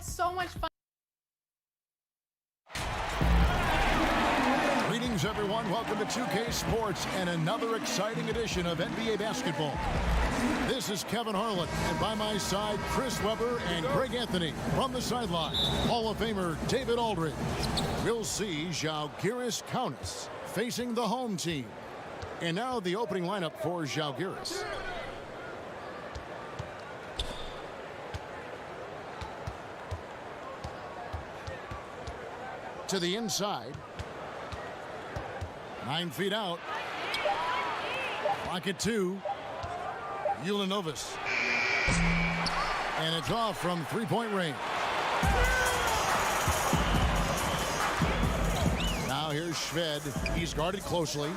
had so much fun. Greetings, everyone. Welcome to 2K Sports and another exciting edition of NBA basketball. This is Kevin Harlan, and by my side, Chris Webber and Greg Anthony. From the sideline, Hall of Famer David Aldridge. We'll see Žalgiris Kaunas facing the home team. And now the opening lineup for Žalgiris. To the inside. 9 feet out. Clock at 2. Ulanovas. And it's off from three-point range. Now here's Šved. He's guarded closely.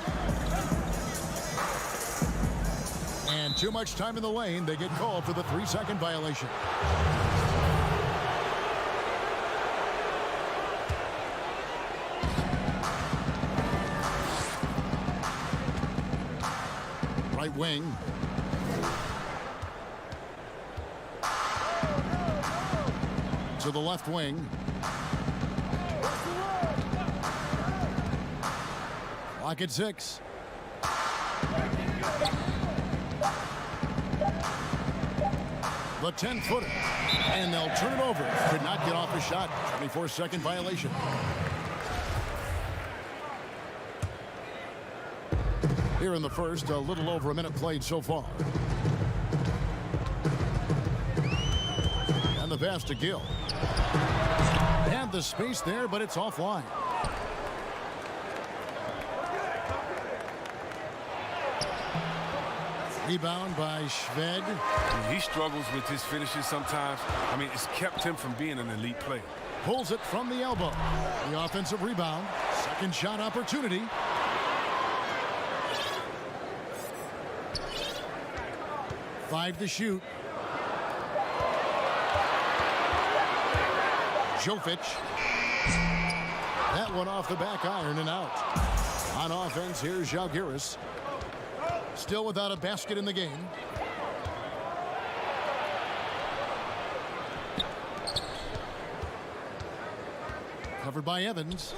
And too much time in the lane. They get called for the 3-second violation. Right wing. To the left wing. Clock at 6. The 10-footer. And they'll turn it over. Could not get off a shot. 24-second violation. Here in the first, a little over a minute played so far. And the pass to Gill. And the space there, but it's offline. Rebound by Šved. He struggles with his finishes sometimes. I mean, it's kept him from being an elite player. Pulls it from the elbow. The offensive rebound. Second shot opportunity. Five to shoot. Jovic. That one off the back iron and out. On offense, here's Žalgiris. Still without a basket in the game. Covered by Evans.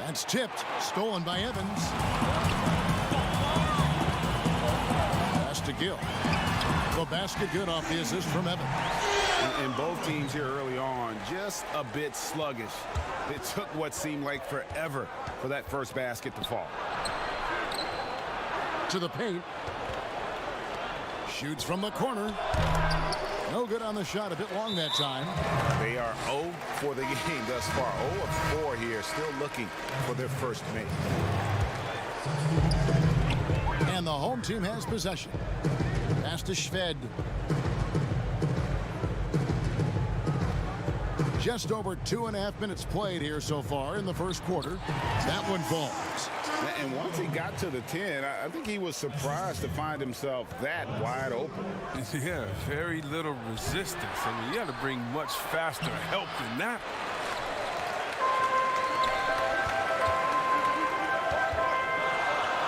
That's tipped. Stolen by Evans. Pass to Gill. The basket good off the assist from Evans. And both teams here early on just a bit sluggish. It took what seemed like forever for that first basket to fall. To the paint. Shoots from the corner. No good on the shot. A bit long that time. They are 0 for the game thus far. 0 of 4 here, still looking for their first make. And the home team has possession. Pass to Šved. Just over 2.5 minutes played here so far in the first quarter. That one falls. And once he got to the 10, I think he was surprised to find himself that wide open. Yeah, very little resistance. I mean, you got to bring much faster help than that.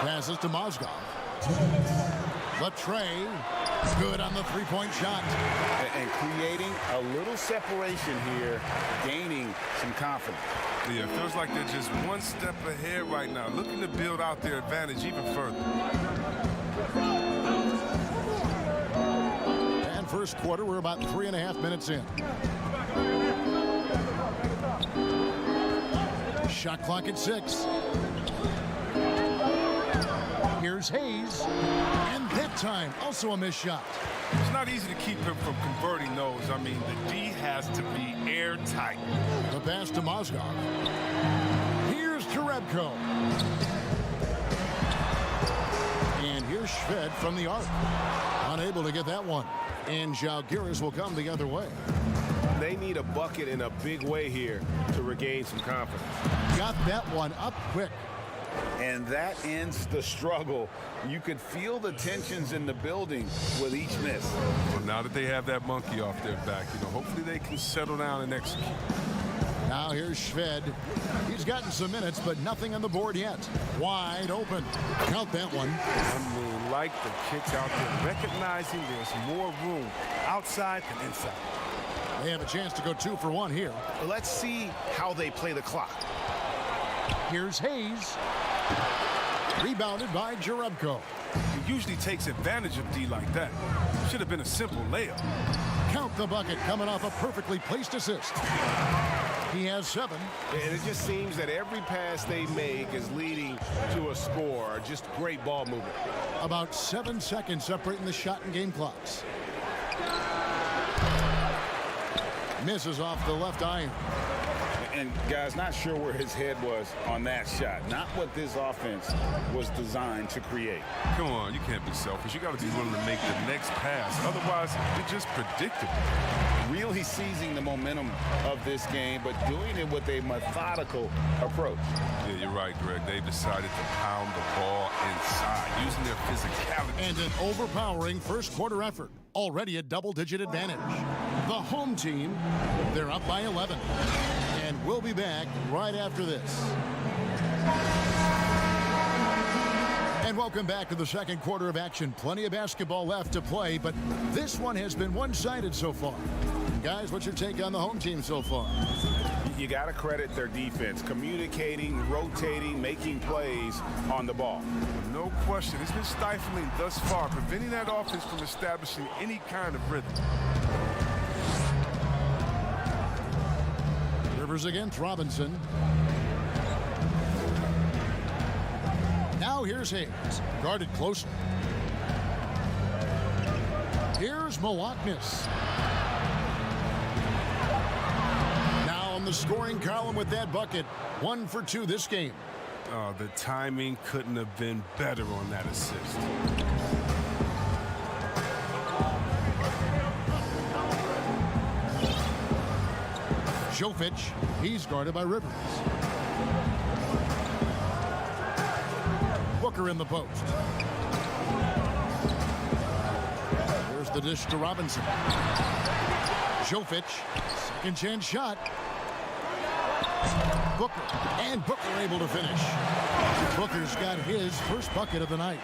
Passes to Mozgov. The tray. Good on the three-point shot. And creating a little separation here, gaining some confidence. Yeah, it feels like they're just one step ahead right now, looking to build out their advantage even further. And first quarter, we're about 3.5 minutes in. Shot clock at 6. Here's Hayes. And that time, also a missed shot. It's not easy to keep him from converting those. I mean, the D has to be airtight. The pass to Mozgov. Here's Jerebko. And here's Šved from the arc. Unable to get that one. And Žalgiris will come the other way. They need a bucket in a big way here to regain some confidence. Got that one up quick. And that ends the struggle. You could feel the tensions in the building with each miss. Well, now that they have that monkey off their back, hopefully they can settle down and execute. Now here's Shved. He's gotten some minutes, but nothing on the board yet. Wide open. Count that one. I mean, like the kick out there, recognizing there's more room outside than inside. They have a chance to go 2 for 1 here. Let's see how they play the clock. Here's Hayes. Rebounded by Jerebko. He usually takes advantage of D like that. Should have been a simple layup. Count the bucket coming off a perfectly placed assist. He has 7. And it just seems that every pass they make is leading to a score. Just great ball movement. About 7 seconds separating the shot and game clocks. Misses off the left iron. And guys, not sure where his head was on that shot. Not what this offense was designed to create. Come on, you can't be selfish. You got to be willing to make the next pass. Otherwise, you're just predictable. Really seizing the momentum of this game, but doing it with a methodical approach. Yeah, you're right, Greg. They've decided to pound the ball inside, using their physicality. And an overpowering first quarter effort. Already a double-digit advantage. The home team, they're up by 11. And we'll be back right after this. And welcome back to the second quarter of action. Plenty of basketball left to play, but this one has been one-sided so far. Guys, what's your take on the home team so far? You got to credit their defense, communicating, rotating, making plays on the ball. No question. It's been stifling thus far, preventing that offense from establishing any kind of rhythm. Rivers against Robinson. Now here's Hayes, guarded closely. Here's Malaknis. Now on the scoring column with that bucket. 1 for 2 this game. Oh, the timing couldn't have been better on that assist. Jovic, he's guarded by Rivers. Booker in the post. Here's the dish to Robinson. Jovic, second chance shot. Booker, and Booker able to finish. Booker's got his first bucket of the night.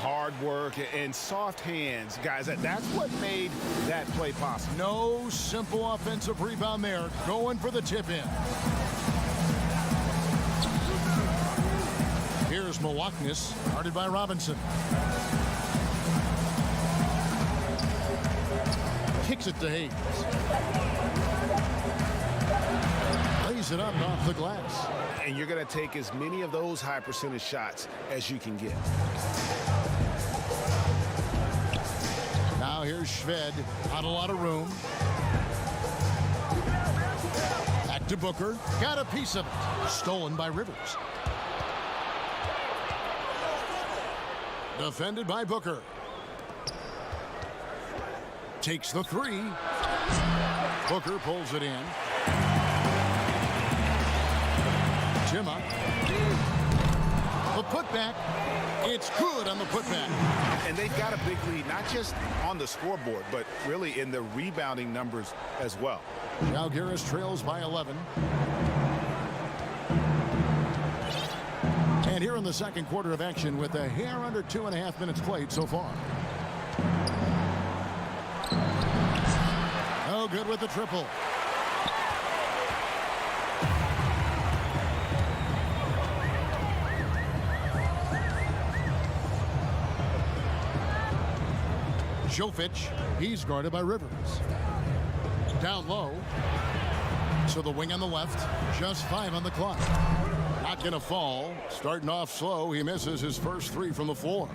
Hard work and soft hands, guys. That's what made that play possible. No simple offensive rebound there. Going for the tip in. Here's Malaknis, guarded by Robinson. Kicks it to Hayes. Lays it up and off the glass. And you're going to take as many of those high percentage shots as you can get. Now here's Shved. Not a lot of room. Back to Booker. Got a piece of it. Stolen by Rivers. Defended by Booker. Takes the 3. Booker pulls it in. Jimma. The putback. It's good on the putback. And they've got a big lead, not just on the scoreboard, but really in the rebounding numbers as well. Žalgiris trails by 11. And here in the second quarter of action with a hair under 2.5 minutes played so far. Oh, good with the triple. Jovic, he's guarded by Rivers. Down low. So the wing on the left, just 5 on the clock. Not gonna fall. Starting off slow, he misses his first 3 from the floor.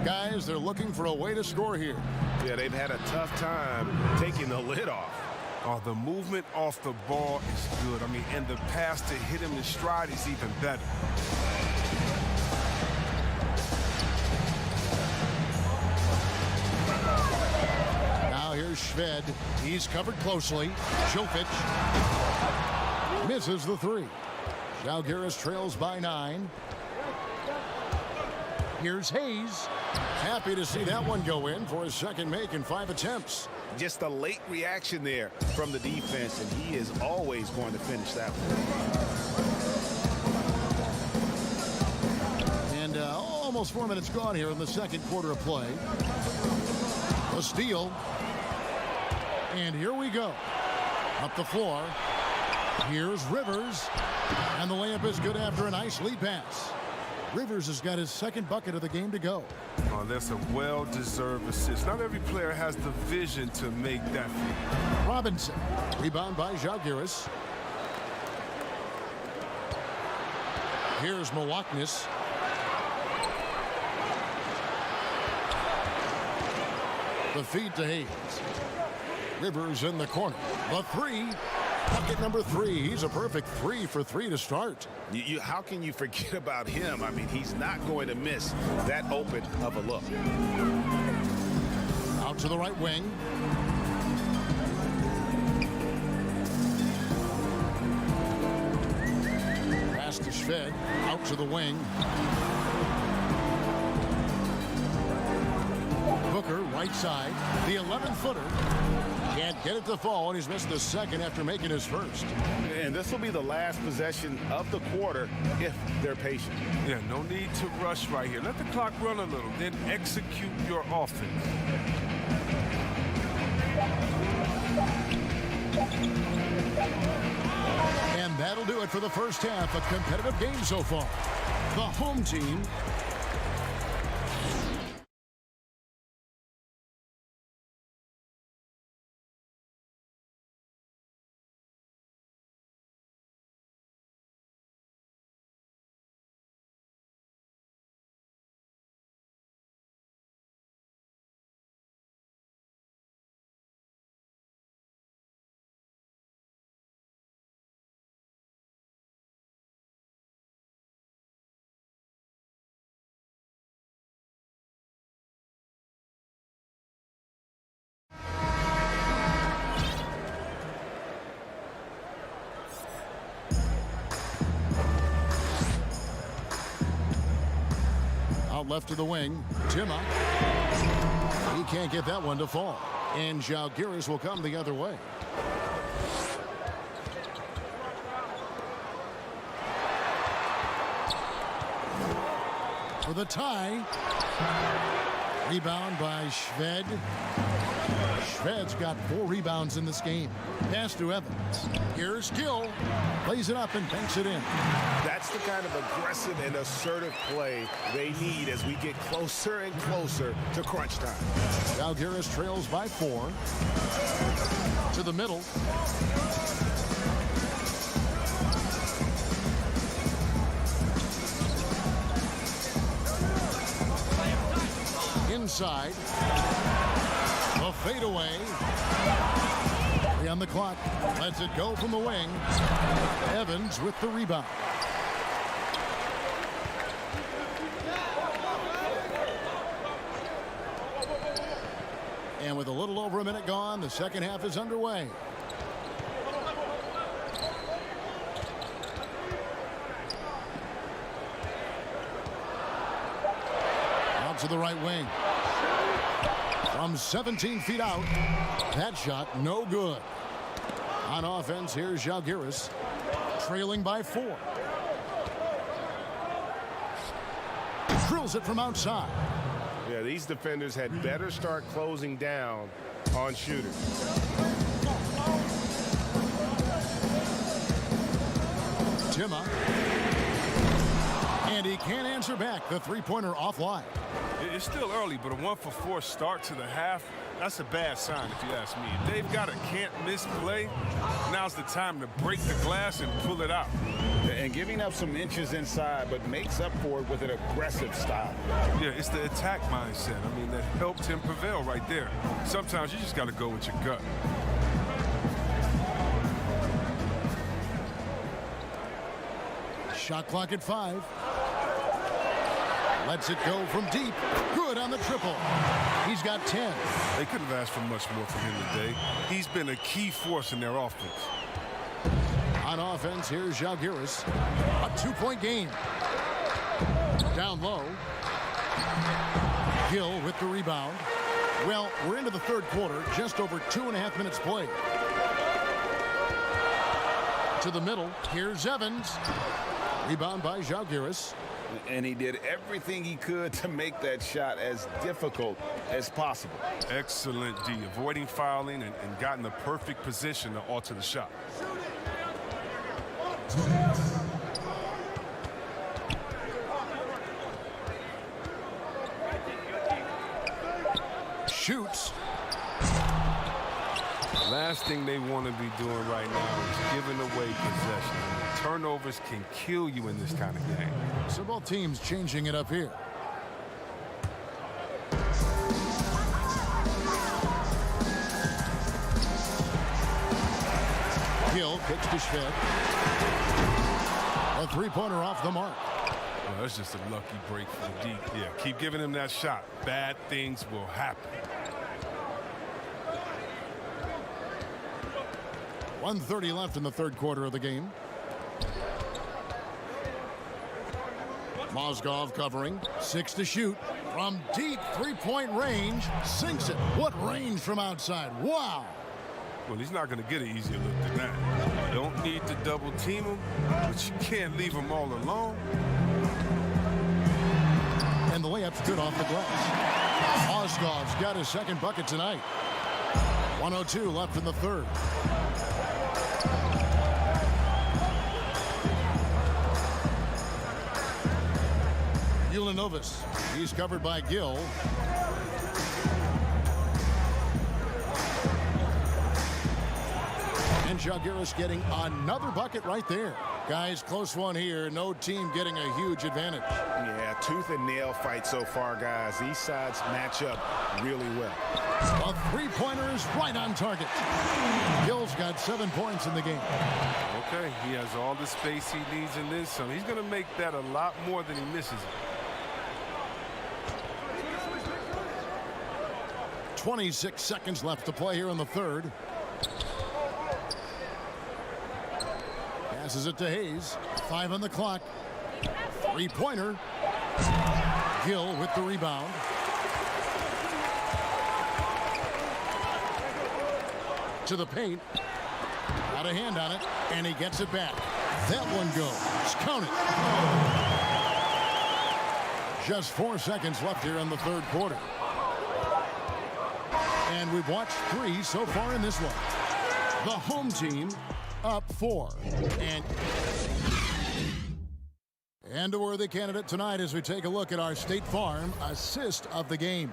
Guys, they're looking for a way to score here. Yeah, they've had a tough time taking the lid off. Oh, the movement off the ball is good. I mean, and the pass to hit him in stride is even better. Here's Shved. He's covered closely. Jovic misses the 3. Žalgiris trails by 9. Here's Hayes. Happy to see that one go in for his second make in 5 attempts. Just a late reaction there from the defense, and he is always going to finish that one. And almost 4 minutes gone here in the second quarter of play. A steal. And here we go. Up the floor. Here's Rivers. And the layup is good after a nice lead pass. Rivers has got his second bucket of the game to go. Oh, that's a well-deserved assist. Not every player has the vision to make that feat. Robinson. Rebound by Žalgiris. Here's Milwaukee. The feed to Hayes. Rivers in the corner. The three. Bucket number 3. He's a perfect 3 for 3 to start. How can you forget about him? I mean, he's not going to miss that open of a look. Out to the right wing. Pass to Šved. Out to the wing. Booker, right side. The 11-footer. Can't get it to fall, and he's missed the second after making his first. And this will be the last possession of the quarter if they're patient. Yeah, no need to rush right here. Let the clock run a little, then execute your offense. And that'll do it for the first half. A competitive game so far. The home team out left to the wing. Timma. He can't get that one to fall. And Žalgiris will come the other way. For the tie. Rebound by Šved. Šved's got 4 rebounds in this game. Pass to Evans. Here's Gill. Plays it up and banks it in. That's the kind of aggressive and assertive play they need as we get closer and closer to crunch time. Žalgiris trails by 4. To the middle. Inside. A fadeaway. 3 on the clock. Lets it go from the wing. Evans with the rebound. And with a little over a minute gone, the second half is underway. Out to the right wing. From 17 feet out. That shot no good. On offense, here's Žalgiris. Trailing by 4. Drills it from outside. Yeah, these defenders had better start closing down on shooters. Timma. And he can't answer back. The three-pointer offline. It's still early, but a 1-for-4 start to the half, that's a bad sign if you ask me. If they've got a can't-miss play, now's the time to break the glass and pull it out. And giving up some inches inside, but makes up for it with an aggressive style. Yeah, it's the attack mindset. I mean, that helped him prevail right there. Sometimes you just got to go with your gut. Shot clock at 5. Lets it go from deep. Good on the triple. He's got 10. They couldn't have asked for much more from him today. He's been a key force in their offense. On offense, here's Žalgiris. A 2-point game. Down low. Gill with the rebound. Well, we're into the third quarter, just over 2.5 minutes played. To the middle, here's Evans. Rebound by Žalgiris. And he did everything he could to make that shot as difficult as possible. Excellent D, avoiding fouling and got in the perfect position to alter the shot. Shoots. Last thing they want to be doing right now is giving away possession. Turnovers can kill you in this kind of game. So both teams changing it up here. Gill kicks to Schmidt. A three-pointer off the mark. Well, that's just a lucky break for the D. Yeah, keep giving him that shot. Bad things will happen. 1:30 left in the third quarter of the game. Mozgov covering. 6 to shoot. From deep three-point range. Sinks it. What range from outside. Wow. Well, he's not going to get an easier look than that. You don't need to double team him, but you can't leave him all alone. And the layup's good off the glass. Mozgov's got his second bucket tonight. 1:02 left in the third. Ulanovas. He's covered by Gill. And Žalgiris getting another bucket right there. Guys, close one here. No team getting a huge advantage. Yeah, tooth and nail fight so far, guys. These sides match up really well. A three-pointer is right on target. Gill's got 7 points in the game. Okay, he has all the space he needs in this, so he's going to make that a lot more than he misses it. 26 seconds left to play here in the third. Passes it to Hayes. 5 on the clock. Three-pointer. Gill with the rebound. To the paint. Got a hand on it, and he gets it back. That one goes. Count it. Just 4 seconds left here in the third quarter. And we've watched 3 so far in this one. The home team up 4. And a worthy candidate tonight as we take a look at our State Farm assist of the game.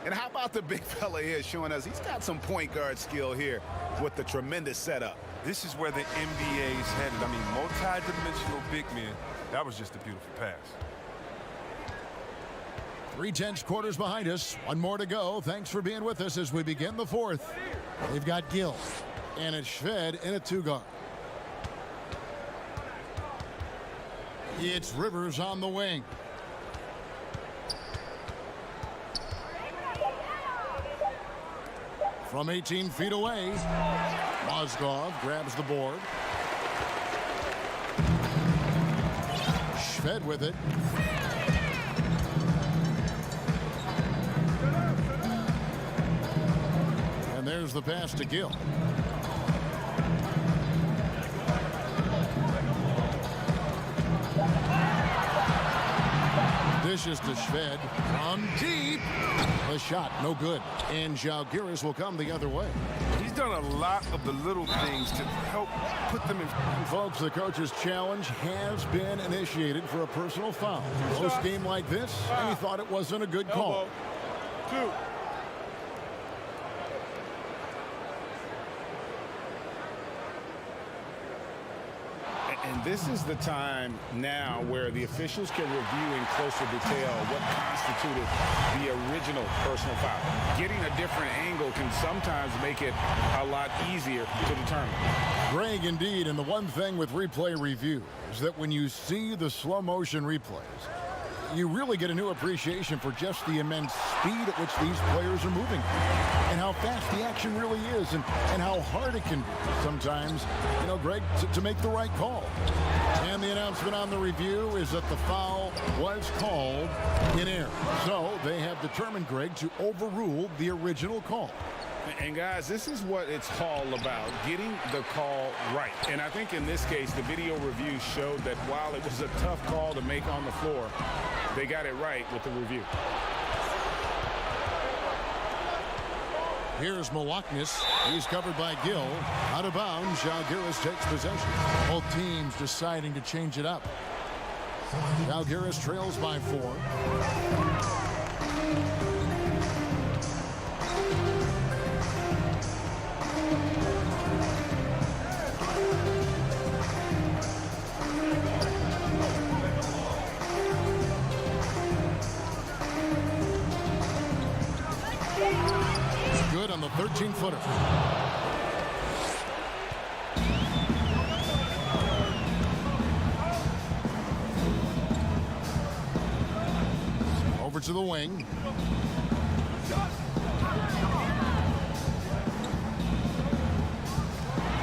And how about the big fella here showing us he's got some point guard skill here with the tremendous setup. This is where the NBA is headed. I mean, multi-dimensional big men. That was just a beautiful pass. 3 tenths quarters behind us. 1 more to go. Thanks for being with us as we begin the fourth. They've got Gill. And it's Schved in a 2-guard. It's Rivers on the wing. From 18 feet away, Mozgov grabs the board. Schved with it. And there's the pass to Gill. Dishes to Schved from deep. The shot, no good. And Žalgiris will come the other way. He's done a lot of the little things to help put them in. Folks, the coach's challenge has been initiated for a personal foul. Close game like this, and he thought it wasn't a good call. 2. And this is the time now where the officials can review in closer detail what constituted the original personal foul. Getting a different angle can sometimes make it a lot easier to determine. Greg, indeed, and the one thing with replay review is that when you see the slow motion replays, you really get a new appreciation for just the immense speed at which these players are moving and how fast the action really is and how hard it can be sometimes, you know, Greg, to make the right call. And the announcement on the review is that the foul was called in air. So they have determined, Greg, to overrule the original call. And guys, this is what it's all about, getting the call right. And I think in this case, the video review showed that while it was a tough call to make on the floor, they got it right with the review. Here's Malaknis. He's covered by Gill. Out of bounds, Žalgiris takes possession. Both teams deciding to change it up. Žalgiris trails by 4. Good on the 13-footer. Over to the wing.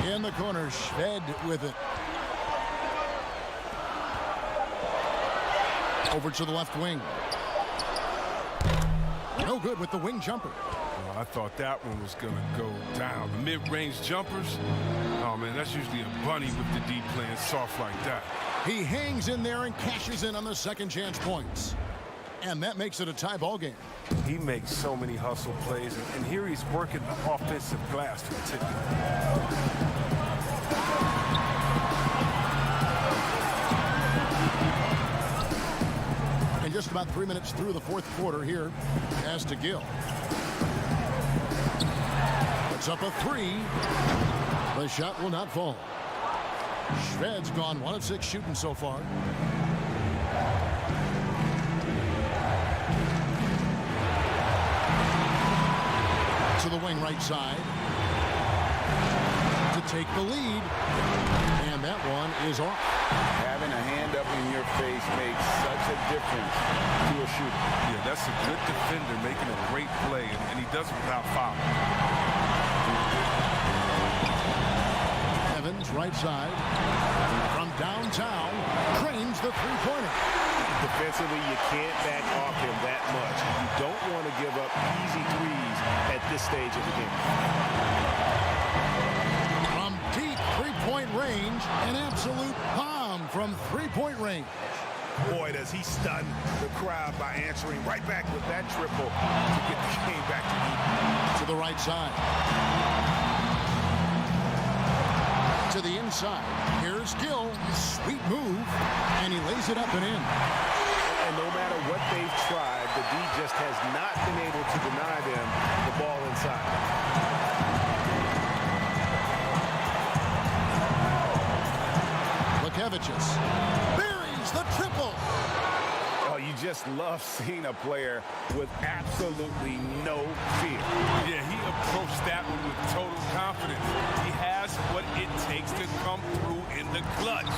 In the corner, Schved with it. Over to the left wing. No good with the wing jumper. I thought that one was going to go down. The mid-range jumpers, oh, man, that's usually a bunny with the D playing soft like that. He hangs in there and cashes in on the second chance points. And that makes it a tie ball game. He makes so many hustle plays, and here he's working the offensive glass to the tip. And just about 3 minutes through the fourth quarter here, as to Gill. It's up a 3. The shot will not fall. Schved's gone 1 of 6 shooting so far. To the wing right side. To take the lead. And that one is off. Having a hand up in your face makes such a difference to a shooter. Yeah, that's a good defender making a great play, and he does it without foul. Evans, right side. From downtown, cranes the three-pointer. Defensively, you can't back off him that much. You don't want to give up easy threes at this stage of the game. From deep three-point range, an absolute bomb from three-point range. Boy, does he stun the crowd by answering right back with that triple to get the game back to even. To the right side. To the inside. Here's Gill. Sweet move. And he lays it up and in. And no matter what they've tried, the D just has not been able to deny them the ball inside. Lukevicius buries the triple. Oh, you just love seeing a player with absolutely no fear. Yeah, he approached that one with total confidence. He has what it takes to come through in the clutch.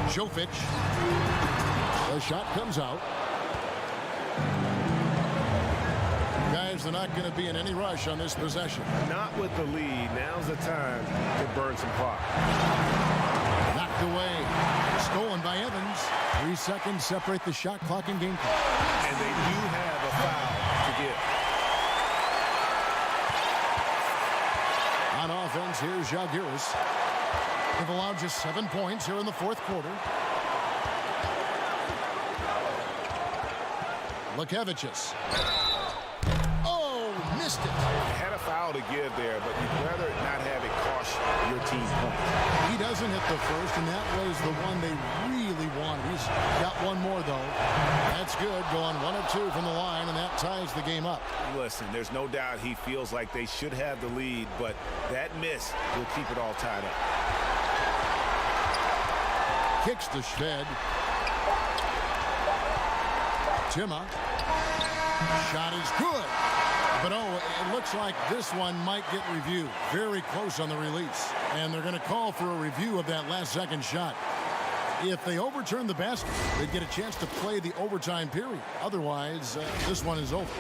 Jovic. The shot comes out. Guys, they're not going to be in any rush on this possession. Not with the lead. Now's the time to burn some clock. Knocked away. Stolen by Evans. 3 seconds separate the shot clock and game clock. And they do have a foul to give. On offense, here's Žalgiris. They've allowed just 7 points here in the fourth quarter. Lukevicius. Oh, missed it. Had a foul to give there, but you'd rather not have it cost your team points. He doesn't hit the first, and that was the one they really wanted. He's got one more, though. That's good, going 1 of 2 from the line, and that ties the game up. Listen, there's no doubt he feels like they should have the lead, but that miss will keep it all tied up. Kicks to Schved. Timma. Shot is good. But, oh, it looks like this one might get reviewed. Very close on the release. And they're going to call for a review of that last second shot. If they overturn the basket, they'd get a chance to play the overtime period. Otherwise, this one is over.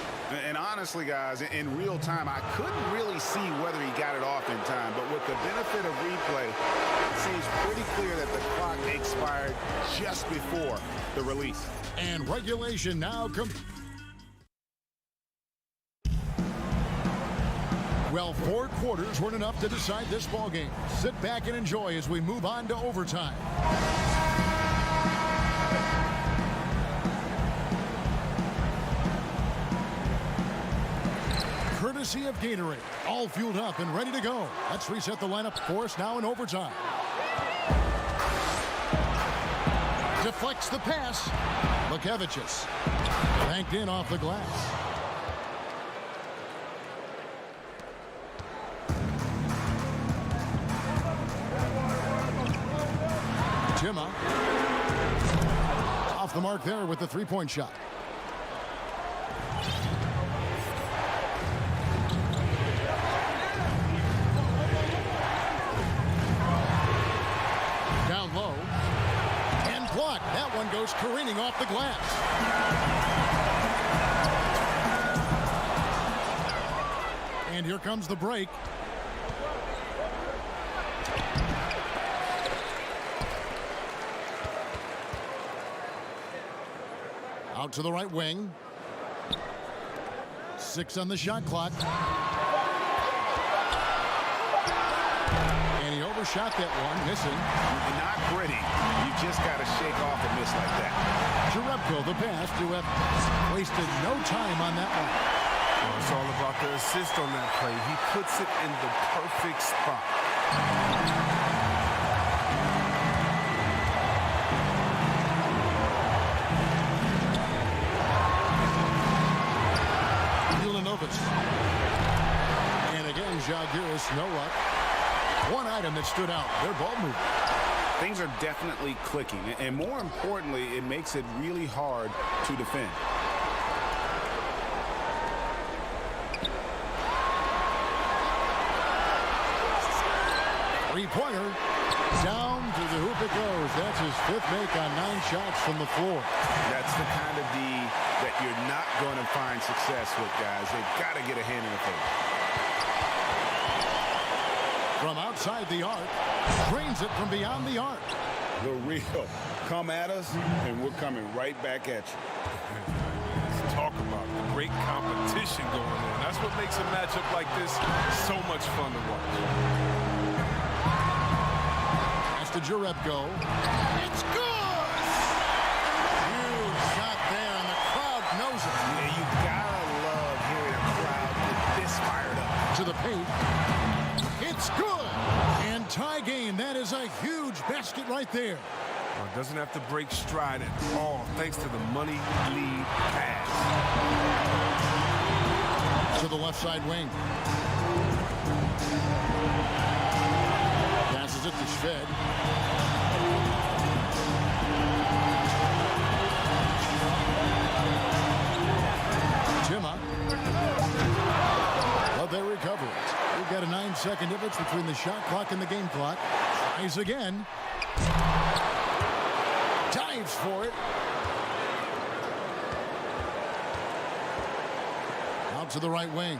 And honestly, guys, in real time, I couldn't really see whether he got it off in time. But with the benefit of replay, it seems pretty clear that the clock expired just before the release. And regulation now comes. Well, 4 quarters weren't enough to decide this ballgame. Sit back and enjoy as we move on to overtime. Courtesy of Gatorade, all fueled up and ready to go. Let's reset the lineup for us now in overtime. Deflects the pass. Lukevicius banked in off the glass. Timma off the mark there with the three-point shot. Down low and blocked. That one goes careening off the glass. And here comes the break. Out to the right wing. 6 on the shot clock. And he overshot that one, missing. Not pretty. You just got to shake off a miss like that. Jerebko, the pass to have wasted no time on that one. Well, it's all about the assist on that play. He puts it in the perfect spot. And again, Žalgiris, no luck. One item that stood out, their ball movement. Things are definitely clicking. And more importantly, it makes it really hard to defend. Three-pointer. Down to the hoop it goes. That's his 5th make on 9 shots from the floor. That's the kind of D that you're not going to find success with, guys. They've got to get a hand in the face. From outside the arc, drains it from beyond the arc. The real. Come at us, and we're coming right back at you. Let's talk about the great competition going on. That's what makes a matchup like this so much fun to watch. Pass to Jerebko. It's good! Huge shot there, and the crowd knows it. Yeah, you gotta love hearing a crowd get this fired up. To the paint. It's good! And tie game. That is a huge basket right there. Well, it doesn't have to break stride at all, thanks to the money lead pass. To the left side wing. Passes it to Shved. Timma. But they recover it. We've got a 9-second difference between the shot clock and the game clock. Tries again. Dives for it. Out to the right wing.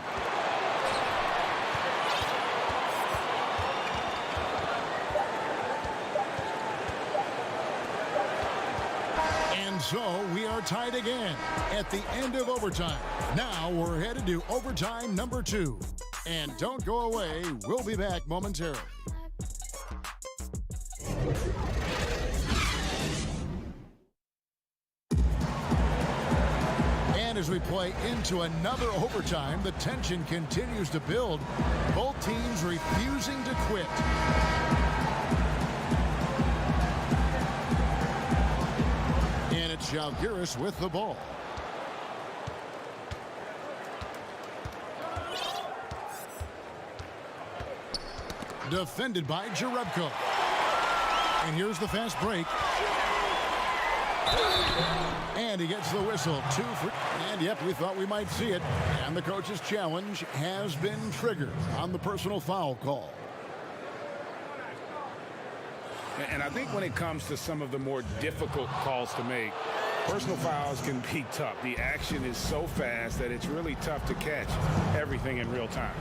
And so we are tied again at the end of overtime. Now we're headed to overtime number 2. And don't go away. We'll be back momentarily. And as we play into another overtime, the tension continues to build. Both teams refusing to quit. And it's Žalgiris with the ball. Defended by Jerebko. And here's the fast break. And he gets the whistle. 2 for... And yep, we thought we might see it. And the coach's challenge has been triggered on the personal foul call. And I think when it comes to some of the more difficult calls to make, personal fouls can be tough. The action is so fast that it's really tough to catch everything in real time.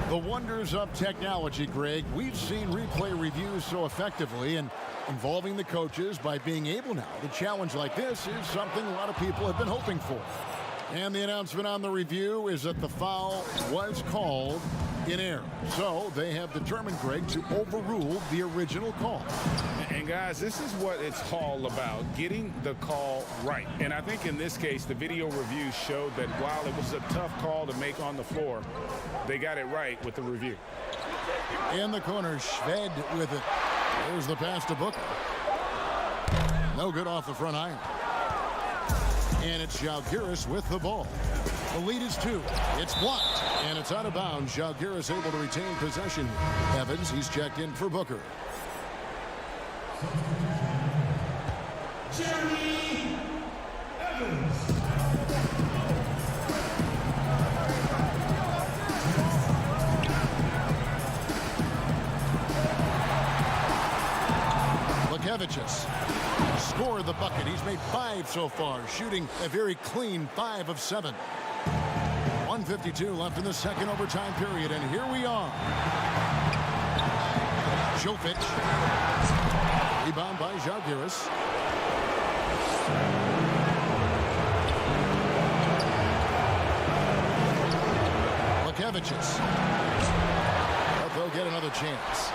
The wonders of technology, Greg. We've seen replay reviews so effectively, and involving the coaches by being able now to challenge like this is something a lot of people have been hoping for. And the announcement on the review is that the foul was called in error. So they have determined, Greg, to overrule the original call. And guys, this is what it's all about, getting the call right. And I think in this case, the video review showed that while it was a tough call to make on the floor, they got it right with the review. In the corner, Shved with it. There's the pass to Booker. No good off the front iron. And it's Žalgiris with the ball. The lead is 2. It's blocked, and it's out of bounds. Žalgiris able to retain possession. Evans, he's checked in for Booker. Jeremy Evans. Lukevicius scored the bucket. He's made 5 so far, shooting a very clean 5 of 7. 1:52 left in the second overtime period, and here we are. Jovic. Rebound by Žalgiris. Lukevicius. But they'll get another chance.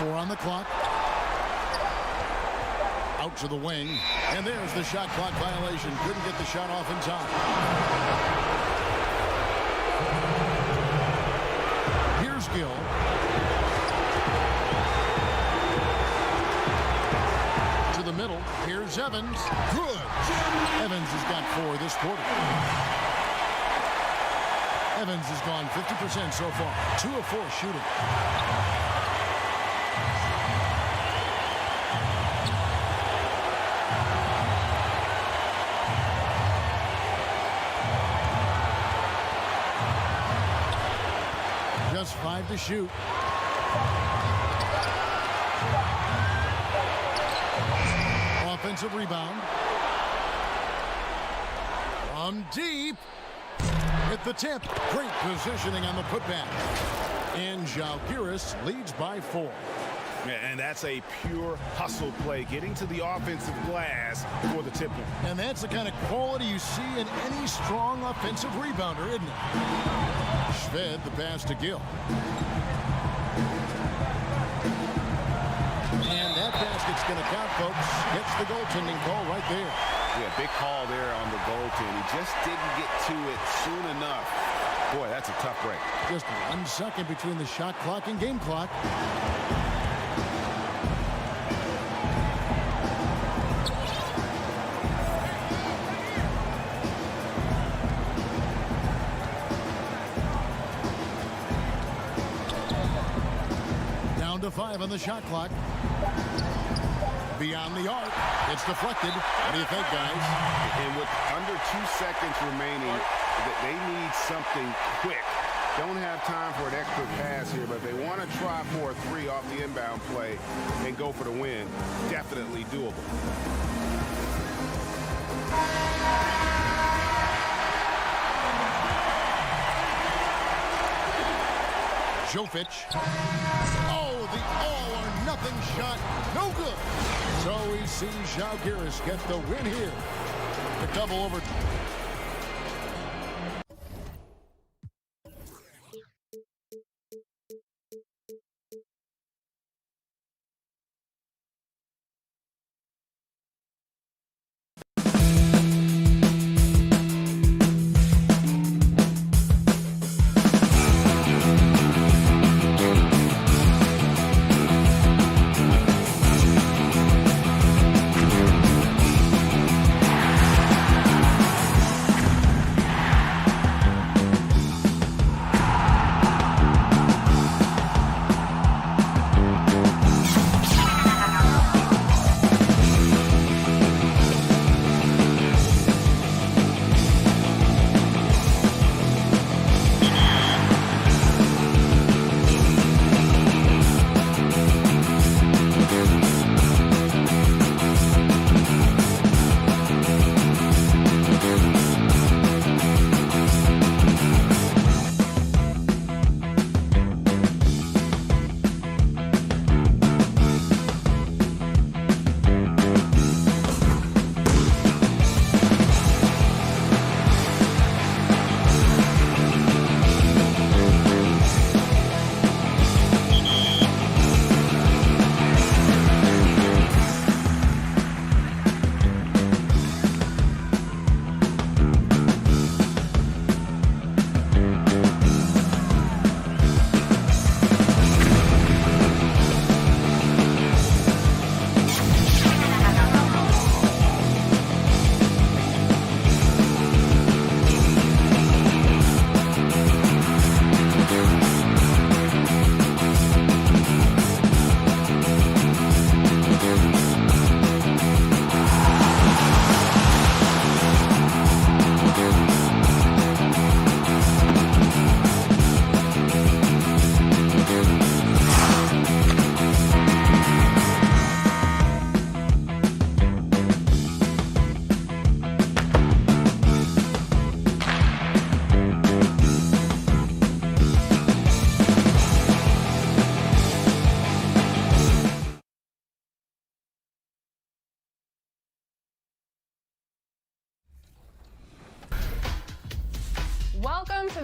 On the clock. Out to the wing. And there's the shot clock violation. Couldn't get the shot off in time. Here's Gill. To the middle. Here's Evans. Good. Evans has got 4 this quarter. Evans has gone 50% so far. 2 of 4 shooting. Just 5 to shoot. Offensive rebound. From deep. Hit the tip. Great positioning on the putback. And Žalgiris leads by 4. And that's a pure hustle play, getting to the offensive glass for the tip. And that's the kind of quality you see in any strong offensive rebounder, isn't it? Shved, the pass to Gill. And that basket's going to count, folks. Gets the goaltending call right there. Yeah, big call there on the goaltend. He just didn't get to it soon enough. Boy, that's a tough break. Just 1 second between the shot clock and game clock. Down to 5 on the shot clock. Beyond the arc. It's deflected. What do you think, guys? And with under 2 seconds remaining, they need something quick. Don't have time for an extra pass here, but if they want to try for a 3 off the inbound play and go for the win, definitely doable. Jovic. Oh, the all-or-nothing shot. No good. So we see Žalgiris get the win here. The double over.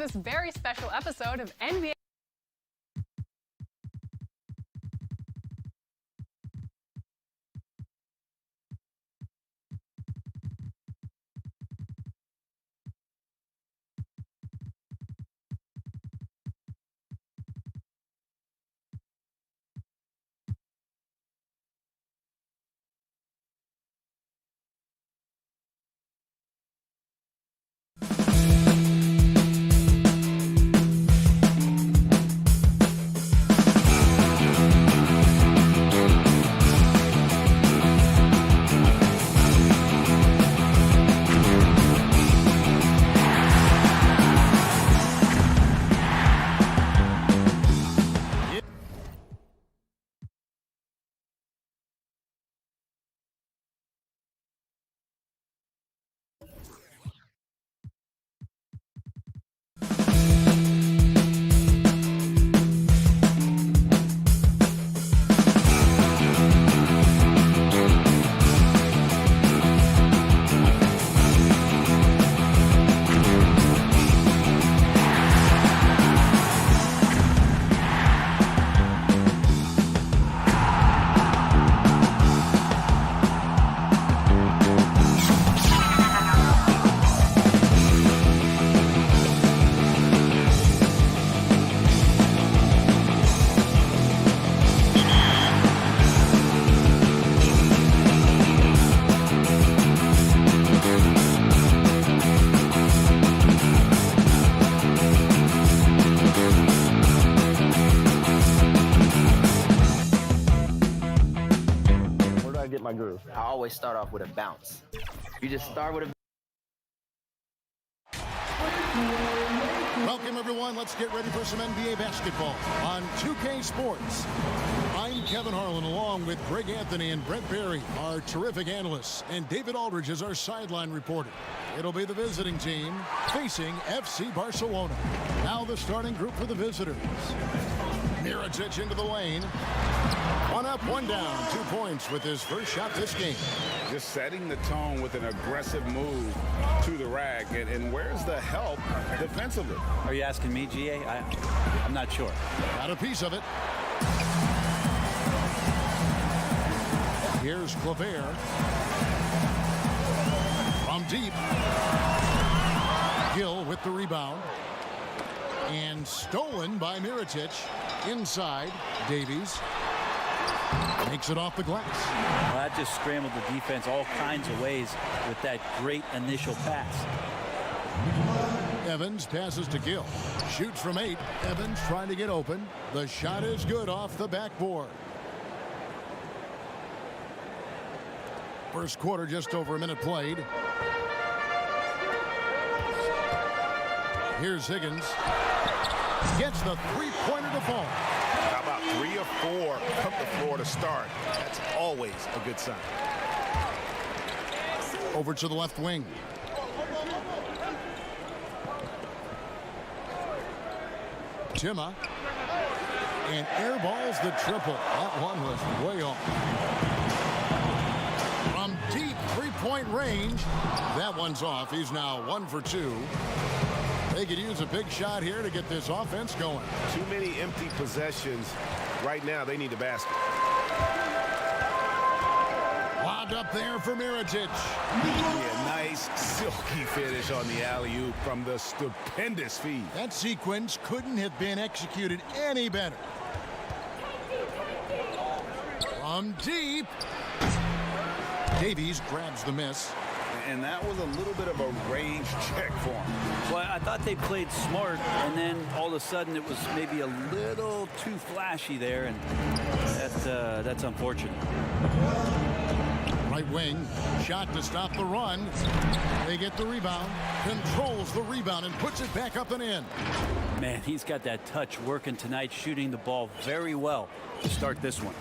this very special episode of NBA. My groove. I always start off with a bounce. You just start with a. Welcome, everyone. Let's get ready for some NBA basketball on 2K Sports. I'm Kevin Harlan, along with Greg Anthony and Brent Barry, our terrific analysts, and David Aldridge is our sideline reporter. It'll be the visiting team facing FC Barcelona. Now the starting group for the visitors. Mirotic into the lane. One up, one down. 2 points with his first shot this game. Just setting the tone with an aggressive move to the rack. And where's the help defensively? Are you asking me, GA? I'm not sure. Got a piece of it. Here's Claver. From deep. Gill with the rebound. And stolen by Mirotic. Inside, Davies. Makes it off the glass. Well, that just scrambled the defense all kinds of ways with that great initial pass. Evans passes to Gill. Shoots from 8. Evans trying to get open. The shot is good off the backboard. First quarter, just over a minute played. Here's Higgins. Gets the three-pointer to fall. How about 3 or 4 from the floor to start? That's always a good sign. Over to the left wing. Timma. And airballs the triple. That one was way off. From deep three-point range. That one's off. He's now 1 for 2. They could use a big shot here to get this offense going. Too many empty possessions. Right now, they need a basket. Lobbed up there for Mirotic. Yeah, nice, silky finish on the alley-oop from the stupendous feed. That sequence couldn't have been executed any better. From deep. Davies grabs the miss. And that was a little bit of a range check for him. Well, I thought they played smart, and then all of a sudden it was maybe a little too flashy there, and that's unfortunate. Right wing, shot to stop the run. They get the rebound, controls the rebound, and puts it back up and in. Man, he's got that touch working tonight, shooting the ball very well to start this one.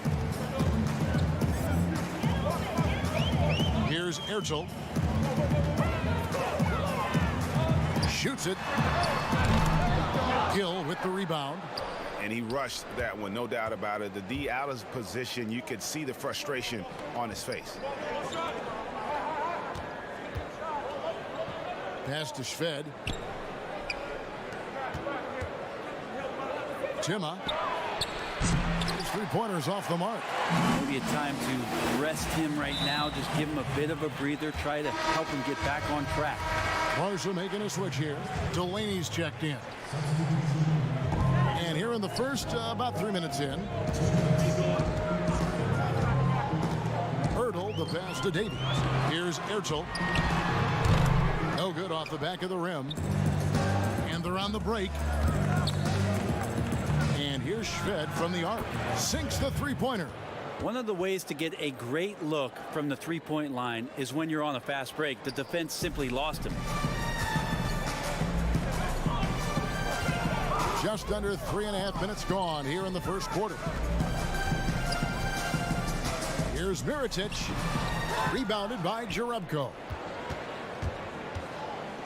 Here's Ertel. Shoots it. Gill with the rebound. And he rushed that one, no doubt about it. The D out of position, you could see the frustration on his face. Pass to Shved. Timma. His three-pointers off the mark. Maybe a time to rest him right now. Just give him a bit of a breather. Try to help him get back on track. Barca making a switch here. Delaney's checked in. And here in the first, about 3 minutes in. Hurdle, the pass to Davies. Here's Ertel. No good off the back of the rim. And they're on the break. And here's Shved from the arc. Sinks the three-pointer. One of the ways to get a great look from the three-point line is when you're on a fast break. The defense simply lost him. Just under 3.5 minutes gone here in the first quarter. Here's Mirotic. Rebounded by Jerebko.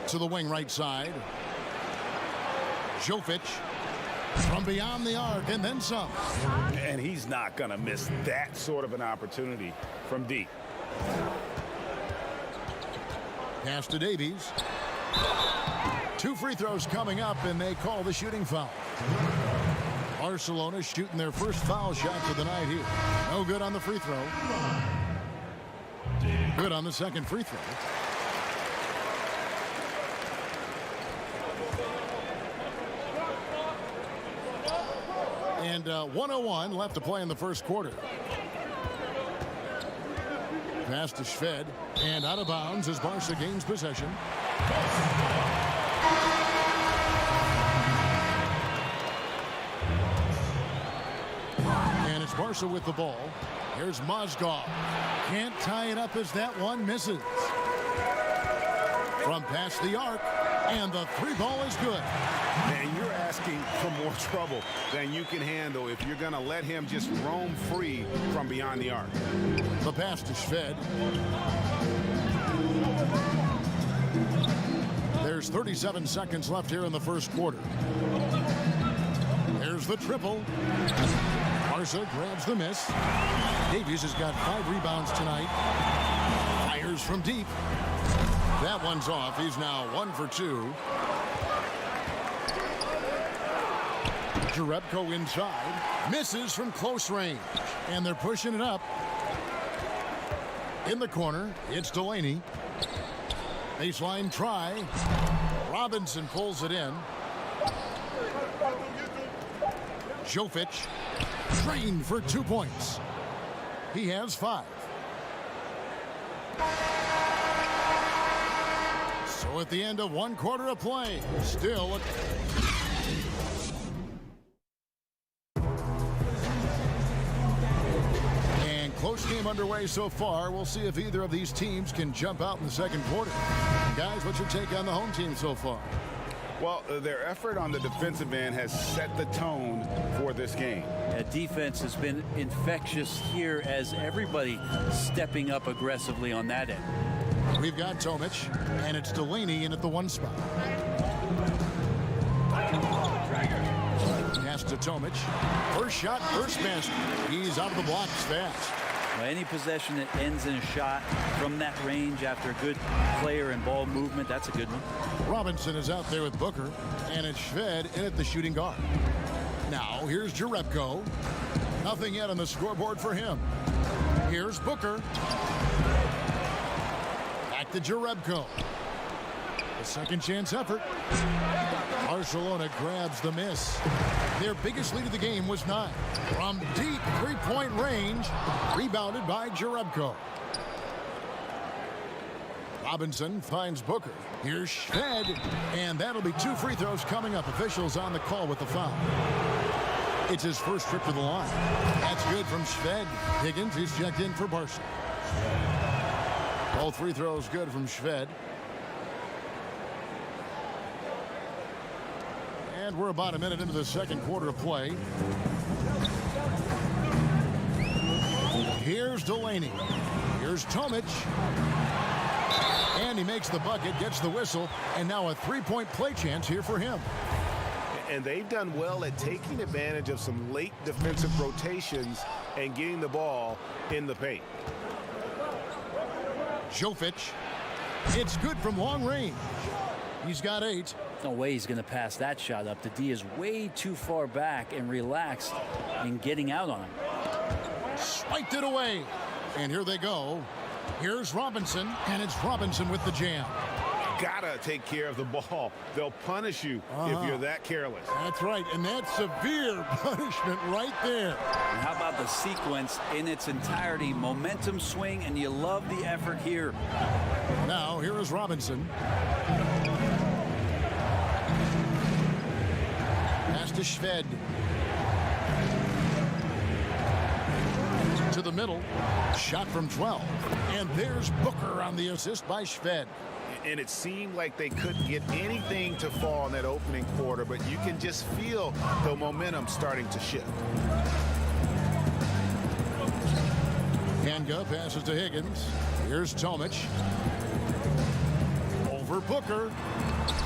To the wing right side. Jovic from beyond the arc and then some. And he's not going to miss that sort of an opportunity from deep. Pass to Davies. 2 free throws coming up, and they call the shooting foul. Barcelona shooting their first foul shot for the night here. No good on the free throw. Good on the second free throw. And 1:01 left to play in the first quarter. Pass to Shved, and out of bounds as Barca gains possession. And it's Barca with the ball. Here's Mozgov. Can't tie it up as that one misses. From past the arc, and the three ball is good. And you're asking for more trouble than you can handle if you're going to let him just roam free from beyond the arc. The pass to Shved. There's 37 seconds left here in the first quarter. There's the triple. Barca grabs the miss. Davies has got 5 rebounds tonight. Fires from deep. That one's off. He's now 1 for 2. Jerebko inside. Misses from close range. And they're pushing it up. In the corner, it's Delaney. Baseline try. Robinson pulls it in. Jovic trained for 2 points. He has 5. So at the end of 1 quarter of play, still and close game underway so far. We'll see if either of these teams can jump out in the second quarter. Guys, what's your take on the home team so far? Well, their effort on the defensive end has set the tone for this game. Defense has been infectious here as everybody stepping up aggressively on that end. We've got Tomic, and it's Delaney in at the 1 spot. Pass to Tomic. First shot, first basket. He's out of the blocks fast. Any possession that ends in a shot from that range after a good player and ball movement, that's a good one. Robinson is out there with Booker, and it's Shved in at the shooting guard. Now, here's Jerebko. Nothing yet on the scoreboard for him. Here's Booker. Back to Jerebko. A second chance effort. Barcelona grabs the miss. Their biggest lead of the game was 9. From deep three-point range, rebounded by Jerebko. Robinson finds Booker. Here's Shved, and that'll be 2 free throws coming up. Officials on the call with the foul. It's his first trip to the line. That's good from Shved. Higgins is checked in for Barca. All 3 throws good from Shved. And we're about a minute into the second quarter of play. Here's Delaney. Here's Tomic. And he makes the bucket, gets the whistle, and now a 3-point play chance here for him. And they've done well at taking advantage of some late defensive rotations and getting the ball in the paint. Jovic. It's good from long range. He's got 8. No way he's going to pass that shot up. The D is way too far back and relaxed in getting out on him. Swiped it away. And here they go. Here's Robinson, and it's Robinson with the jam. Gotta take care of the ball. They'll punish you if you're that careless. That's right, and that's severe punishment right there. And how about the sequence in its entirety? Momentum swing, and you love the effort here. Now, here is Robinson. Pass to Shved. To the middle. Shot from 12. And there's Booker on the assist by Shved. And it seemed like they couldn't get anything to fall in that opening quarter, but you can just feel the momentum starting to shift. Kanga passes to Higgins. Here's Tomic. Over Booker.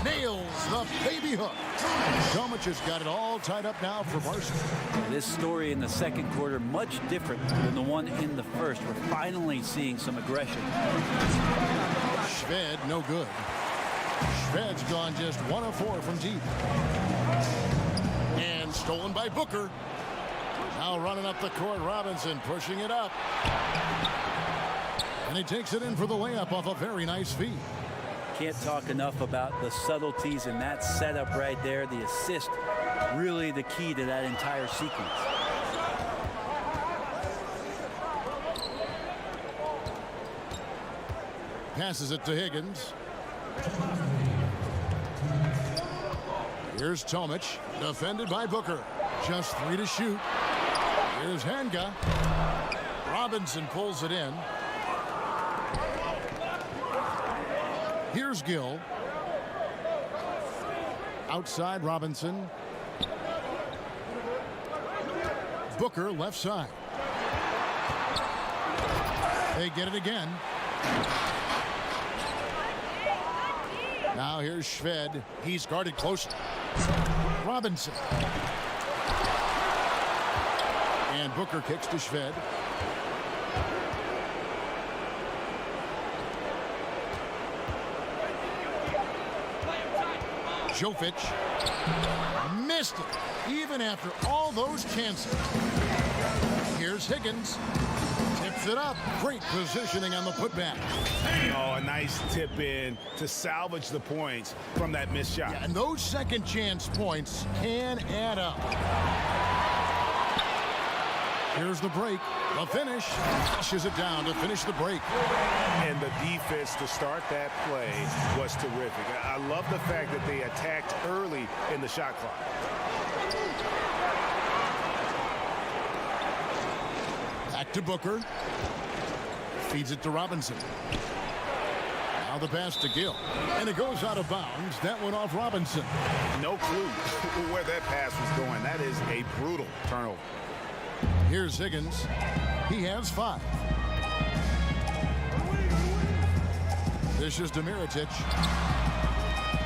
Nails the baby hook. Tomic has got it all tied up now for Varsity. This story in the second quarter much different than the one in the first. We're finally seeing some aggression. Shved, no good. Shved's gone just 1 of 4 from deep. And stolen by Booker. Now running up the court, Robinson pushing it up. And he takes it in for the layup off a very nice feed. Can't talk enough about the subtleties in that setup right there. The assist, really the key to that entire sequence. Passes it to Higgins. Here's Tomic, defended by Booker. Just 3 to shoot. Here's Hanga. Robinson pulls it in. Here's Gill. Outside Robinson. Booker left side. They get it again. Now here's Shved. He's guarded closely. Robinson. And Booker kicks to Shved. Jovic missed it, even after all those chances. Here's Higgins. Tips it up. Great positioning on the putback. Oh, a nice tip in to salvage the points from that missed shot. And those second chance points can add up. Here's the break. The finish. Pushes it down to finish the break. And the defense to start that play was terrific. I love the fact that they attacked early in the shot clock. Back to Booker. Feeds it to Robinson. Now the pass to Gill. And it goes out of bounds. That went off Robinson. No clue where that pass was going. That is a brutal turnover. Here's Higgins. He has 5. This is to Mirotic.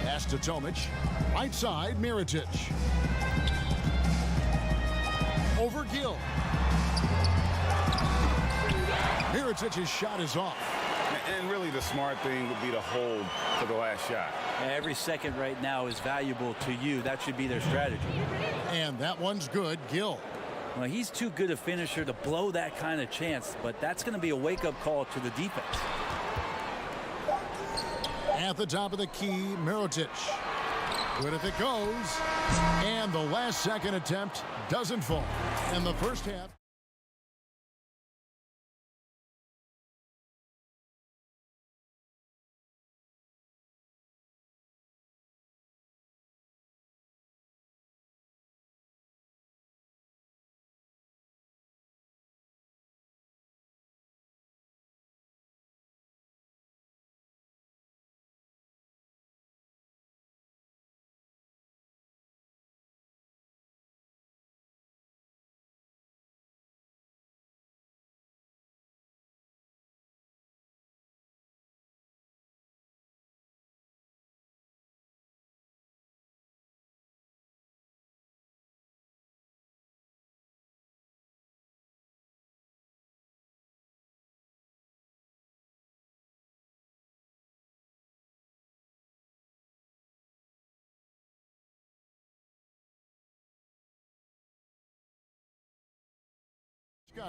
Pass to Tomic. Right side, Mirotic. Over Gill. Mirotic's shot is off. And really the smart thing would be to hold for the last shot. Every second right now is valuable to you. That should be their strategy. And that one's good. Gill. Well, he's too good a finisher to blow that kind of chance, but that's going to be a wake-up call to the defense. At the top of the key, Mirotic. Good if it goes. And the last second attempt doesn't fall. In the first half.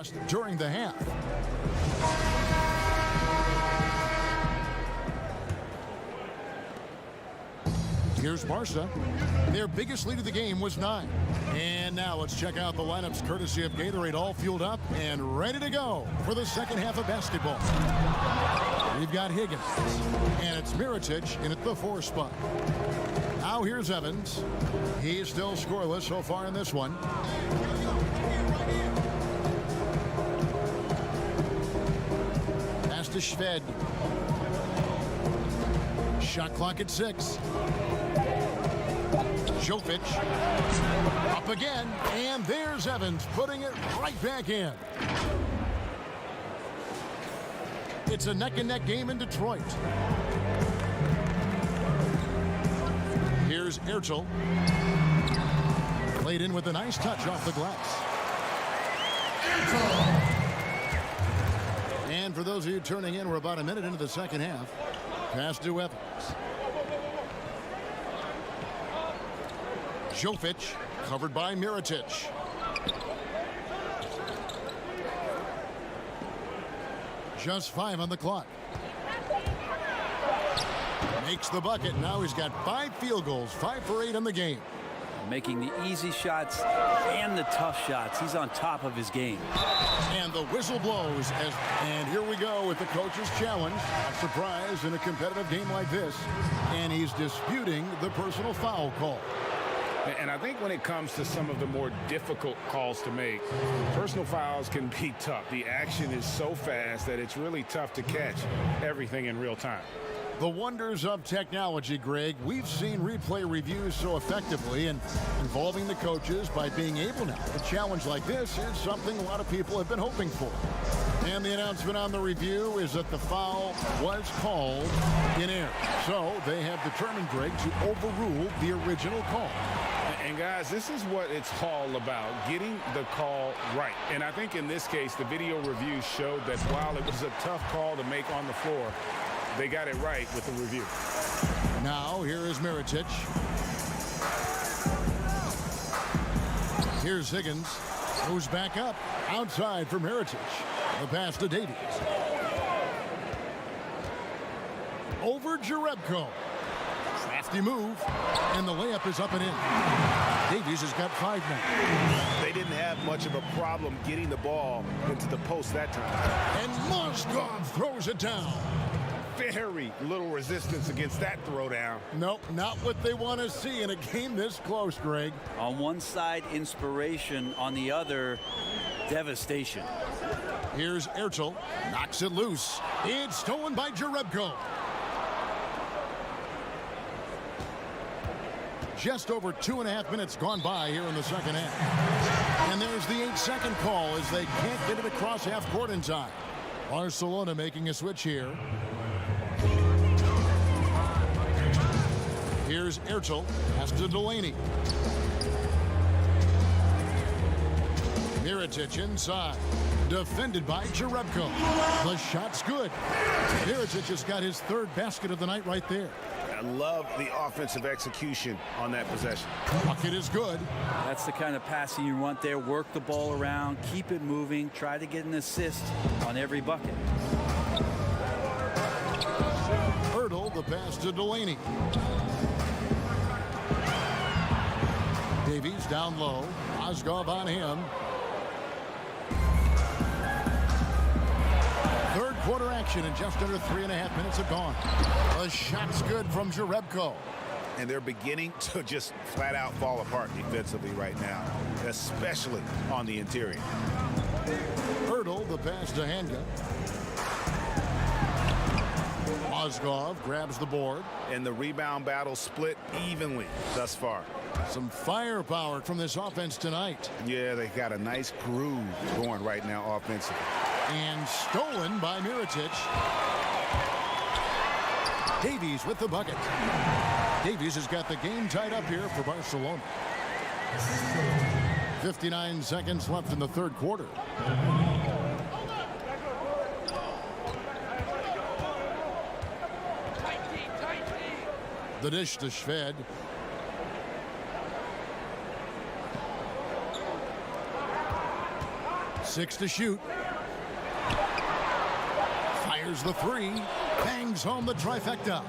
adjust during the half. Here's Barca. Their biggest lead of the game was 9. And now let's check out the lineups courtesy of Gatorade, all fueled up and ready to go for the second half of basketball. We've got Higgins, and it's Mirotic in at the 4 spot. Now here's Evans. He's still scoreless so far in this one. Pass to Shved. Shot clock at 6. Jovic up again, and there's Evans putting it right back in. It's a neck-and-neck game in Detroit. Here's Ertel. Played in with a nice touch off the glass. And for those of you turning in, we're about a minute into the second half. Pass to Evans. Jovic covered by Mirotic. Just 5 on the clock. Makes the bucket. Now he's got 5 field goals, 5 for 8 in the game. Making the easy shots and the tough shots. He's on top of his game. And the whistle blows. And here we go with the coach's challenge. A surprise in a competitive game like this. And he's disputing the personal foul call. And I think when it comes to some of the more difficult calls to make, personal fouls can be tough. The action is so fast that it's really tough to catch everything in real time. The wonders of technology, Greg. We've seen replay reviews so effectively, and involving the coaches by being able now. A challenge like this is something a lot of people have been hoping for. And the announcement on the review is that the foul was called in error. So they have determined, Greg, to overrule the original call. And guys, this is what it's all about, getting the call right. And I think in this case, the video review showed that while it was a tough call to make on the floor, they got it right with the review. Now, here is Mirotic. Here's Higgins. Goes back up. Outside for Mirotic. The pass to Davies. Over Jerebko. Crafty move. And the layup is up and in. Davies has got 5 now. They didn't have much of a problem getting the ball into the post that time. And Moskov throws it down. Very little resistance against that throwdown. Nope, not what they want to see in a game this close, Greg. On one side, inspiration. On the other, devastation. Here's Ertel. Knocks it loose. It's stolen by Jerebko. Just over 2.5 minutes gone by here in the second half. And there's the 8-second call as they can't get it across half court in time. Barcelona making a switch here. Here's Ertel. Pass to Delaney. Mirotic inside. Defended by Jerebko. The shot's good. Mirotic has got his 3rd basket of the night right there. I love the offensive execution on that possession. Bucket is good. That's the kind of passing you want there. Work the ball around, keep it moving, try to get an assist on every bucket. Ertel, the pass to Delaney. Davies down low. Moskov on him. 3rd quarter action and just under 3.5 minutes have gone. The shot's good from Jerebko. And they're beginning to just flat out fall apart defensively right now, especially on the interior. Ertel, the pass to Hanga. Moskov grabs the board. And the rebound battle split evenly thus far. Some firepower from this offense tonight. Yeah, they got a nice groove going right now offensively. And stolen by Mirotic. Davies with the bucket. Davies has got the game tied up here for Barcelona. 59 seconds left in the 3rd quarter. The dish to Shved. 6 to shoot. Fires the 3. Bangs home the trifecta.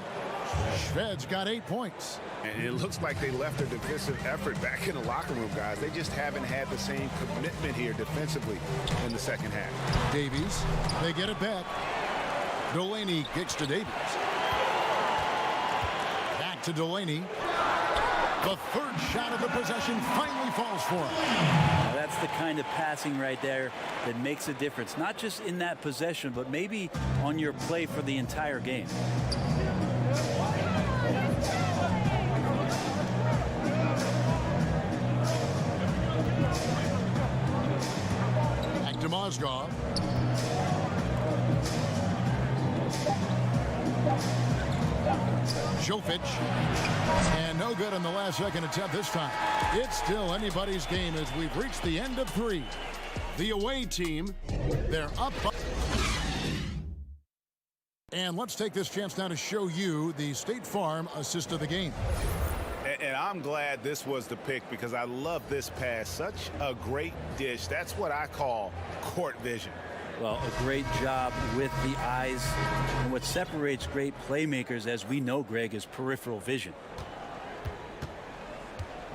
Shved's got 8 points. And it looks like they left their defensive effort back in the locker room, guys. They just haven't had the same commitment here defensively in the second half. Davies, they get it back. Delaney kicks to Davies. Back to Delaney. The third shot of the possession finally falls for him. Now that's the kind of passing right there that makes a difference, not just in that possession, but maybe on your play for the entire game. Back to Mozgov. Jovic. And no good on the last second attempt this time. It's still anybody's game as we've reached the end of 3. The away team, they're up. And let's take this chance now to show you the State Farm assist of the game. And I'm glad this was the pick because I love this pass. Such a great dish. That's what I call court vision. Well, a great job with the eyes. And what separates great playmakers, as we know, Greg, is peripheral vision.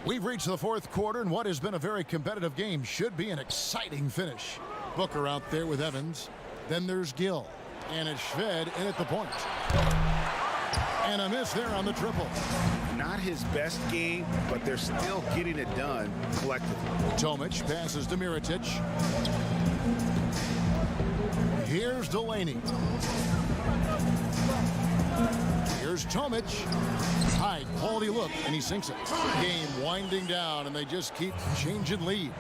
We've reached the 4th quarter, and what has been a very competitive game should be an exciting finish. Booker out there with Evans. Then there's Gill. And it's Shved in at the point. And a miss there on the triple. Not his best game, but they're still getting it done collectively. Tomic passes to Mirotic. Here's Delaney. Here's Tomic. High quality look, and he sinks it. Game winding down, and they just keep changing leads.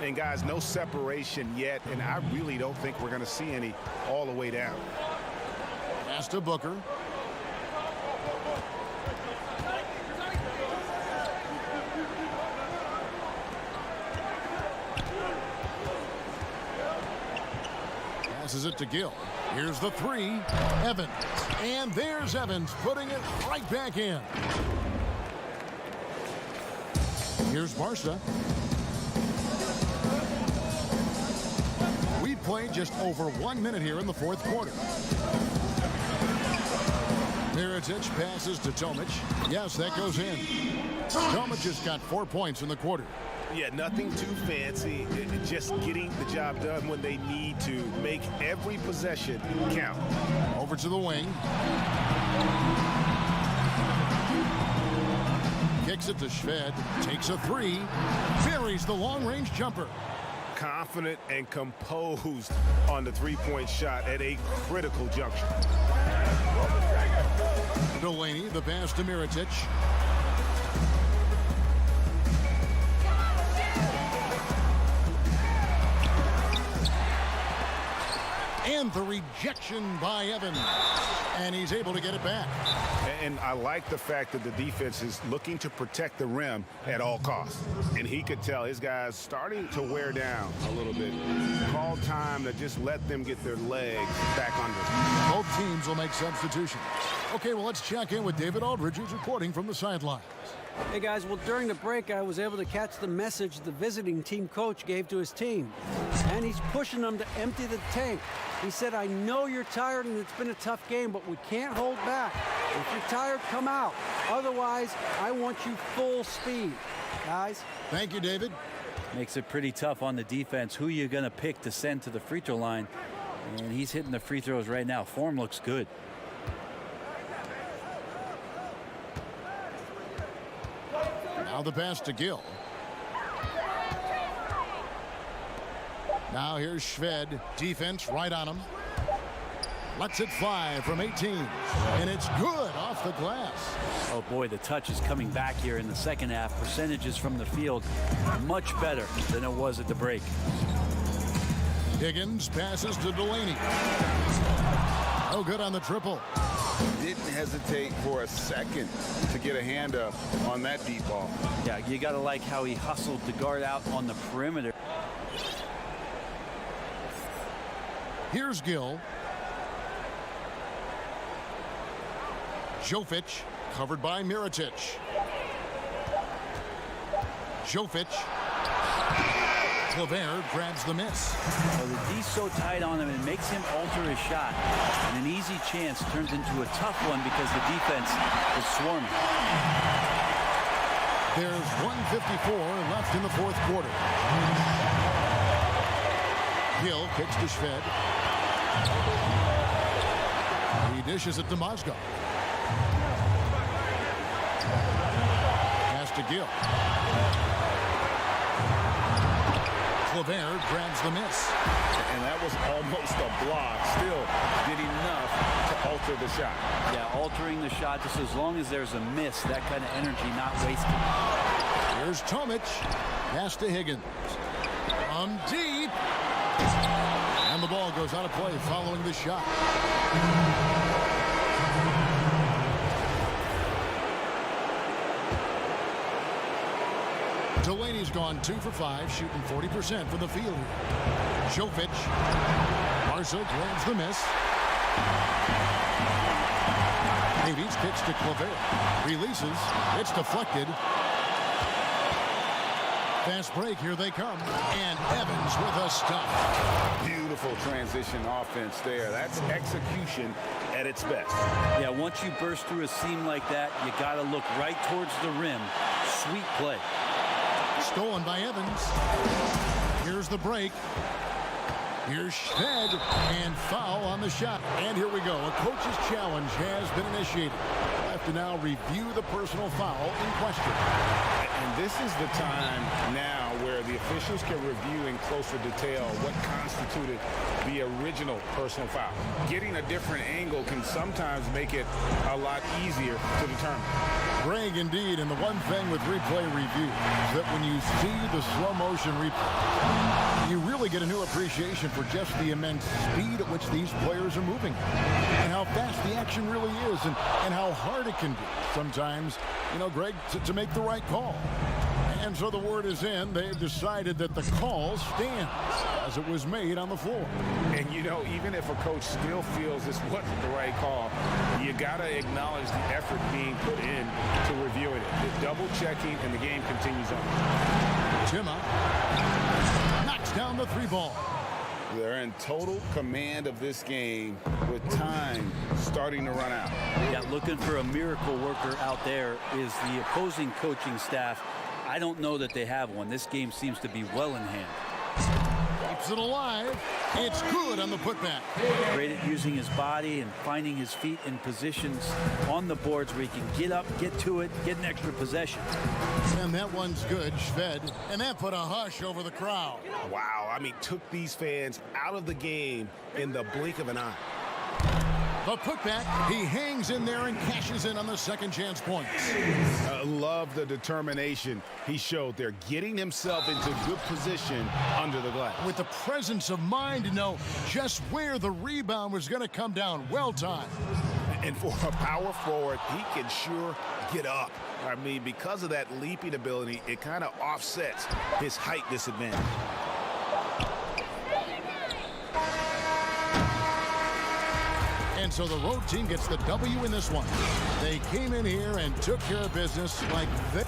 And guys, no separation yet, and I really don't think we're going to see any all the way down. Pass to Booker. Passes it to Gill. Here's the 3. Evans. And there's Evans putting it right back in. Here's Barca. We played just over 1 minute here in the 4th quarter. Mirotic passes to Tomic. Yes, that goes in. Tomic has got 4 points in the quarter. Yeah, nothing too fancy. Just getting the job done when they need to. Make every possession count. Over to the wing. Kicks it to Shved. Takes a 3. Buries the long-range jumper. Confident and composed on the three-point shot at a critical juncture. Delaney, the pass to Mirotic. And the rejection by Evans. And he's able to get it back. And I like the fact that the defense is looking to protect the rim at all costs. And he could tell his guys starting to wear down a little bit. Call time to just let them get their legs back under. Both teams will make substitutions. Okay, well, let's check in with David Aldridge, who's reporting from the sidelines. Hey guys, well during the break I was able to catch the message the visiting team coach gave to his team. And he's pushing them to empty the tank. He said, I know you're tired and it's been a tough game, but we can't hold back. If you're tired, come out. Otherwise, I want you full speed. Guys. Thank you, David. Makes it pretty tough on the defense. Who you going to pick to send to the free throw line? And he's hitting the free throws right now. Form looks good. Now the pass to Gill. Now here's Shved. Defense right on him. Lets it fly from 18. And it's good off the glass. Oh boy, the touch is coming back here in the second half. Percentages from the field much better than it was at the break. Higgins passes to Delaney. No good on the triple. Didn't hesitate for a second to get a hand up on that deep ball. Yeah, you got to like how he hustled the guard out on the perimeter. Here's Gill. Jovic, covered by Mirotic. Jovic. Clavert grabs the miss. Well, the D's so tight on him, it makes him alter his shot. And an easy chance turns into a tough one because the defense is swarming. There's 1:54 left in the fourth quarter. Hill kicks to Shved. He dishes it to Mozgov. Pass to Gill. Clavert grabs the miss. And that was almost a block. Still did enough to alter the shot. Yeah, altering the shot just as long as there's a miss, that kind of energy not wasted. Here's Tomic. Pass to Higgins. From deep. And the ball goes out of play following the shot. Delaney's gone 2 for 5, shooting 40% from the field here. Jovic. Marshall grabs the miss. Davies kicks to Clavert. Releases. It's deflected. Fast break. Here they come. And Evans with a stop. Beautiful transition offense there. That's execution at its best. Yeah, once you burst through a seam like that, you got to look right towards the rim. Sweet play. Stolen by Evans. Here's the break. Here's Shved, and foul on the shot. And here we go. A coach's challenge has been initiated. We'll have to now review the personal foul in question. And this is the time now where the officials can review in closer detail what constituted the original personal foul. Getting a different angle can sometimes make it a lot easier to determine. Greg, indeed, and the one thing with replay review is that when you see the slow motion replay, you really get a new appreciation for just the immense speed at which these players are moving and how fast the action really is and how hard it can be sometimes, you know, Greg, to make the right call. And so the word is in. They've decided that the call stands as it was made on the floor. And, you know, even if a coach still feels this wasn't the right call, you got to acknowledge the effort being put in to reviewing it. The double checking, and the game continues on. Timma knocks down the 3 ball. They're in total command of this game with time starting to run out. Yeah, looking for a miracle worker out there is the opposing coaching staff. I don't know that they have one. This game seems to be well in hand. Keeps it alive. It's good on the putback. Great at using his body and finding his feet in positions on the boards where he can get up, get to it, get an extra possession. And that one's good, Shved. And that put a hush over the crowd. Wow, I mean, took these fans out of the game in the blink of an eye. The putback, he hangs in there and cashes in on the second chance points. Love the determination he showed there, getting himself into good position under the glass. With the presence of mind to know just where the rebound was going to come down. Well timed. And for a power forward, he can sure get up. I mean, because of that leaping ability, it kind of offsets his height disadvantage. And so the road team gets the W in this one. They came in here and took care of business like this.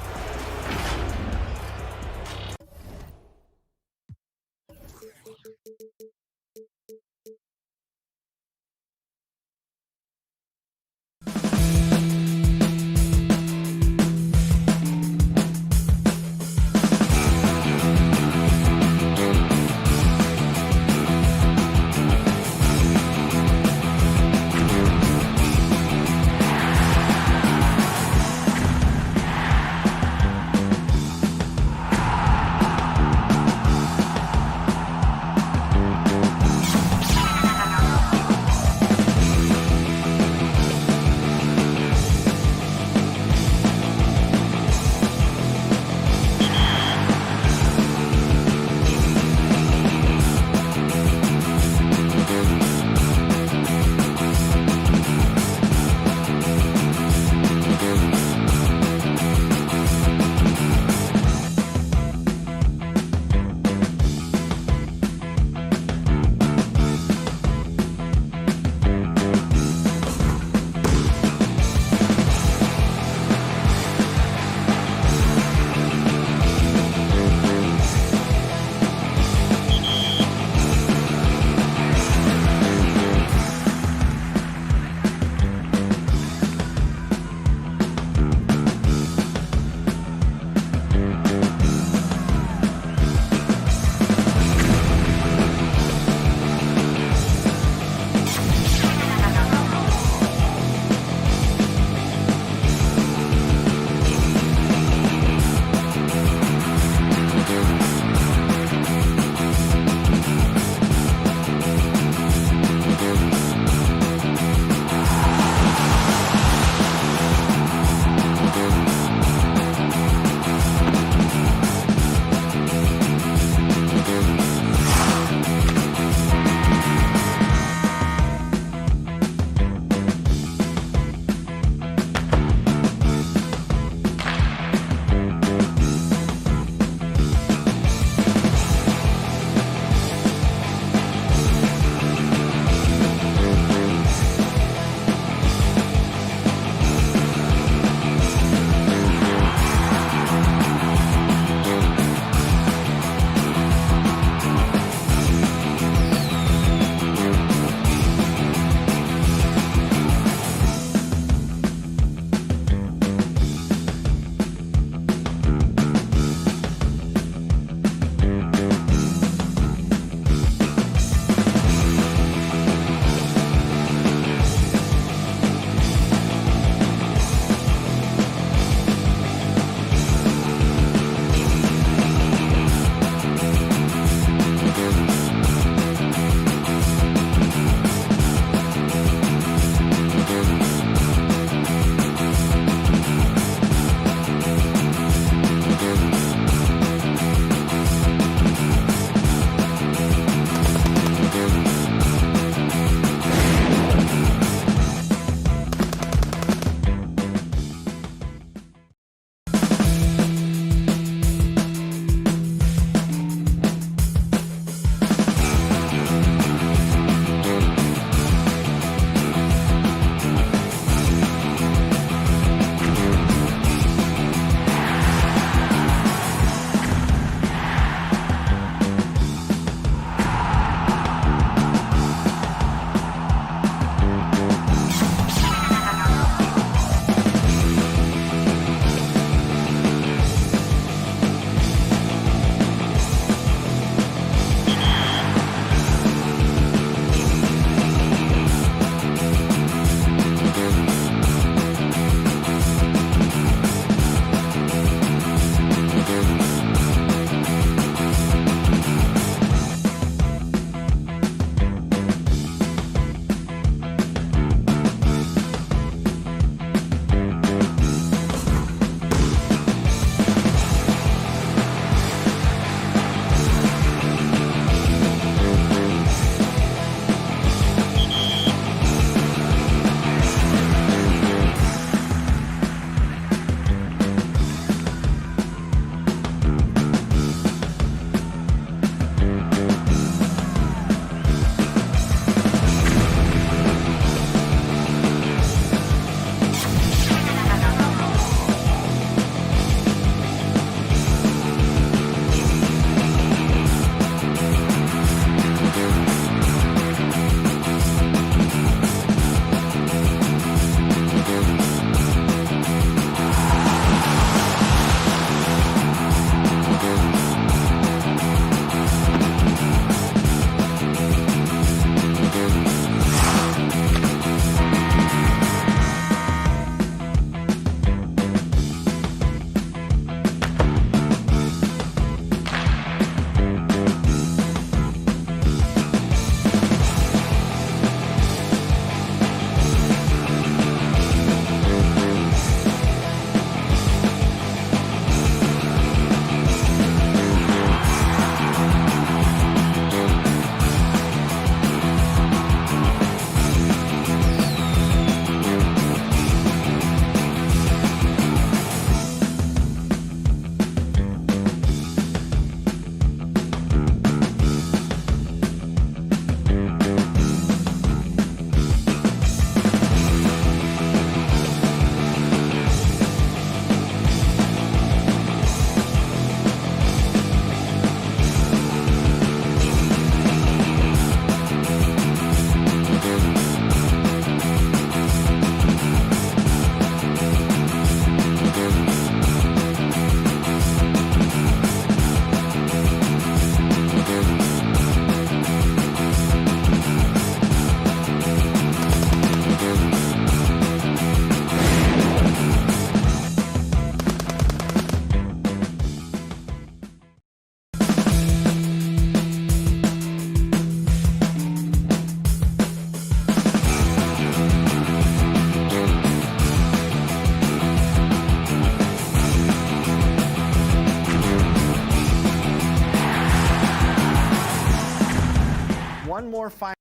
one more final.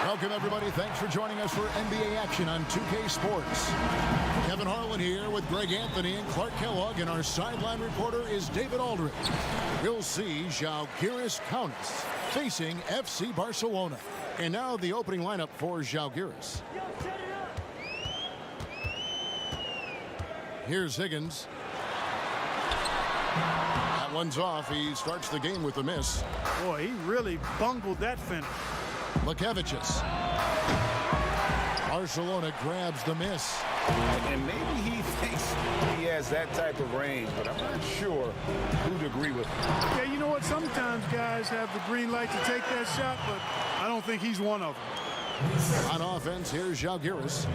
Welcome, everybody. Thanks for joining us for NBA action on 2K Sports. Kevin Harlan here with Greg Anthony and Clark Kellogg, and our sideline reporter is David Aldridge. We'll see Žalgiris Kaunas facing FC Barcelona. And now the opening lineup for Žalgiris. Here's Higgins. That one's off. He starts the game with a miss. Boy, he really bungled that finish. Lekevicius. Barcelona grabs the miss. And maybe he thinks he has that type of range, but I'm not sure who'd agree with him. Yeah, you know what? Sometimes guys have the green light to take that shot, but I don't think he's one of them. On offense, here's Žalgiris.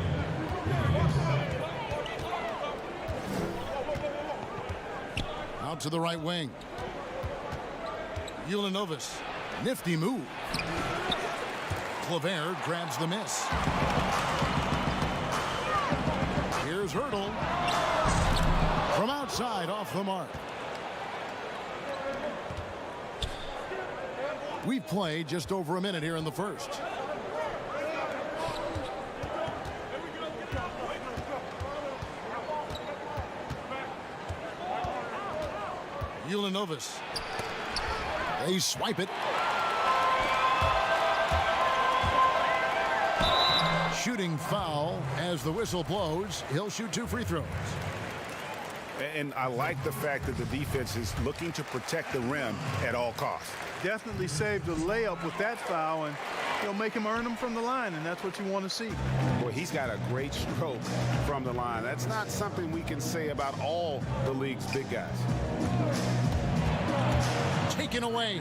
Out to the right wing. Ulanovas. Nifty move. Claver grabs the miss. Here's Hurdle. From outside, off the mark. We've played just over a minute here in the first. Ulanovas. They swipe it. Shooting foul as the whistle blows. He'll shoot 2 free throws. And I like the fact that the defense is looking to protect the rim at all costs. Definitely saved a layup with that foul, and he'll make him earn them from the line, and that's what you want to see. Boy, he's got a great stroke from the line. That's not something we can say about all the league's big guys. Taken away.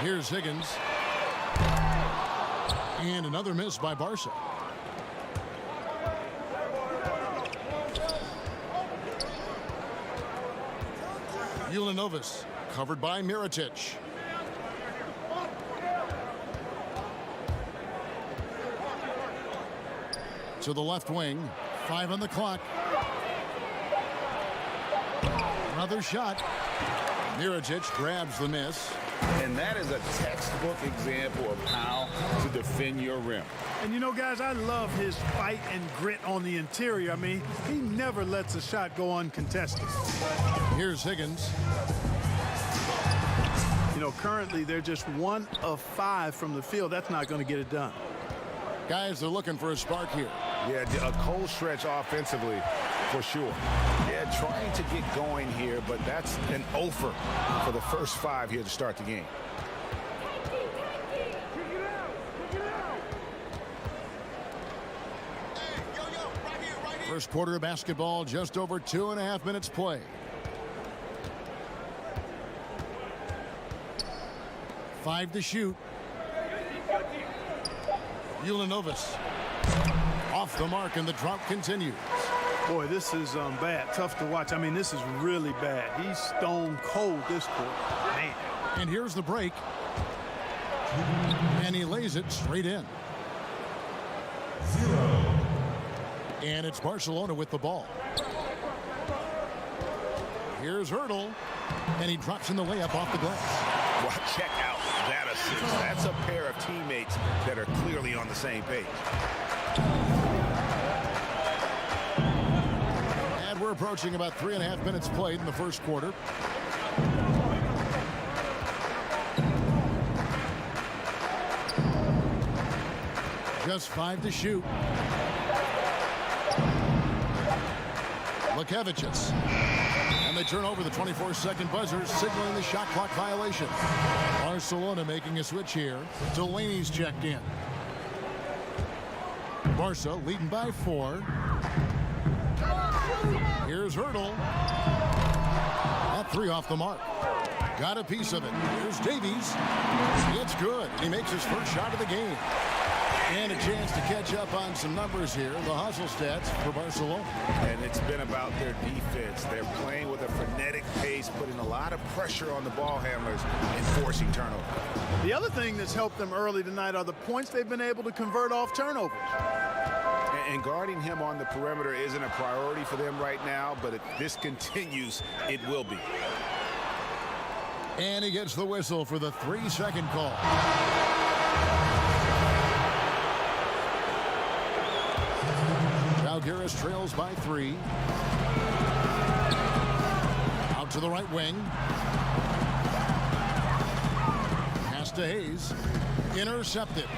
Here's Higgins. And another miss by Barca. Ulanovas covered by Mirotic. To the left wing. 5 on the clock. Another shot. Mirotic grabs the miss. And that is a textbook example of how to defend your rim. And you know, guys, I love his fight and grit on the interior. I mean, he never lets a shot go uncontested. Here's Higgins. You know, currently they're just 1 of 5 from the field. That's not going to get it done. Guys, they're looking for a spark here. Yeah, a cold stretch offensively for sure. Yeah, trying to get going here, but that's an offer for the first 5 here to start the game. First quarter of basketball, just over 2.5 minutes played. Five to shoot. Ulanovas off the mark, and the drop continues. Boy, this is bad. Tough to watch. I mean, this is really bad. He's stone cold this quarter. Man. And here's the break. And he lays it straight in. 0. And it's Barcelona with the ball. Here's Hurdle. And he drops in the layup off the glass. Well, check out that assist. That's a pair of teammates that are clearly on the same page. And we're approaching about 3.5 minutes played in the first quarter. Just 5 to shoot. Lekevicius. And they turn over the 24-second buzzer, signaling the shot clock violation. Barcelona making a switch here. Delaney's checked in. Barca leading by 4. Here's Hurdle. That 3 off the mark. Got a piece of it. Here's Davies. It's good. He makes his first shot of the game. And a chance to catch up on some numbers here. The hustle stats for Barcelona. And it's been about their defense. They're playing with a frenetic pace, putting a lot of pressure on the ball handlers and forcing turnovers. The other thing that's helped them early tonight are the points they've been able to convert off turnovers. And guarding him on the perimeter isn't a priority for them right now, but if this continues, it will be. And he gets the whistle for the 3-second call. Žalgiris trails by 3. Out to the right wing. Pass to Hayes. Intercepted.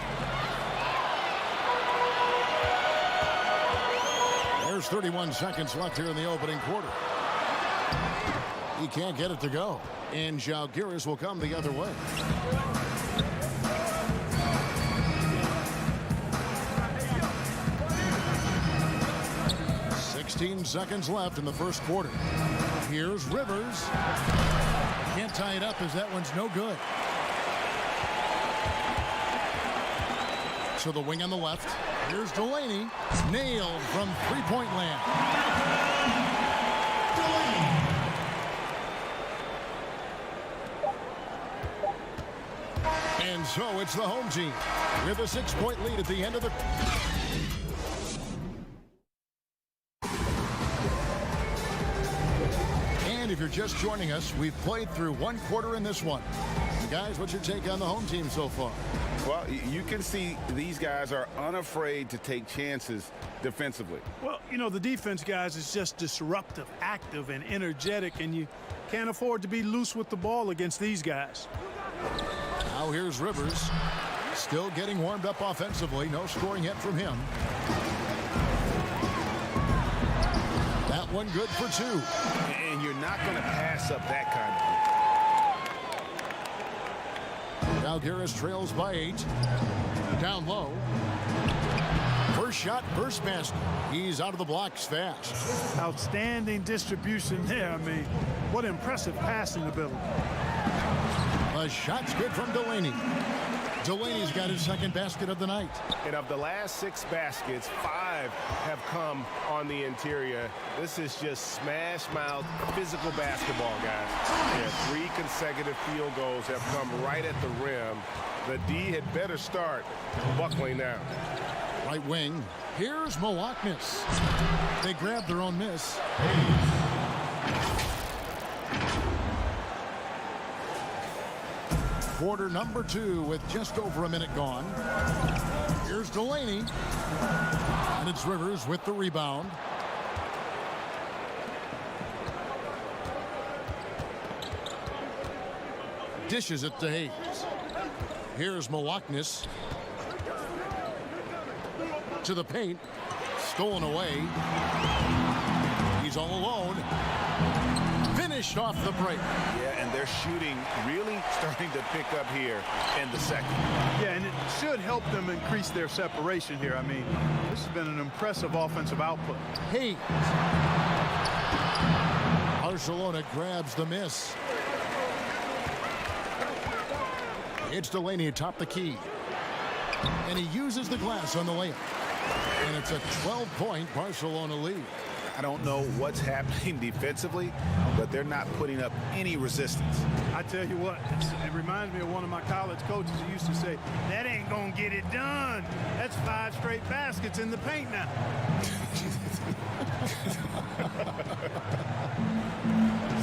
There's 31 seconds left here in the opening quarter. He can't get it to go. And Žalgiris will come the other way. Seconds left in the first quarter. Here's Rivers. Can't tie it up as that one's no good. So the wing on the left. Here's Delaney. Nailed from three-point land. And so it's the home team with a 6-point lead at the end of the... If you're just joining us, we've played through one quarter in this one. Guys, what's your take on the home team so far? Well, you can see these guys are unafraid to take chances defensively. Well, you know, the defense, guys, is just disruptive, active, and energetic, and you can't afford to be loose with the ball against these guys. Now here's Rivers. Still getting warmed up offensively. No scoring yet from him. That one good for 2. And you're not going to pass up that kind of thing. Žalgiris trails by 8. Down low. First shot, first basket. He's out of the blocks fast. Outstanding distribution there. I mean, what impressive passing ability. A shot's good from Delaney. Delaney's got his second basket of the night. And of the last 6 baskets, 5 have come on the interior. This is just smash-mouth physical basketball, guys. Yeah, 3 consecutive field goals have come right at the rim. The D had better start buckling now. Right wing. Here's Milwaukee. They grab their own miss. Quarter number 2 with just over a minute gone. Here's Delaney. And it's Rivers with the rebound. Dishes it to Hayes. Here's Milwaukee. To the paint. Stolen away. He's all alone. Finished off the break. Yeah, and they're shooting really starting to pick up here in the second. Yeah, and it should help them increase their separation here. I mean, this has been an impressive offensive output. Hayes. Barcelona grabs the miss. It's Delaney atop the key. And he uses the glass on the layup. And it's a 12-point Barcelona lead. I don't know what's happening defensively, but they're not putting up any resistance. I tell you what, it reminds me of one of my college coaches who used to say, that ain't gonna get it done. That's 5 straight baskets in the paint now.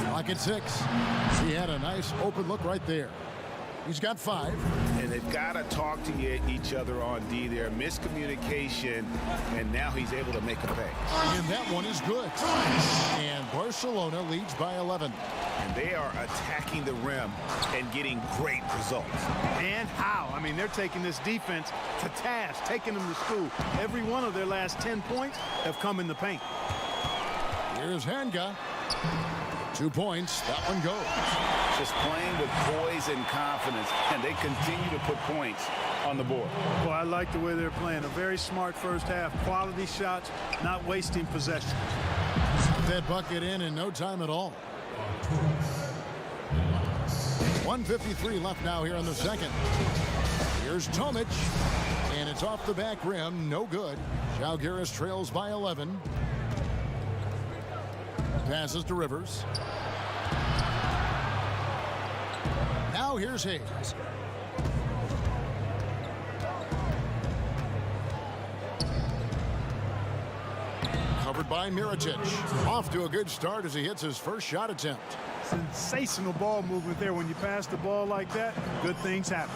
Clock at 6. He had a nice open look right there. He's got 5. And they've got to talk to each other on D there. Miscommunication, and now he's able to make a pay. And that one is good. And Barcelona leads by 11. And they are attacking the rim and getting great results. And how? I mean, they're taking this defense to task, taking them to school. Every one of their last 10 points have come in the paint. Here's Hanga. 2 points. That one goes. Just playing with poise and confidence, and they continue to put points on the board. Well, I like the way they're playing. A very smart first half. Quality shots, not wasting possession. That bucket in no time at all. 1:53 left now here in the second. Here's Tomic, and it's off the back rim. No good. Žalgiris trails by 11. Passes to Rivers. Now here's Hayes. Covered by Mirotic. Off to a good start as he hits his first shot attempt. Sensational ball movement there. When you pass the ball like that, good things happen.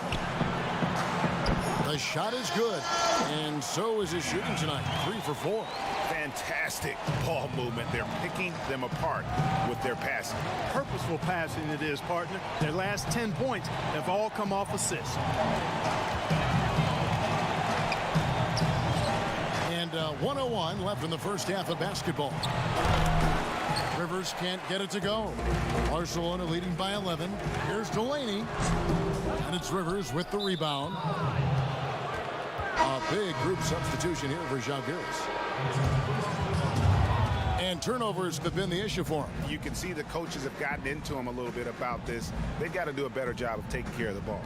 The shot is good, and so is his shooting tonight. 3 for 4. Fantastic ball movement. They're picking them apart with their passing. Purposeful passing it is, partner. Their last 10 points have all come off assists. And 1:01 left in the first half of basketball. Rivers can't get it to go. Barcelona leading by 11. Here's Delaney. And it's Rivers with the rebound. A big group substitution here for Žalgiris. And turnovers have been the issue for him. You can see the coaches have gotten into him a little bit about this. They've got to do a better job of taking care of the ball.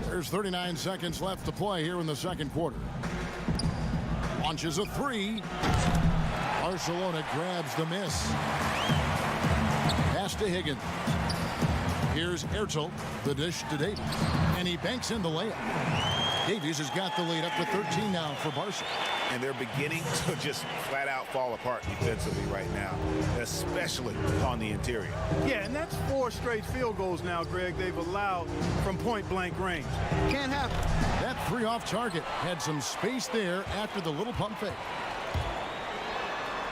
There's 39 seconds left to play here in the second quarter. Launches a 3. Barcelona grabs the miss. Pass to Higgins. Here's Herzl, the dish to Davies, and he banks in the layup. Davies has got the lead up to 13 now for Barca. And they're beginning to just flat out fall apart defensively right now, especially on the interior. Yeah, and that's 4 straight field goals now, Greg, they've allowed from point-blank range. Can't happen. That 3 off target had some space there after the little pump fake.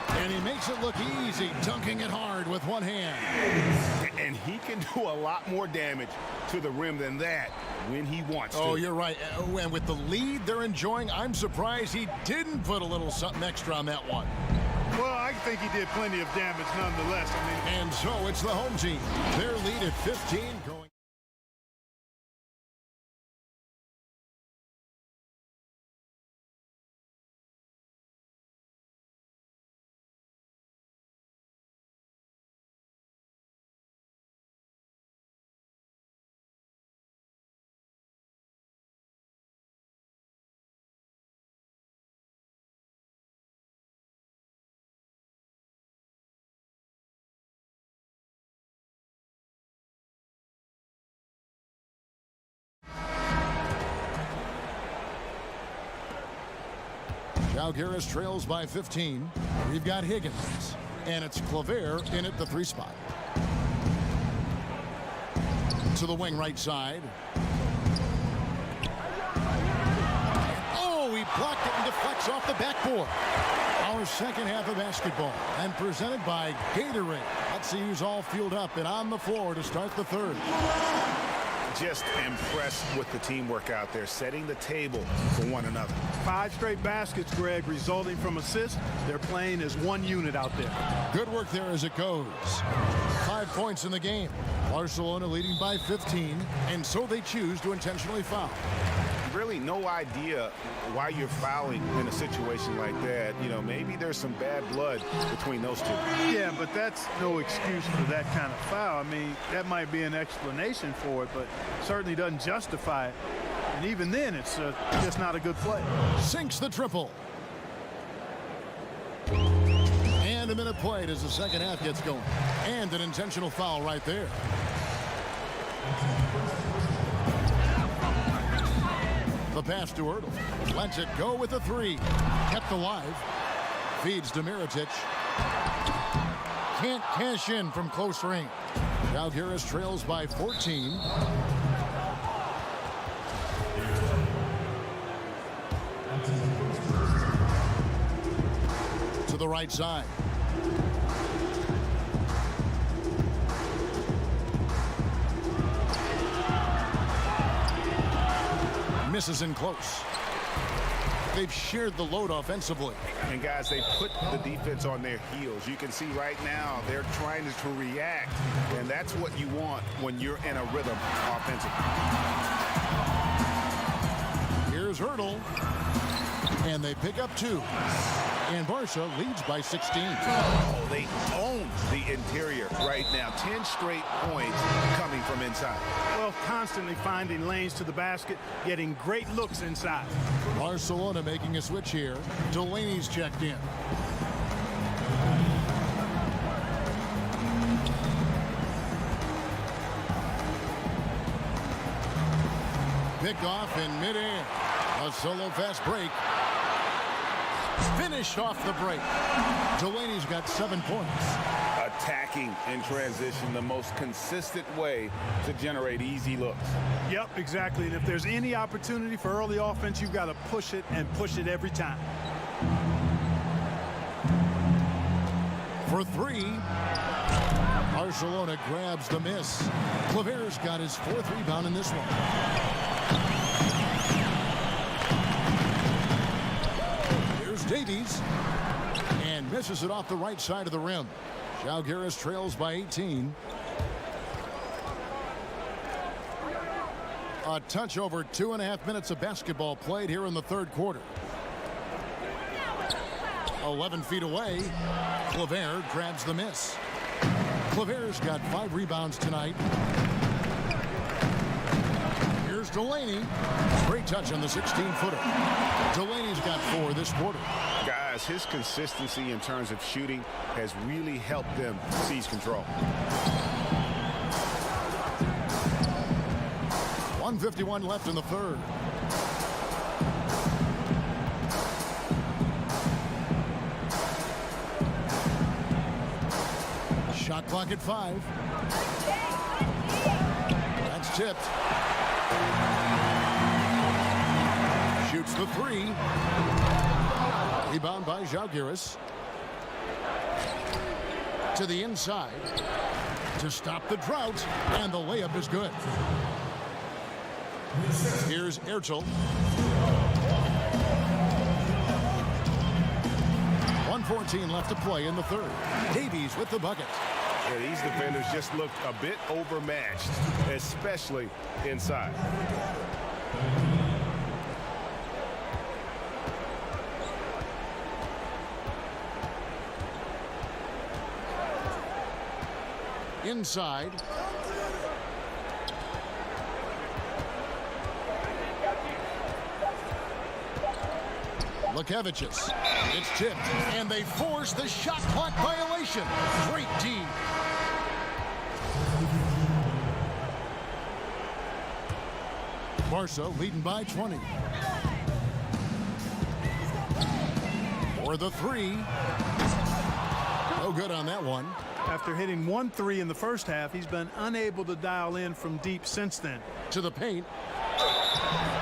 And he makes it look easy, dunking it hard with one hand. And he can do a lot more damage to the rim than that when he wants to. Oh, you're right. And with the lead they're enjoying, I'm surprised he didn't put a little something extra on that one. Well, I think he did plenty of damage nonetheless. And so it's the home team. Their lead at 15 going. Žalgiris trails by 15. We've got Higgins, and it's Claver in at the 3 spot. To the wing right side. Oh, he blocked it and deflects off the backboard. Our second half of basketball, and presented by Gatorade. Let's see who's all fueled up and on the floor to start the third. Just impressed with the teamwork out there, setting the table for one another. 5 straight baskets, Greg, resulting from assists. They're playing as one unit out there. Good work there as it goes. 5 points in the game. Barcelona leading by 15, and so they choose to intentionally foul. Really no idea why you're fouling in a situation like that. You know, maybe there's some bad blood between those two. Yeah, but that's no excuse for that kind of foul. I mean, that might be an explanation for it, but certainly doesn't justify it. And even then, it's just not a good play. Sinks the triple. And a minute played as the second half gets going. And an intentional foul right there. The pass to Herzl. Lets it go with a 3. Kept alive. Feeds to Mirotic. Can't cash in from close range. Žalgiris trails by 14. To the right side. Misses in close. They've shared the load offensively. And guys, they put the defense on their heels. You can see right now they're trying to react, and that's what you want when you're in a rhythm offensively. Here's Herzl, and they pick up 2. And Barca leads by 16. Oh, they own the interior right now. 10 straight points coming from inside. Well, constantly finding lanes to the basket, getting great looks inside. Barcelona making a switch here. Delaney's checked in. Picked off in midair. A solo fast break. Finished off the break. Delaney's got 7 points. Attacking in transition, the most consistent way to generate easy looks. Yep, exactly. And if there's any opportunity for early offense, you've got to push it and push it every time. For 3. Barcelona grabs the miss. Claver's got his 4th rebound in this one. Here's Davies. And misses it off the right side of the rim. Žalgiris trails by 18. A touch over 2.5 minutes of basketball played here in the 3rd quarter. 11 feet away. Claver grabs the miss. Claver's got 5 rebounds tonight. Here's Delaney. Great touch on the 16-footer. Delaney's got 4 this quarter. Guys, his consistency in terms of shooting has really helped them seize control. 1:51 left in the 3rd. Shot clock at 5. That's tipped. Shoots the 3. Rebound by Žalgiris. To the inside. To stop the drought. And the layup is good. Here's Ertel. 1:14 left to play in the 3rd. Davies with the bucket. Yeah, these defenders just looked a bit overmatched, especially inside. Inside. Lukevicius. It's tipped, and they force the shot clock violation. Great D. Barca leading by 20. For the 3. No good on that one. After hitting 1 3 in the first half, he's been unable to dial in from deep since then. To the paint.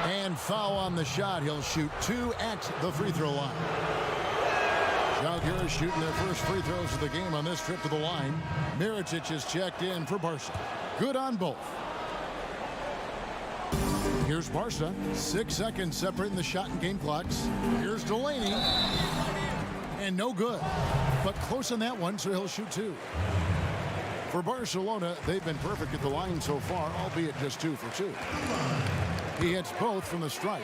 And foul on the shot. He'll shoot 2 at the free throw line. Žalgiris shooting their first free throws of the game on this trip to the line. Mirotic is checked in for Barca. Good on both. Here's Barca. 6 seconds separating the shot and game clocks. Here's Delaney. And no good. But close on that one, so he'll shoot 2. For Barcelona, they've been perfect at the line so far, albeit just 2 for 2. He hits both from the stripe.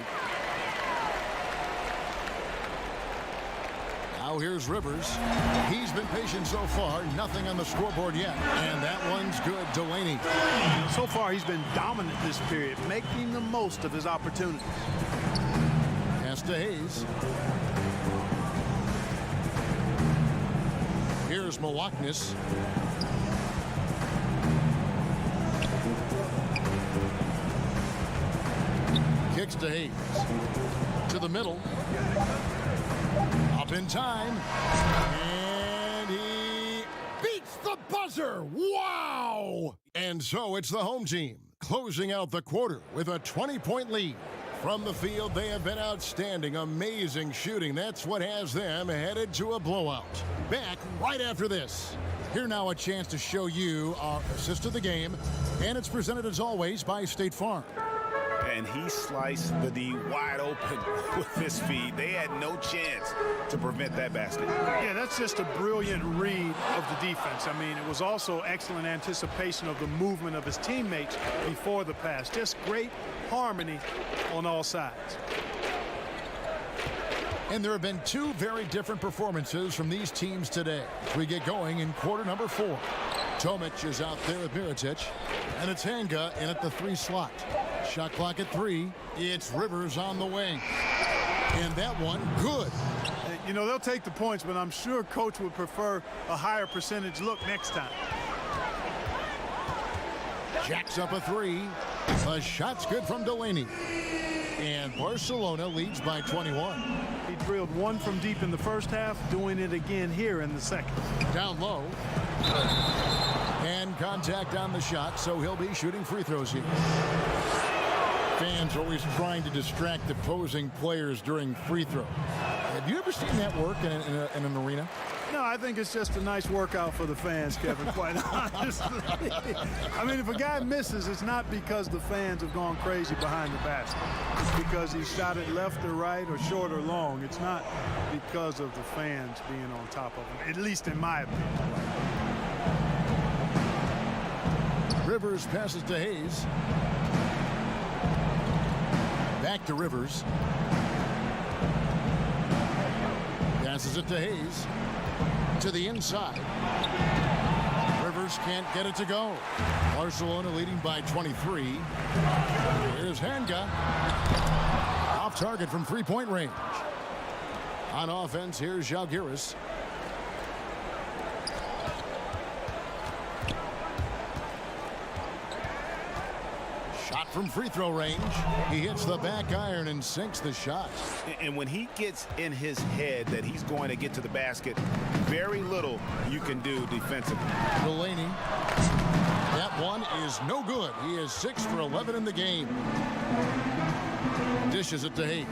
Now here's Rivers. He's been patient so far. Nothing on the scoreboard yet. And that one's good. Delaney. So far, he's been dominant this period, making the most of his opportunities. Pass to Hayes. Here's Malaknis. Kicks to Hayes. To the middle. Up in time. And he beats the buzzer. Wow! And so it's the home team closing out the quarter with a 20-point lead. From the field, they have been outstanding. Amazing shooting. That's what has them headed to a blowout. Back right after this. Here now a chance to show you our assist of the game. And it's presented as always by State Farm. And he sliced the D wide open with his feed. They had no chance to prevent that basket. Yeah, that's just a brilliant read of the defense. I mean, it was also excellent anticipation of the movement of his teammates before the pass. Just great harmony on all sides. And there have been 2 very different performances from these teams today. As we get going in quarter number 4. Tomic is out there with Mirotic. And it's Hanga in at the 3 slot. Shot clock at 3. It's Rivers on the wing. And that one, good. You know, they'll take the points, but I'm sure coach would prefer a higher percentage look next time. Jacks up a 3. The shot's good from Delaney. And Barcelona leads by 21. He drilled one from deep in the first half, doing it again here in the second. Down low. And contact on the shot, so he'll be shooting free throws here. Fans always trying to distract opposing players during free throw. Have you ever seen that work in an arena? No, I think it's just a nice workout for the fans, Kevin, quite honestly. I mean, if a guy misses, it's not because the fans have gone crazy behind the basket. It's because he shot it left or right or short or long. It's not because of the fans being on top of him, at least in my opinion. Rivers passes to Hayes. Back to Rivers. Passes it to Hayes. To the inside. Rivers can't get it to go. Barcelona leading by 23. Here's Hanga. Off target from three-point range. On offense, here's Žalgiris. Shot from free throw range. He hits the back iron and sinks the shot. And when he gets in his head that he's going to get to the basket, very little you can do defensively. Delaney. That one is no good. He is 6 for 11 in the game. Dishes it to Hayes.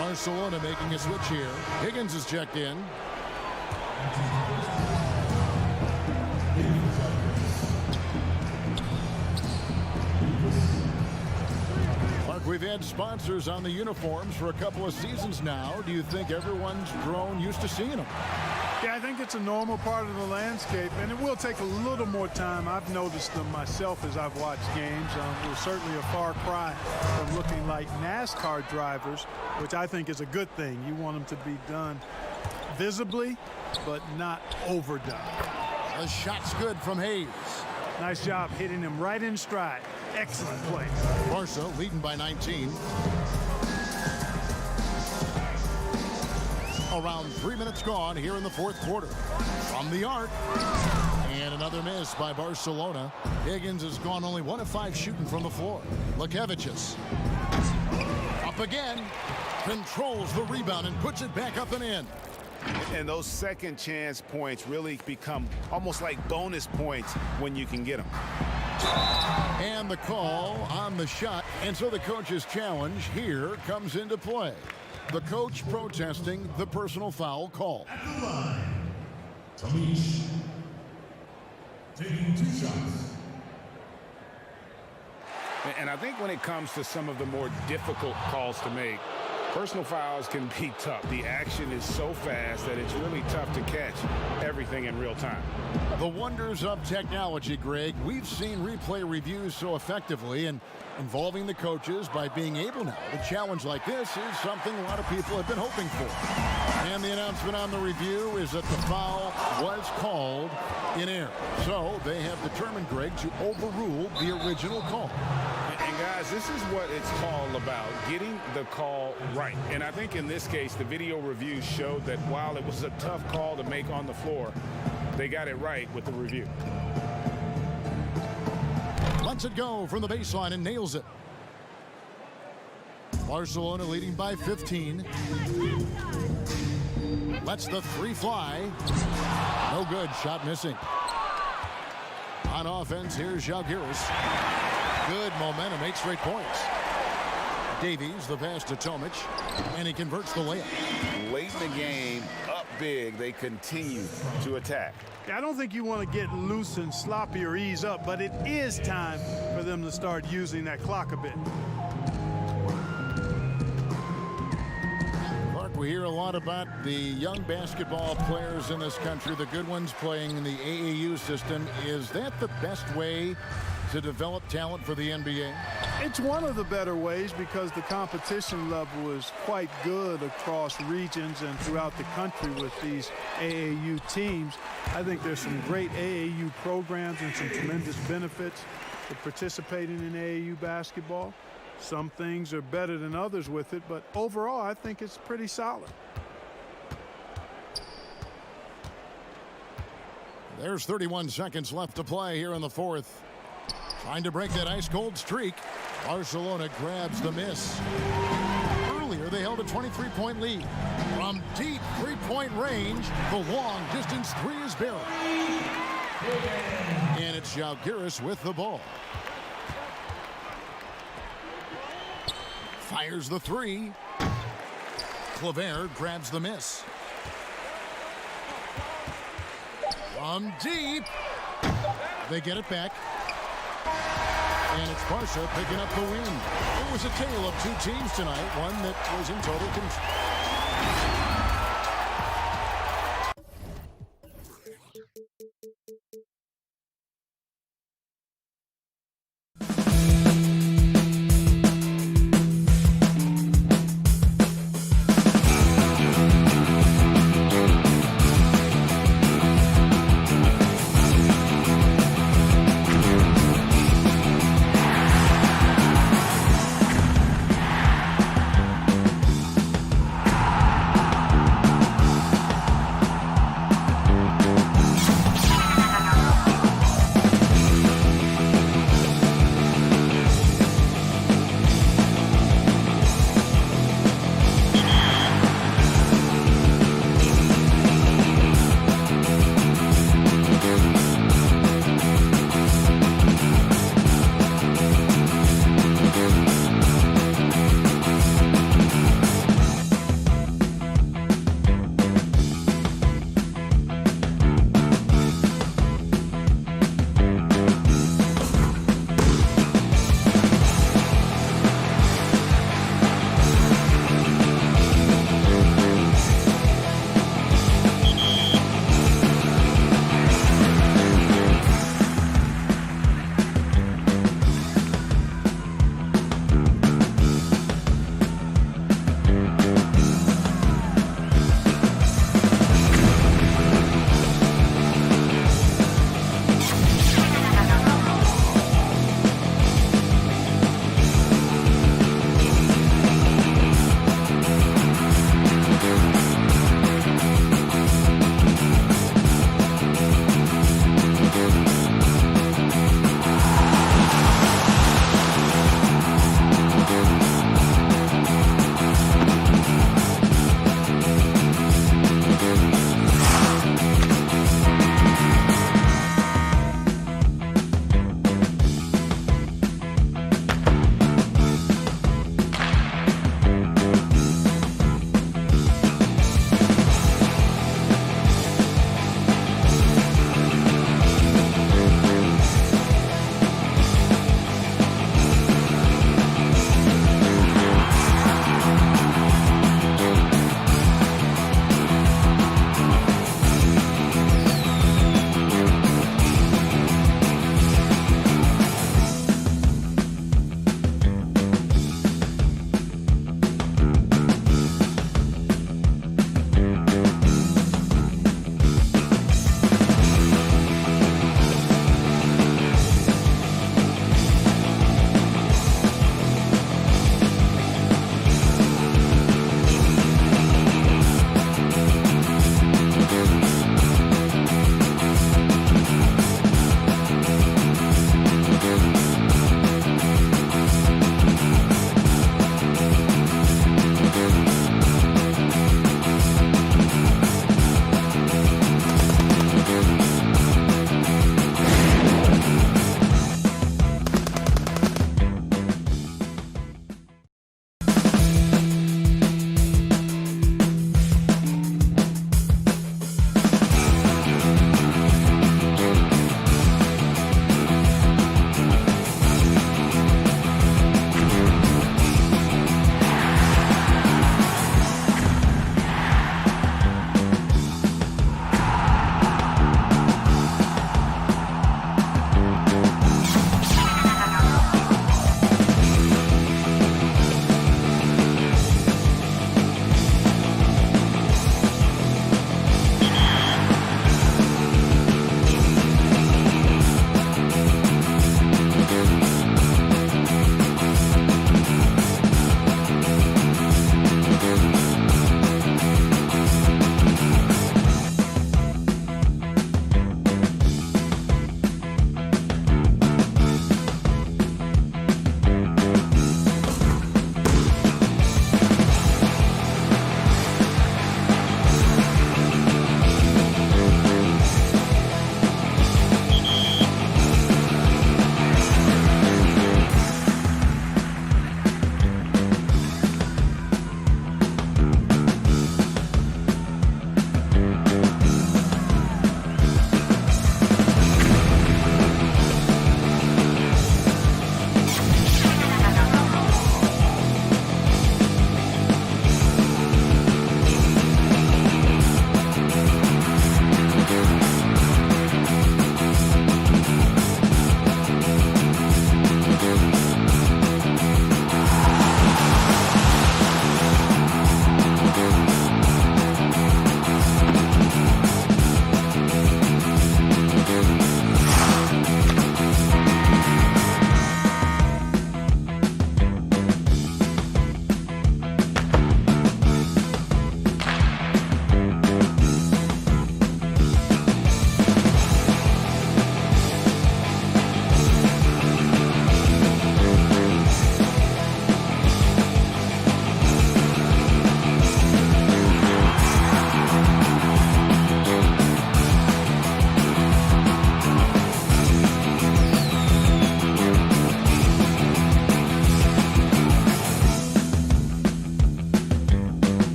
Barcelona making a switch here. Higgins is checked in. We've had sponsors on the uniforms for a couple of seasons now. Do you think everyone's grown used to seeing them? Yeah, I think it's a normal part of the landscape, and it will take a little more time. I've noticed them myself as I've watched games. We're certainly a far cry from looking like NASCAR drivers, which I think is a good thing. You want them to be done visibly, but not overdone. The shot's good from Hayes. Nice job hitting him right in stride. Excellent play. Barca leading by 19. Around 3 minutes gone here in the fourth quarter. From the arc. And another miss by Barcelona. Higgins has gone only 1 of 5 shooting from the floor. Lekevicius. Up again. Controls the rebound and puts it back up and in. And those second chance points really become almost like bonus points when you can get them. And the call on the shot. And so the coach's challenge here comes into play. The coach protesting the personal foul call. At the line, Tomic taking 2 shots. And I think when it comes to some of the more difficult calls to make, personal fouls can be tough. The action is so fast that it's really tough to catch everything in real time. The wonders of technology, Greg. We've seen replay reviews so effectively, and involving the coaches by being able now to challenge like this is something a lot of people have been hoping for. And the announcement on the review is that the foul was called in error. So they have determined, Greg, to overrule the original call. And guys, this is what it's all about, getting the call right. And I think in this case, the video review showed that while it was a tough call to make on the floor, they got it right with the review. Lets it go from the baseline and nails it. Barcelona leading by 15. Lets the 3 fly. No good. Shot missing. On offense, here's Žalgiris. Good momentum, 8 straight points. Davies, the pass to Tomic, and he converts the layup. Late in the game, up big, they continue to attack. I don't think you want to get loose and sloppy or ease up, but it is time for them to start using that clock a bit. Mark, we hear a lot about the young basketball players in this country, the good ones playing in the AAU system. Is that the best way to develop talent for the NBA? It's one of the better ways because the competition level is quite good across regions and throughout the country with these AAU teams. I think there's some great AAU programs and some tremendous benefits to participating in AAU basketball. Some things are better than others with it, but overall I think it's pretty solid. There's 31 seconds left to play here in the fourth. Trying to break that ice-cold streak. Barcelona grabs the miss. Earlier, they held a 23-point lead. From deep three-point range, the long-distance three is buried. And it's Zalgiris with the ball. Fires the three. Claver grabs the miss. From deep. They get it back. And it's Barca picking up the win. It was a tale of two teams tonight, one that was in total control.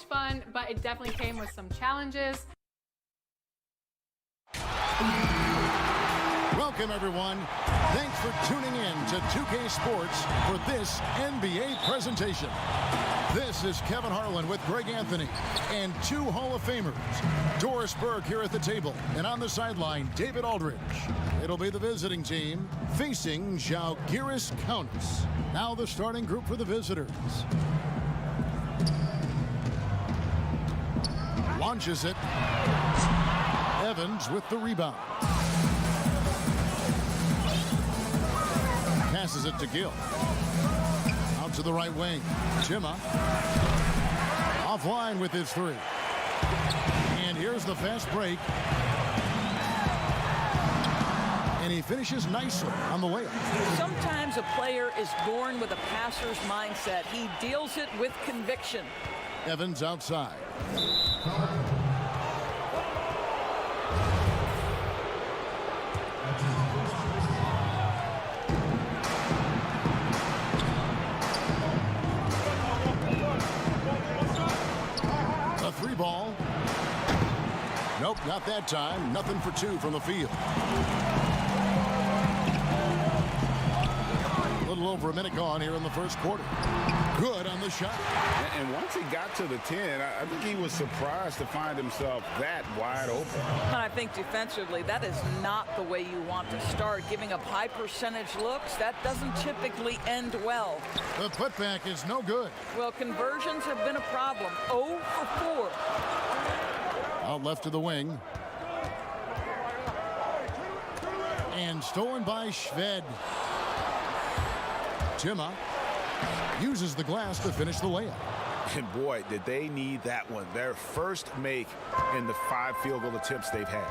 fun, but it definitely came with some challenges. Welcome, everyone. Thanks for tuning in to 2K Sports for this NBA presentation. This is Kevin Harlan with Greg Anthony and two Hall of Famers, Doris Burke here at the table, and on the sideline, David Aldridge. It'll be the visiting team facing Žalgiris Kaunas. Now the starting group for the visitors. Launches it. Evans with the rebound. Passes it to Gill. Out to the right wing. Chima. Offline with his three. And here's the fast break. And he finishes nicely on the layup. Sometimes a player is born with a passer's mindset. He deals it with conviction. Evans outside. A three ball. Nope, not that time. Nothing for two from the field. A little over a minute gone here in the first quarter. Good on the shot. And once he got to the 10, I think he was surprised to find himself that wide open. And I think defensively, that is not the way you want to start. Giving up high percentage looks, that doesn't typically end well. The putback is no good. Well, conversions have been a problem. 0 for 4. Out left to the wing. And stolen by Šved. Chima uses the glass to finish the layup. And boy, did they need that one. Their first make in the 5 field goal attempts they've had.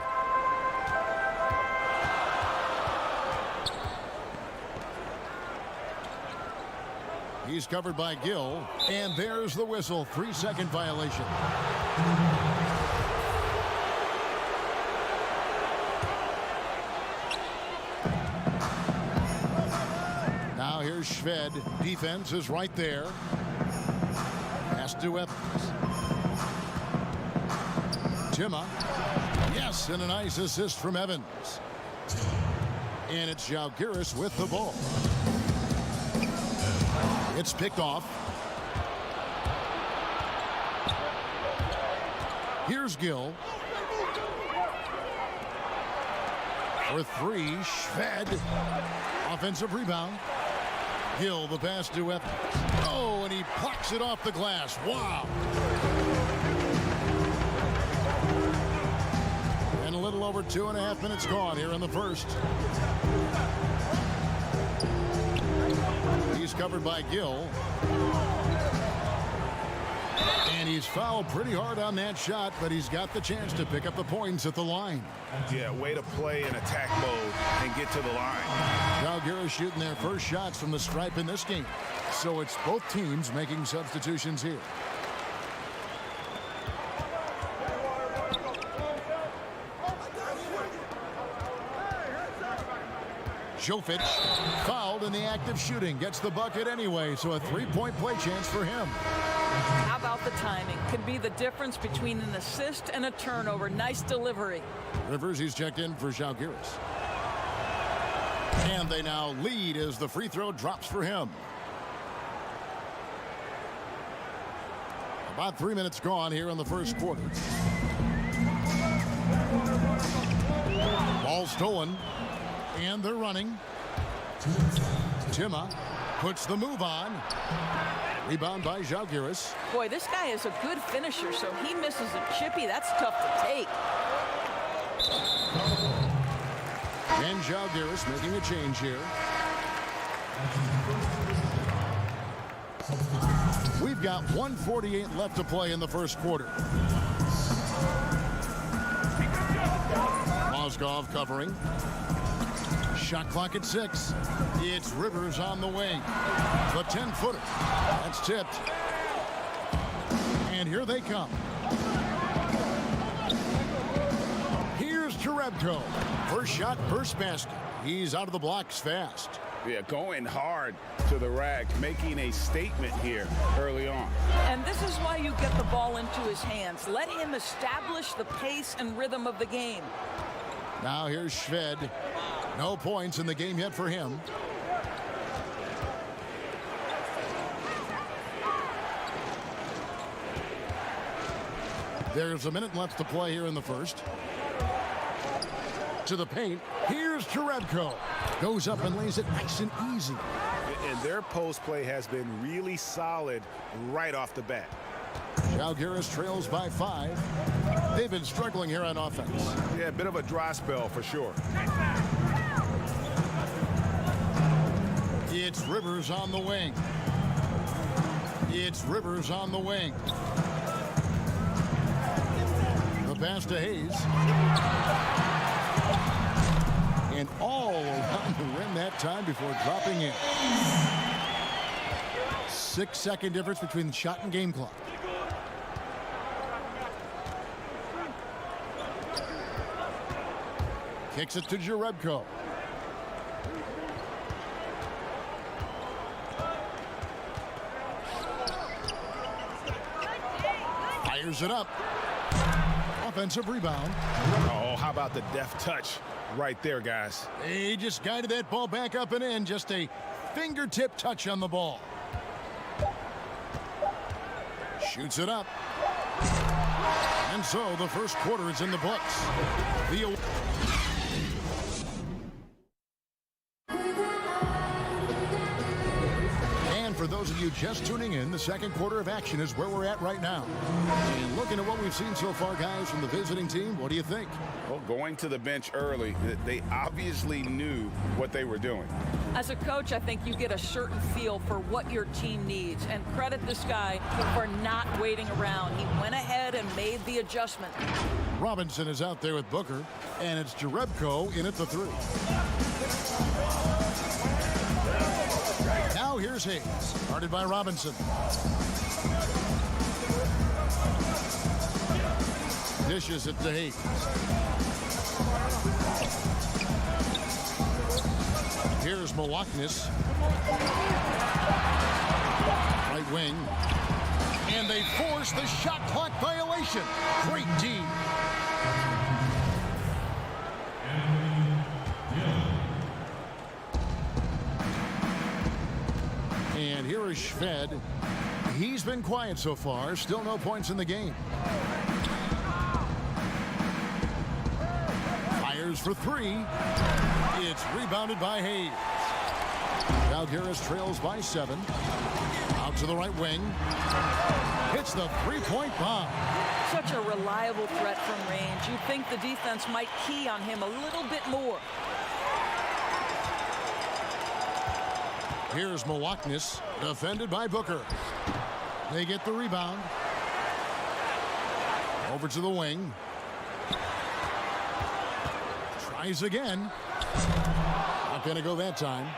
He's covered by Gill. And there's the whistle. 3-second violation. Now here's Šved. Defense is right there. Pass to Evans. Chima. Yes, and a nice assist from Evans. And it's Žalgiris with the ball. It's picked off. Here's Gill. For three, Šved. Offensive rebound. Gill, the pass to Evans. Oh, and he plucks it off the glass. Wow. And a little over 2.5 minutes gone here in the first. He's covered by Gill. And he's fouled pretty hard on that shot, but he's got the chance to pick up the points at the line. Yeah, way to play in attack mode and get to the line. Žalgiris shooting their first shots from the stripe in this game. So it's both teams making substitutions here. Jovic fouled in the act of shooting. Gets the bucket anyway, so a three-point play chance for him. How about the timing? Could be the difference between an assist and a turnover. Nice delivery. Rivers, he's checked in for Žalgiris. And they now lead as the free throw drops for him. About 3 minutes gone here in the first quarter. Ball stolen. And they're running. Chima puts the move on. Rebound by Žalgiris. Boy, this guy is a good finisher, so he misses a chippy. That's tough to take. And Žalgiris making a change here. We've got 1:48 left to play in the first quarter. Mozgov covering. Shot clock at 6. It's Rivers on the wing. The 10-footer. That's tipped. And here they come. Here's Jerebko. First shot, first basket. He's out of the blocks fast. Yeah, going hard. to the rack, making a statement here early on. And this is why you get the ball into his hands. Let him establish the pace and rhythm of the game. Now here's Shved. No points in the game yet for him. There's a minute left to play here in the first. To the paint. Here's Jerebko. Goes up and lays it nice and easy. And their post play has been really solid right off the bat. Žalgiris trails by 5. They've been struggling here on offense. Yeah, a bit of a dry spell for sure. It's Rivers on the wing. It's Rivers on the wing. The pass to Hayes. And all around the rim that time before dropping in. 6-second difference between the shot and game clock. Kicks it to Jerebko. Fires it up. Offensive rebound. Oh, how about the deft touch right there, guys? He just guided that ball back up and in. Just a fingertip touch on the ball. Shoots it up. And so the first quarter is in the books. And for those of you just tuning in, the second quarter of action is where we're at right now. And looking at what we've seen so far, guys, from the visiting team, what do you think? Well, going to the bench early, they obviously knew what they were doing. As a coach, I think you get a certain feel for what your team needs. And credit this guy for not waiting around. He went ahead and made the adjustment. Robinson is out there with Booker, and it's Jerebko in at the 3. Now here's Hayes, guarded by Robinson. Dishes it to Hayes. Here's Milwaukee. Right wing. And they force the shot clock violation. Great D. And here is Shved. He's been quiet so far. Still no points in the game. Fires for 3. It's rebounded by Hayes. Žalgiris trails by 7. Out to the right wing. Hits the three-point bomb. Such a reliable threat from range. You'd think the defense might key on him a little bit more. Here's Milwaukee, defended by Booker. They get the rebound. Over to the wing. Tries again. Not going to go that time.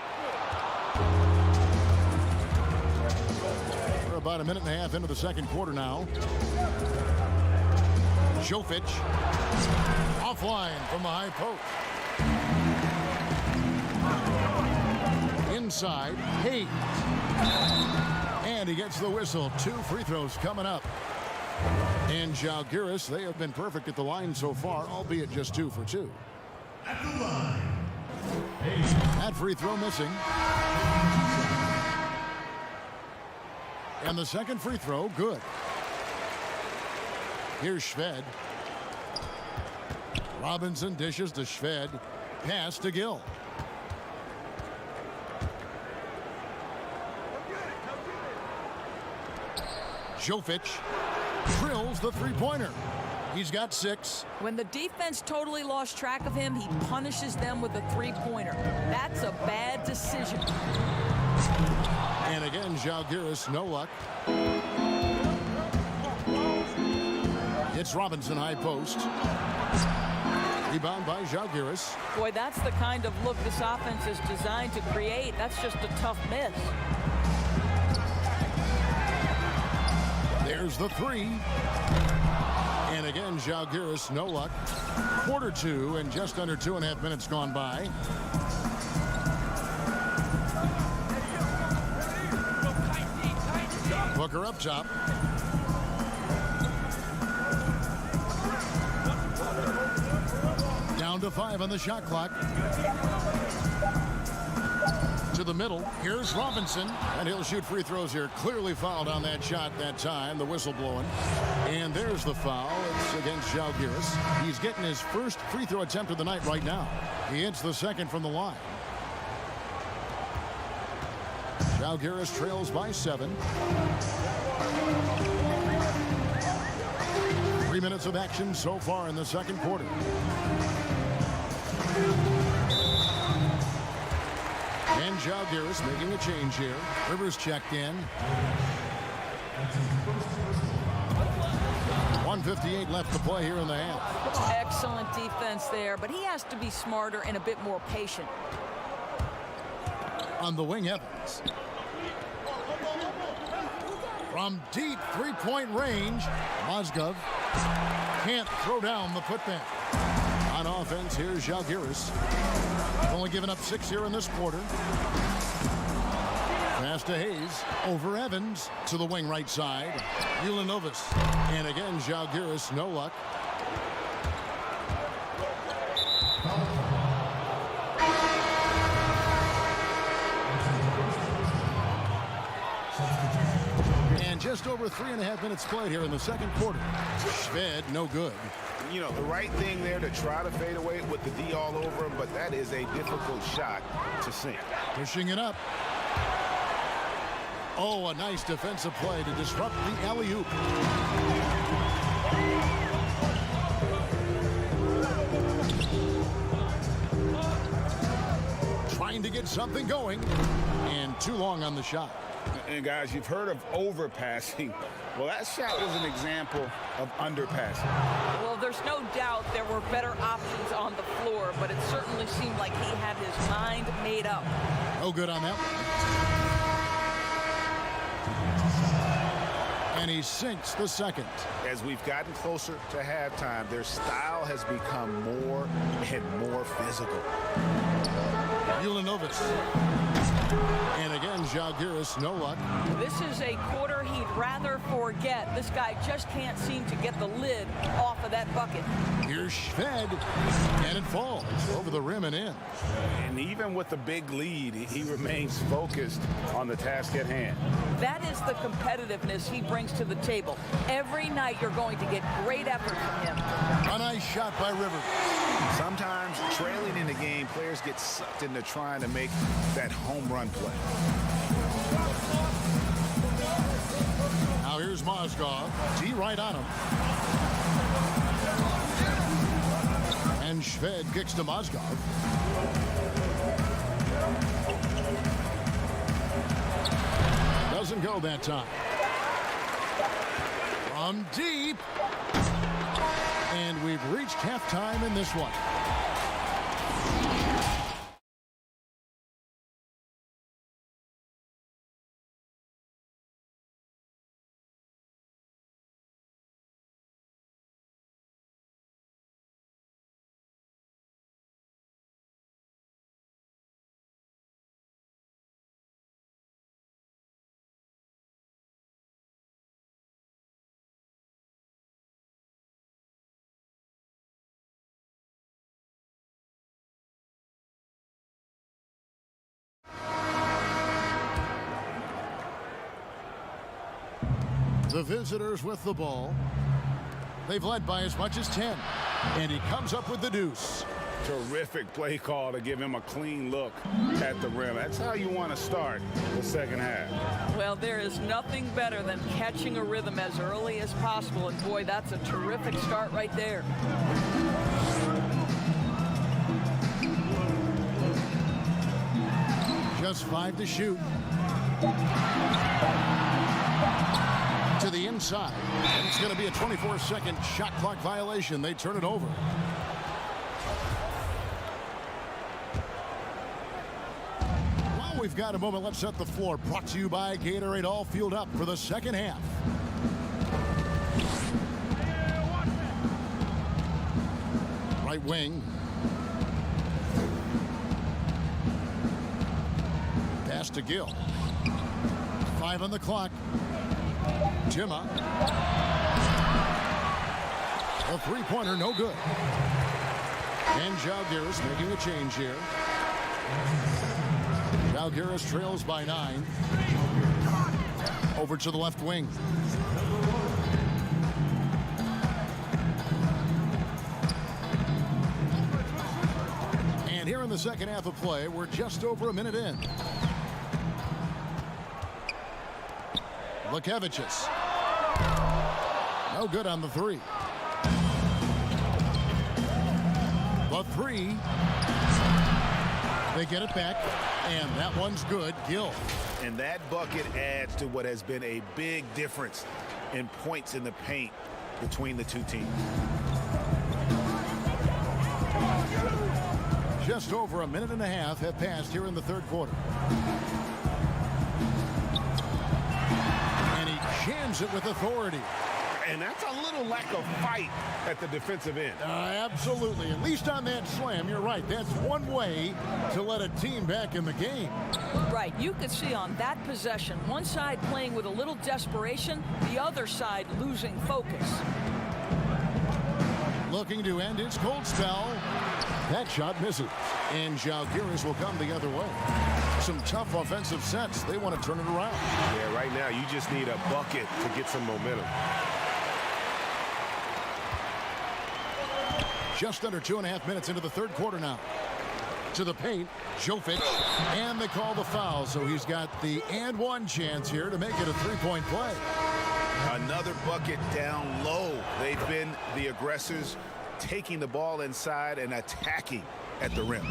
We're about a minute and a half into the second quarter now. Jovic offline from the high post. Inside, Hayes. And he gets the whistle. 2 free throws coming up. And Žalgiris, they have been perfect at the line so far, albeit just 2 for 2. At the line. That free throw missing. And the second free throw, good. Here's Shved. Robinson dishes to Shved. Pass to Gill. Jovic drills the three-pointer. He's got 6. When the defense totally lost track of him, he punishes them with a three-pointer. That's a bad decision. And again, Žalgiris, no luck. It's Robinson, high post. Rebound by Žalgiris. Boy, that's the kind of look this offense is designed to create. That's just a tough miss. There's the 3. And again, Žalgiris, no luck. Quarter 2 and just under 2.5 minutes gone by. Booker up top. Down to 5 on the shot clock. To the middle. Here's Robinson. And he'll shoot free throws here. Clearly fouled on that shot that time. The whistle blowing. And there's the foul. It's against Žalgiris. He's getting his first free throw attempt of the night right now. He hits the second from the line. Žalgiris trails by 7. 3 minutes of action so far in the second quarter. And Žalgiris making a change here. Rivers checked in. 1:58 left to play here in the half. Excellent defense there, but he has to be smarter and a bit more patient. On the wing, Evans. From deep three-point range, Mozgov can't throw down the putback. On offense, here's Žalgiris. Only given up 6 here in this quarter. Pass to Hayes. Over Evans to the wing right side. Ulanovas. And again, Žalgiris, no luck. And just over 3.5 minutes played here in the second quarter. Šved, no good. You know, the right thing there to try to fade away with the D all over him, but that is a difficult shot to sink. Pushing it up. Oh, a nice defensive play to disrupt the alley-oop. Trying to get something going, and too long on the shot. And guys, you've heard of overpassing. Well, that shot was an example of underpassing. Well, there's no doubt there were better options on the floor, but it certainly seemed like he had his mind made up. No good on that one. And he sinks the second. As we've gotten closer to halftime, their style has become more and more physical. Ulanovas. And again, Žalgiris, no luck. This is a quarter he'd rather forget. This guy just can't seem to get the lid off of that bucket. Here's Šved, and it falls over the rim and in. And even with the big lead, he remains focused on the task at hand. That is the competitiveness he brings to the table. Every night you're going to get great effort from him. A nice shot by Rivers. Sometimes trailing in the game, players get sucked into trying to make that home run play. Now here's Mozgov. T right on him. And Šved kicks to Mozgov. Doesn't go that time. From deep. And we've reached halftime in this one. The visitors with the ball. They've led by as much as 10. And he comes up with the deuce. Terrific play call to give him a clean look at the rim. That's how you want to start the second half. Well, there is nothing better than catching a rhythm as early as possible. And boy, that's a terrific start right there. Just 5 to shoot. To the inside. And it's going to be a 24-second shot clock violation. They turn it over. While we've got a moment, let's set the floor. Brought to you by Gatorade, all fueled up for the second half. Right wing. Pass to Gill. 5 on the clock. Timma. A three-pointer, no good. And Zalgiris making a change here. Zalgiris trails by 9. Over to the left wing. And here in the second half of play, we're just over a minute in. Lukevicius. No good on the three. The three. They get it back, and that one's good. Gill. And that bucket adds to what has been a big difference in points in the paint between the two teams. Just over a minute and a half have passed here in the third quarter. And he jams it with authority. And that's a little lack of fight at the defensive end. Absolutely. At least on that slam, you're right. That's one way to let a team back in the game. Right. You could see on that possession, one side playing with a little desperation, the other side losing focus. Looking to end his cold spell. That shot misses. And Zalgiris will come the other way. Some tough offensive sets. They want to turn it around. Yeah, right now you just need a bucket to get some momentum. Just under 2.5 minutes into the third quarter now. To the paint, Jovic, and they call the foul, so he's got the and one chance here to make it a three-point play. Another bucket down low. They've been the aggressors, taking the ball inside and attacking at the rim.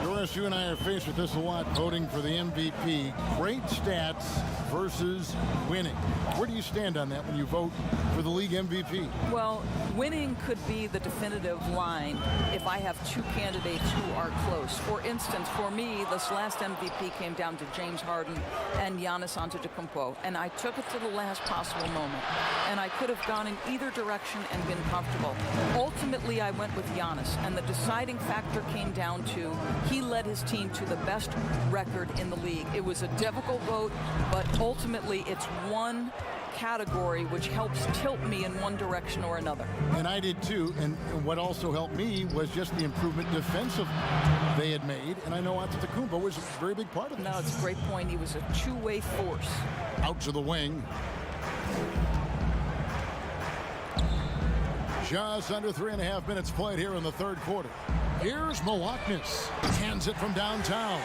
Doris, you and I are faced with this a lot, voting for the MVP. Great stats versus winning. Where do you stand on that when you vote for the league MVP? Well, winning could be the definitive line if I have two candidates who are close. For instance, for me, this last MVP came down to James Harden and Giannis Antetokounmpo, and I took it to the last possible moment. And I could have gone in either direction and been comfortable. Ultimately, I went with Giannis, and the deciding factor came down to he led his team to the best record in the league. It was a difficult vote, but ultimately it's one category which helps tilt me in one direction or another. And I did too, and what also helped me was just the improvement defensive they had made, and I know Antetokounmpo was a very big part of it. No, it's a great point. He was a two-way force. Out to the wing. Just under 3.5 minutes played here in the third quarter. Here's Milwaukee. Hands it from downtown.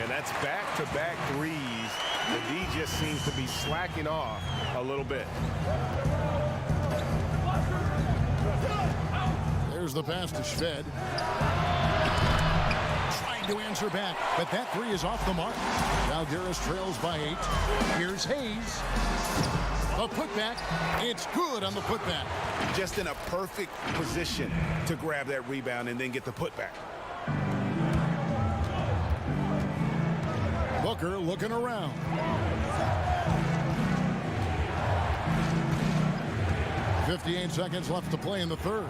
And that's back-to-back threes. The D just seems to be slacking off a little bit. There's the pass to Shved. Trying to answer back, but that three is off the mark. Zalgiris trails by 8. Here's Hayes. A putback. It's good on the putback. Just in a perfect position to grab that rebound and then get the putback. Booker looking around. .58 seconds left to play in the third.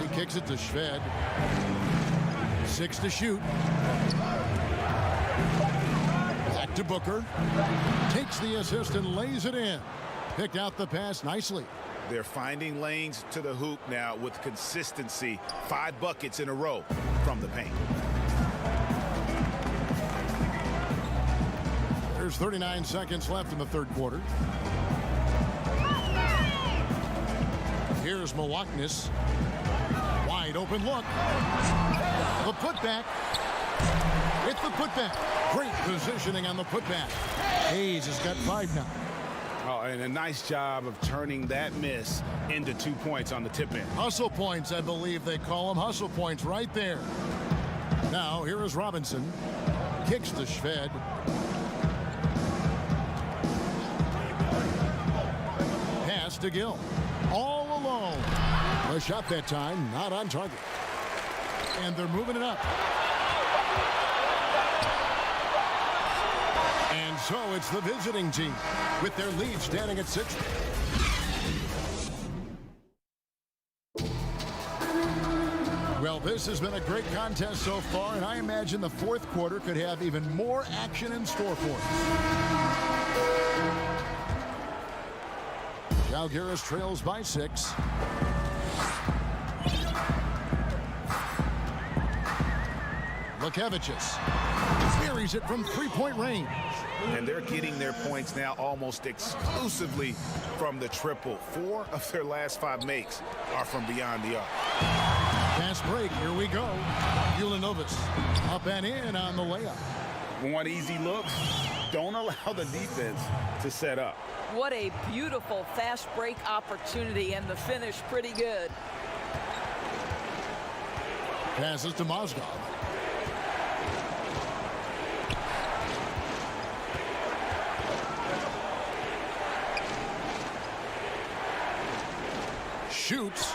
He kicks it to Shved. 6 to shoot. Back to Booker. Takes the assist and lays it in. Picked out the pass nicely. They're finding lanes to the hoop now with consistency. 5 buckets in a row from the paint. There's 39 seconds left in the third quarter. Here's Milwaukee. Wide open look. The putback. It's the putback. Great positioning on the putback. Hayes has got 5 now. Oh, and a nice job of turning that miss into 2 points on the tip in. Hustle points, I believe they call them. Hustle points right there. Now, here is Robinson. Kicks to Shved. Pass to Gill. All alone. A shot that time, not on target. And they're moving it up. And so it's the visiting team with their lead standing at 6. Well, this has been a great contest so far, and I imagine the fourth quarter could have even more action in store for us. Žalgiris trails by 6. Lukevicius buries it from three-point range. And they're getting their points now almost exclusively from the triple. 4 of their last 5 makes are from beyond the arc. Fast break, here we go. Ulanovas up and in on the layup. Want easy looks? Don't allow the defense to set up. What a beautiful fast break opportunity, and the finish pretty good. Passes to Mozgov. Shoots,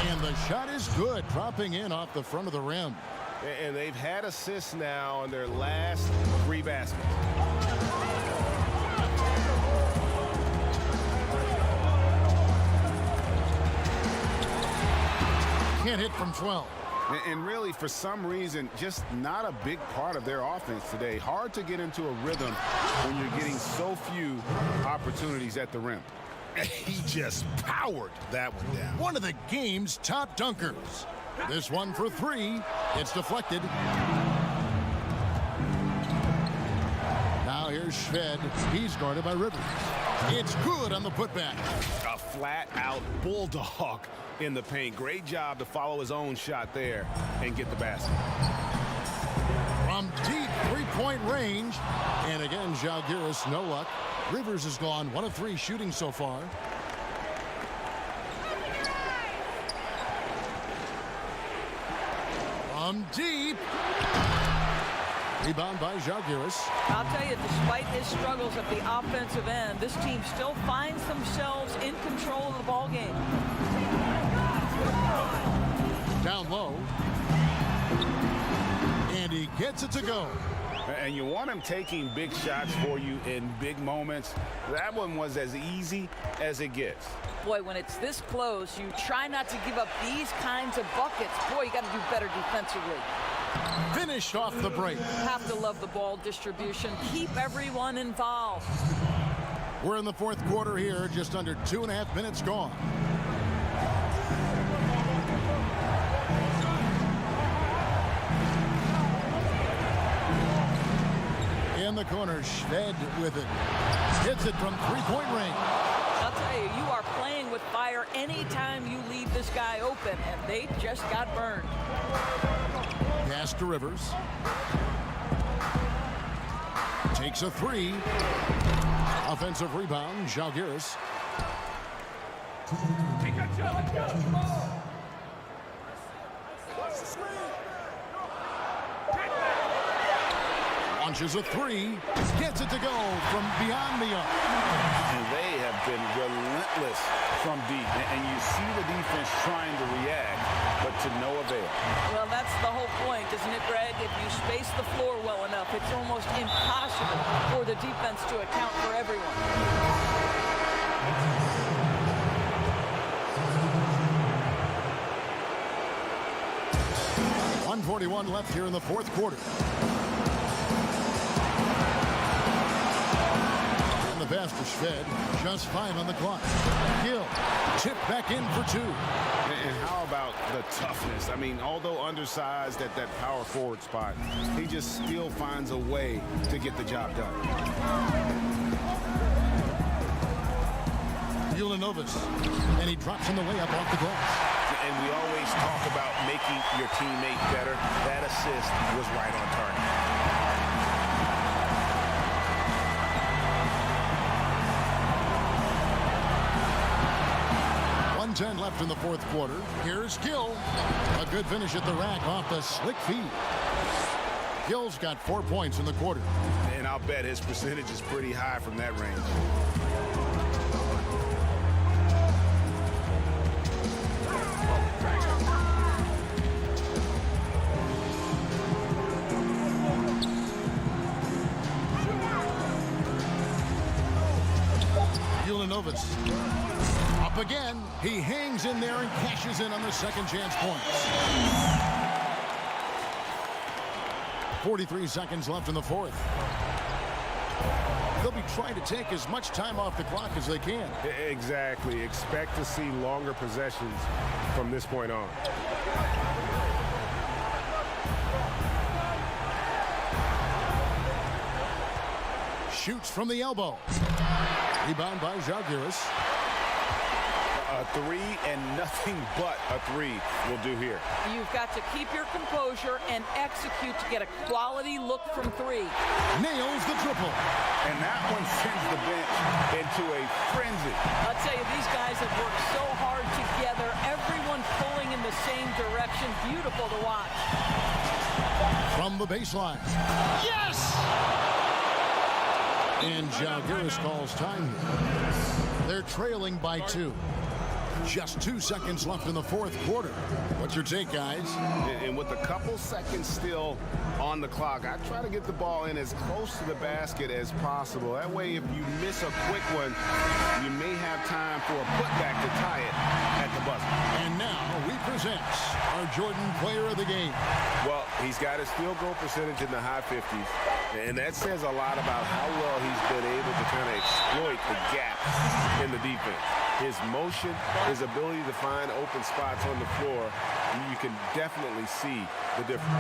and the shot is good, dropping in off the front of the rim. And they've had assists now on their last 3 baskets. Can't hit from 12. And really, for some reason, just not a big part of their offense today. Hard to get into a rhythm when you're getting so few opportunities at the rim. He just powered that one down. One of the game's top dunkers. This one for 3. It's deflected. Now here's Shved. He's guarded by Rivers. It's good on the putback. A flat-out bulldog in the paint. Great job to follow his own shot there and get the basket. From deep three-point range. And again, Žalgiris, no luck. Rivers has gone 1 of 3 shooting so far. From deep. Rebound by Žalgiris. I'll tell you, despite his struggles at the offensive end, this team still finds themselves in control of the ball game. Down low. And he gets it to go. And you want him taking big shots for you in big moments. That one was as easy as it gets. Boy, when it's this close, you try not to give up these kinds of buckets. Boy, you got to do better defensively. Finished off the break. Have to love the ball distribution. Keep everyone involved. We're in the 4th quarter here, just under 2.5 minutes gone. In the corner, Shved with it. Hits it from three-point range. I'll tell you, you are playing with fire anytime you leave this guy open, and they just got burned. Pass to Rivers. Takes a 3. Offensive rebound, Žalgiris. Launches a 3. Gets it to go from beyond the arc. And they have been relentless from deep. And you see the defense trying to react, but to no avail. Well, that's the whole point, isn't it, Greg? If you space the floor well enough, it's almost impossible for the defense to account for everyone. 1:41 left here in the 4th quarter. And the pass to Shved. Just 5 on the clock. Gill. Tip back in for 2. And how about the toughness? I mean, although undersized at that power forward spot, he just still finds a way to get the job done. Ulanovas. And he drops in the layup off the glass. And we always talk about making your teammate better. That assist was right on target. 1:10 left in the 4th quarter. Here's Gill. A good finish at the rack off the slick feed. Gill's got 4 points in the quarter. And I'll bet his percentage is pretty high from that range. Ulanovas. Up again. He hangs in there and cashes in on the second chance points. 43 seconds left in the 4th. they'll be trying to take as much time off the clock as they can. Exactly. Expect to see longer possessions from this point on. Shoots from the elbow. Rebound by Žalgiris. A three and nothing but a three will do here. You've got to keep your composure and execute to get a quality look from three. Nails the triple. And that one sends the bench into a frenzy. I'll tell you, these guys have worked so hard together. Everyone pulling in the same direction. Beautiful to watch. From the baseline. Yes! And Žalgiris calls time here. They're trailing by 2. Just 2 seconds left in the fourth quarter. What's your take, guys? And with a couple seconds still on the clock, I try to get the ball in as close to the basket as possible. That way, if you miss a quick one, you may have time for a putback to tie it at the buzzer. And now we present our Jordan player of the game. Well, he's got his field goal percentage in the high 50s, and that says a lot about how well he's been able to kind of exploit the gaps in the defense. His motion, his ability to find open spots on the floor, you can definitely see the difference.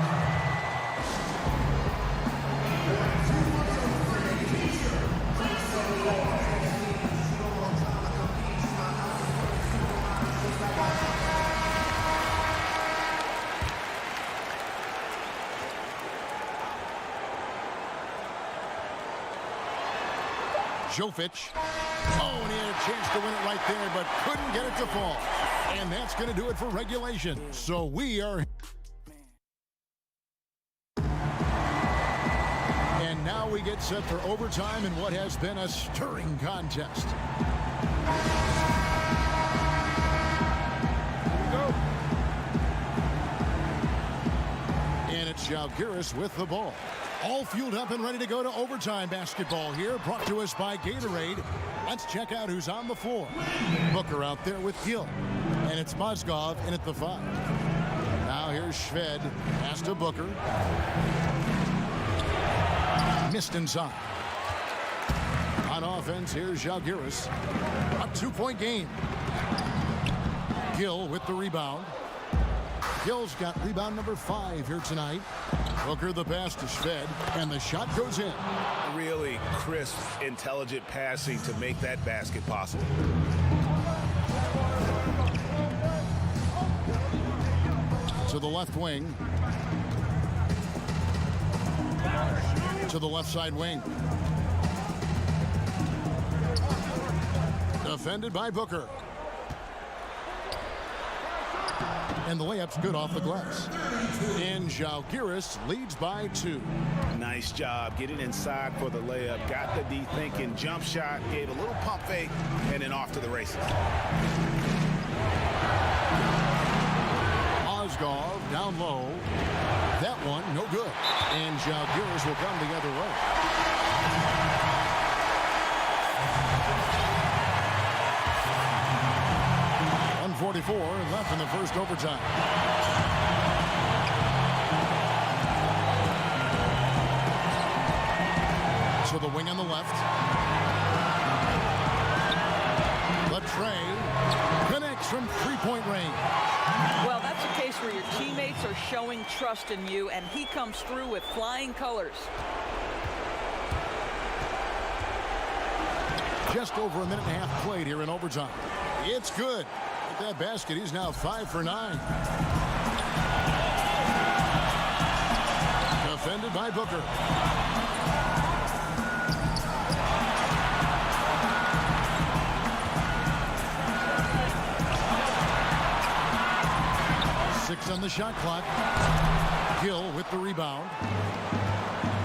Jovic. Oh, and he had a chance to win it right there, but couldn't get it to fall. And that's going to do it for regulation. So we are... And now we get set for overtime in what has been a stirring contest. And it's Žalgiris with the ball. All fueled up and ready to go to overtime basketball here, brought to us by Gatorade. Let's check out who's on the floor. Booker out there with Gill. And it's Mozgov in at the 5. Now here's Šved. Pass to Booker. Missed inside. On offense, here's Žalgiris. A 2-point game. Gill with the rebound. Gill's got rebound number 5 here tonight. Booker the pass to Šved, and the shot goes in. Really crisp, intelligent passing to make that basket possible. To the left wing. To the left side wing. Defended by Booker. And the layup's good off the glass. And Žalgiris leads by 2. Nice job getting inside for the layup. Got the D thinking, jump shot, gave a little pump fake, and then off to the races. Mozgov down low. That one, no good. And Žalgiris will come the other way. 1:44 left in the first overtime. To the wing on the left. Latrey connects from three-point range. Well, that's a case where your teammates are showing trust in you, and he comes through with flying colors. Just over a minute and a half played here in overtime. It's good. With that basket, he's now 5 for 9. Defended by Booker. Six on the shot clock. Gill with the rebound.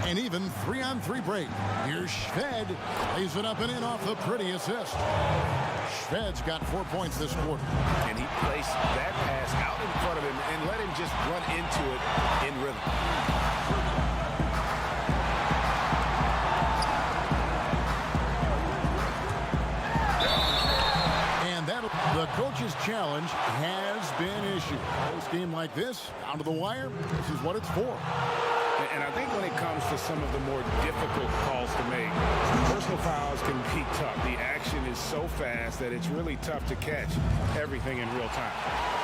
And even 3-on-3 break. Here's Šved. Lays it up and in off the pretty assist. Šved's got 4 points this quarter. And he placed that pass out in front of him and let him just run into it in rhythm. And the coach's challenge has been issued. This game like this, down to the wire, this is what it's for. And I think when it comes to some of the more difficult calls to make, personal fouls can be tough. The action is so fast that it's really tough to catch everything in real time.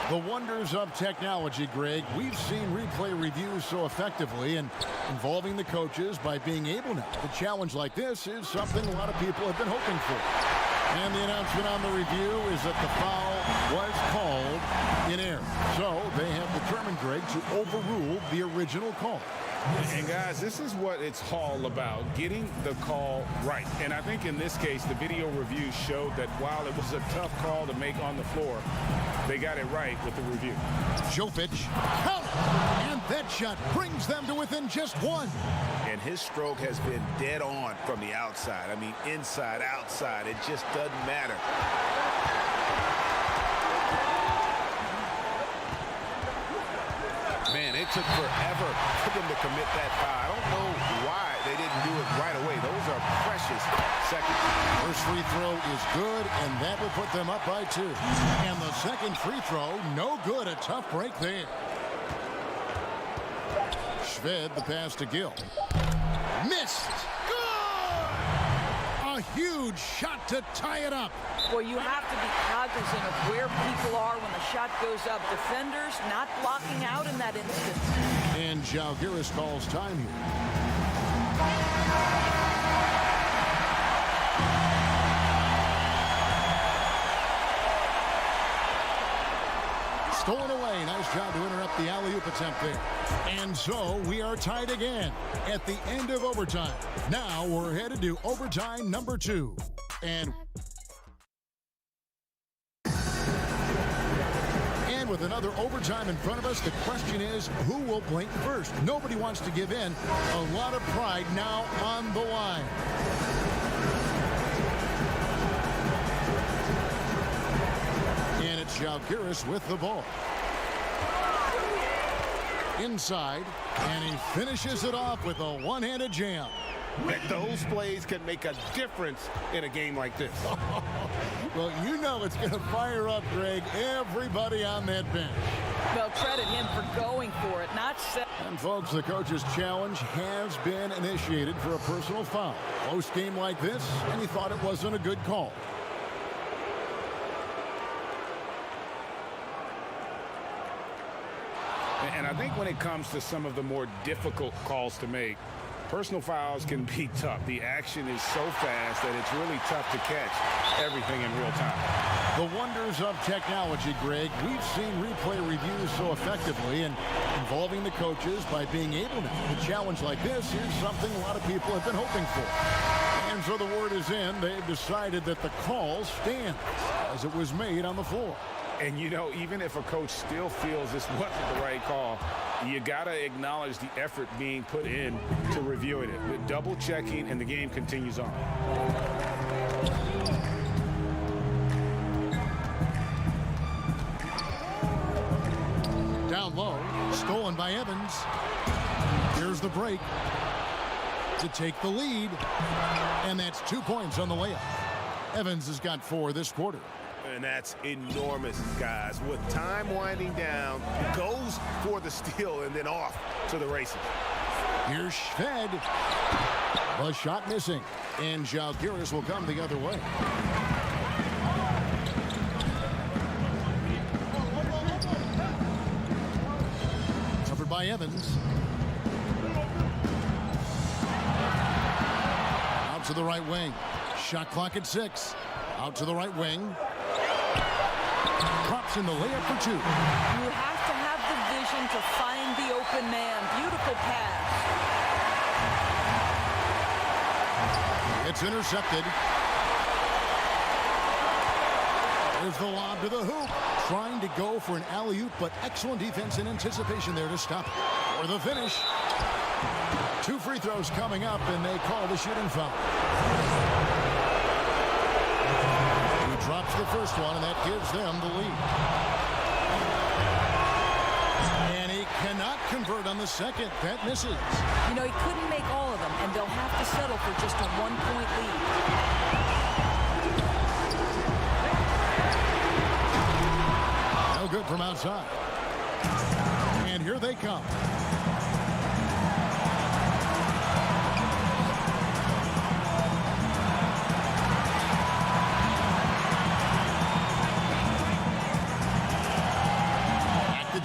The wonders of technology, Greg. We've seen replay reviews so effectively, and involving the coaches by being able now to challenge like this is something a lot of people have been hoping for. And the announcement on the review is that the foul was called in error. So they have determined, Greg, to overrule the original call. And guys, this is what it's all about, getting the call right. And I think in this case, the video review showed that while it was a tough call to make on the floor, they got it right with the review. Jovic, count, and that shot brings them to within just one. And his stroke has been dead on from the outside. I mean, inside, outside, it just doesn't matter. Man, it took forever for them to commit that foul. I don't know why they didn't do it right away. Those are precious seconds. First free throw is good, and that will put them up by 2. And the second free throw, no good. A tough break there. Shved, the pass to Gill. Missed. Good! A huge shot to tie it up. Well, you have to be cognizant of where people are when the shot goes up. Defenders not blocking out in that instance. And Zalgiris calls time here. Stolen away. Nice job to interrupt the alley-oop attempt there. And so we are tied again at the end of overtime. Now we're headed to overtime number 2. And with another overtime in front of us, the question is, who will blink first? Nobody wants to give in. A lot of pride now on the line. And it's Zalgiris with the ball. Inside, and he finishes it off with a one-handed jam. Those plays can make a difference in a game like this. Well, you know it's going to fire up, Greg, everybody on that bench. Well, credit him for going for it, not set. And, folks, the coach's challenge has been initiated for a personal foul. Close game like this, and he thought it wasn't a good call. And I think when it comes to some of the more difficult calls to make, personal fouls can be tough. The action is so fast that it's really tough to catch everything in real time. The wonders of technology, Greg. We've seen replay reviews so effectively, and involving the coaches by being able to challenge like this is something a lot of people have been hoping for. And so the word is in. They've decided that the call stands as it was made on the floor. And, you know, even if a coach still feels this wasn't the right call, you got to acknowledge the effort being put in to reviewing it. With double checking, and the game continues on. Down low, stolen by Evans. Here's the break to take the lead, and that's 2 points on the layup. Evans has got 4 this quarter. And that's enormous, guys. With time winding down, goes for the steal and then off to the races. Here's Shved. The shot missing. And Zalgiris will come the other way. Covered by Evans. Out to the right wing. Shot clock at 6. Out to the right wing. Drops in the layup for 2. You have to have the vision to find the open man. Beautiful pass. It's intercepted. There's the lob to the hoop. Trying to go for an alley-oop, but excellent defense and anticipation there to stop it. For the finish. 2 free throws coming up, and they call the shooting foul. Drops the first one, and that gives them the lead. And he cannot convert on the second. That misses. You know, he couldn't make all of them, and they'll have to settle for just a 1-point lead. No good from outside. And here they come.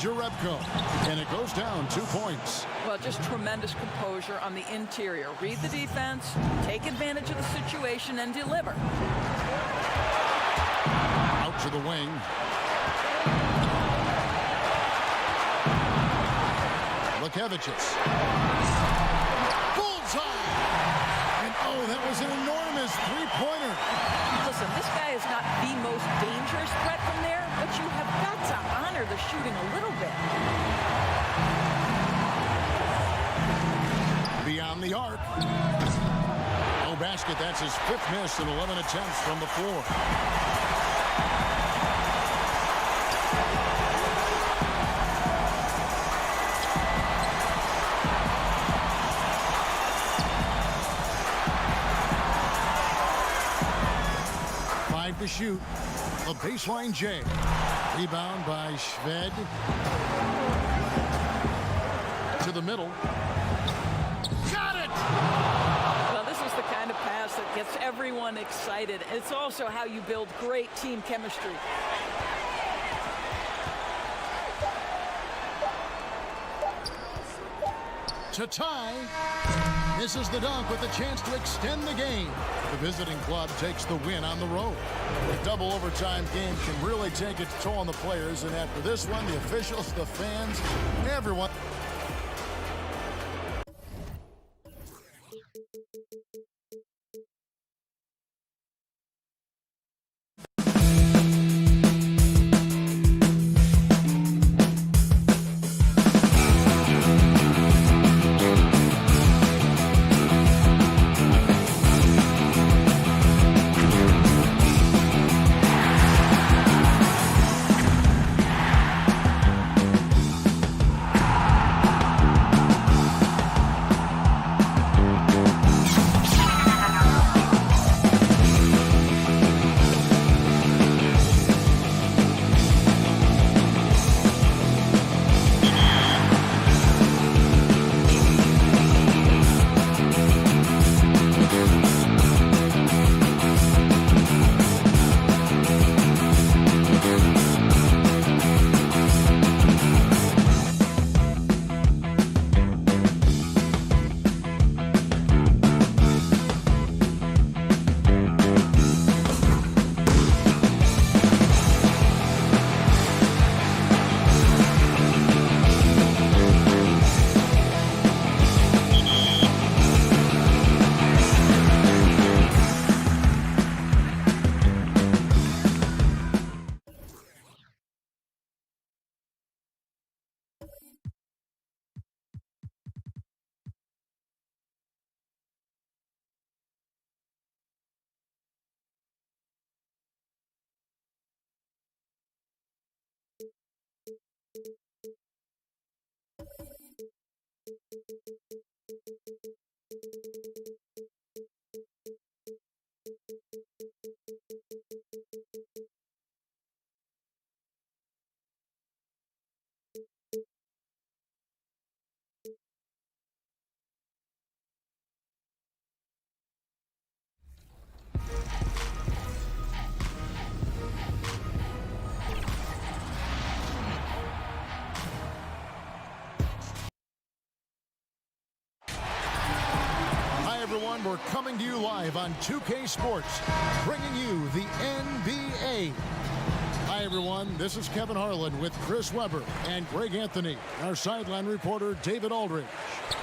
Jerebko. And it goes down 2 points. Well, just tremendous composure on the interior. Read the defense, take advantage of the situation, and deliver. Out to the wing. Lukevicius. Bullseye! And oh, that was an enormous three-pointer. Listen, this guy is not the most dangerous threat from there, but you have got to honor the shooting a little bit. Beyond the arc. No basket. That's his 5th miss in 11 attempts from the floor. To shoot. The baseline J. Rebound by Shved. To the middle. Got it! Well, this is the kind of pass that gets everyone excited. It's also how you build great team chemistry. To tie. Misses the dunk with a chance to extend the game. The visiting club takes the win on the road. A double overtime game can really take its toll on the players, and after this one, the officials, the fans, everyone. Everyone, we're coming to you live on 2K Sports, bringing you the NBA. Hi, everyone. This is Kevin Harlan with Chris Webber and Greg Anthony. Our sideline reporter, David Aldridge.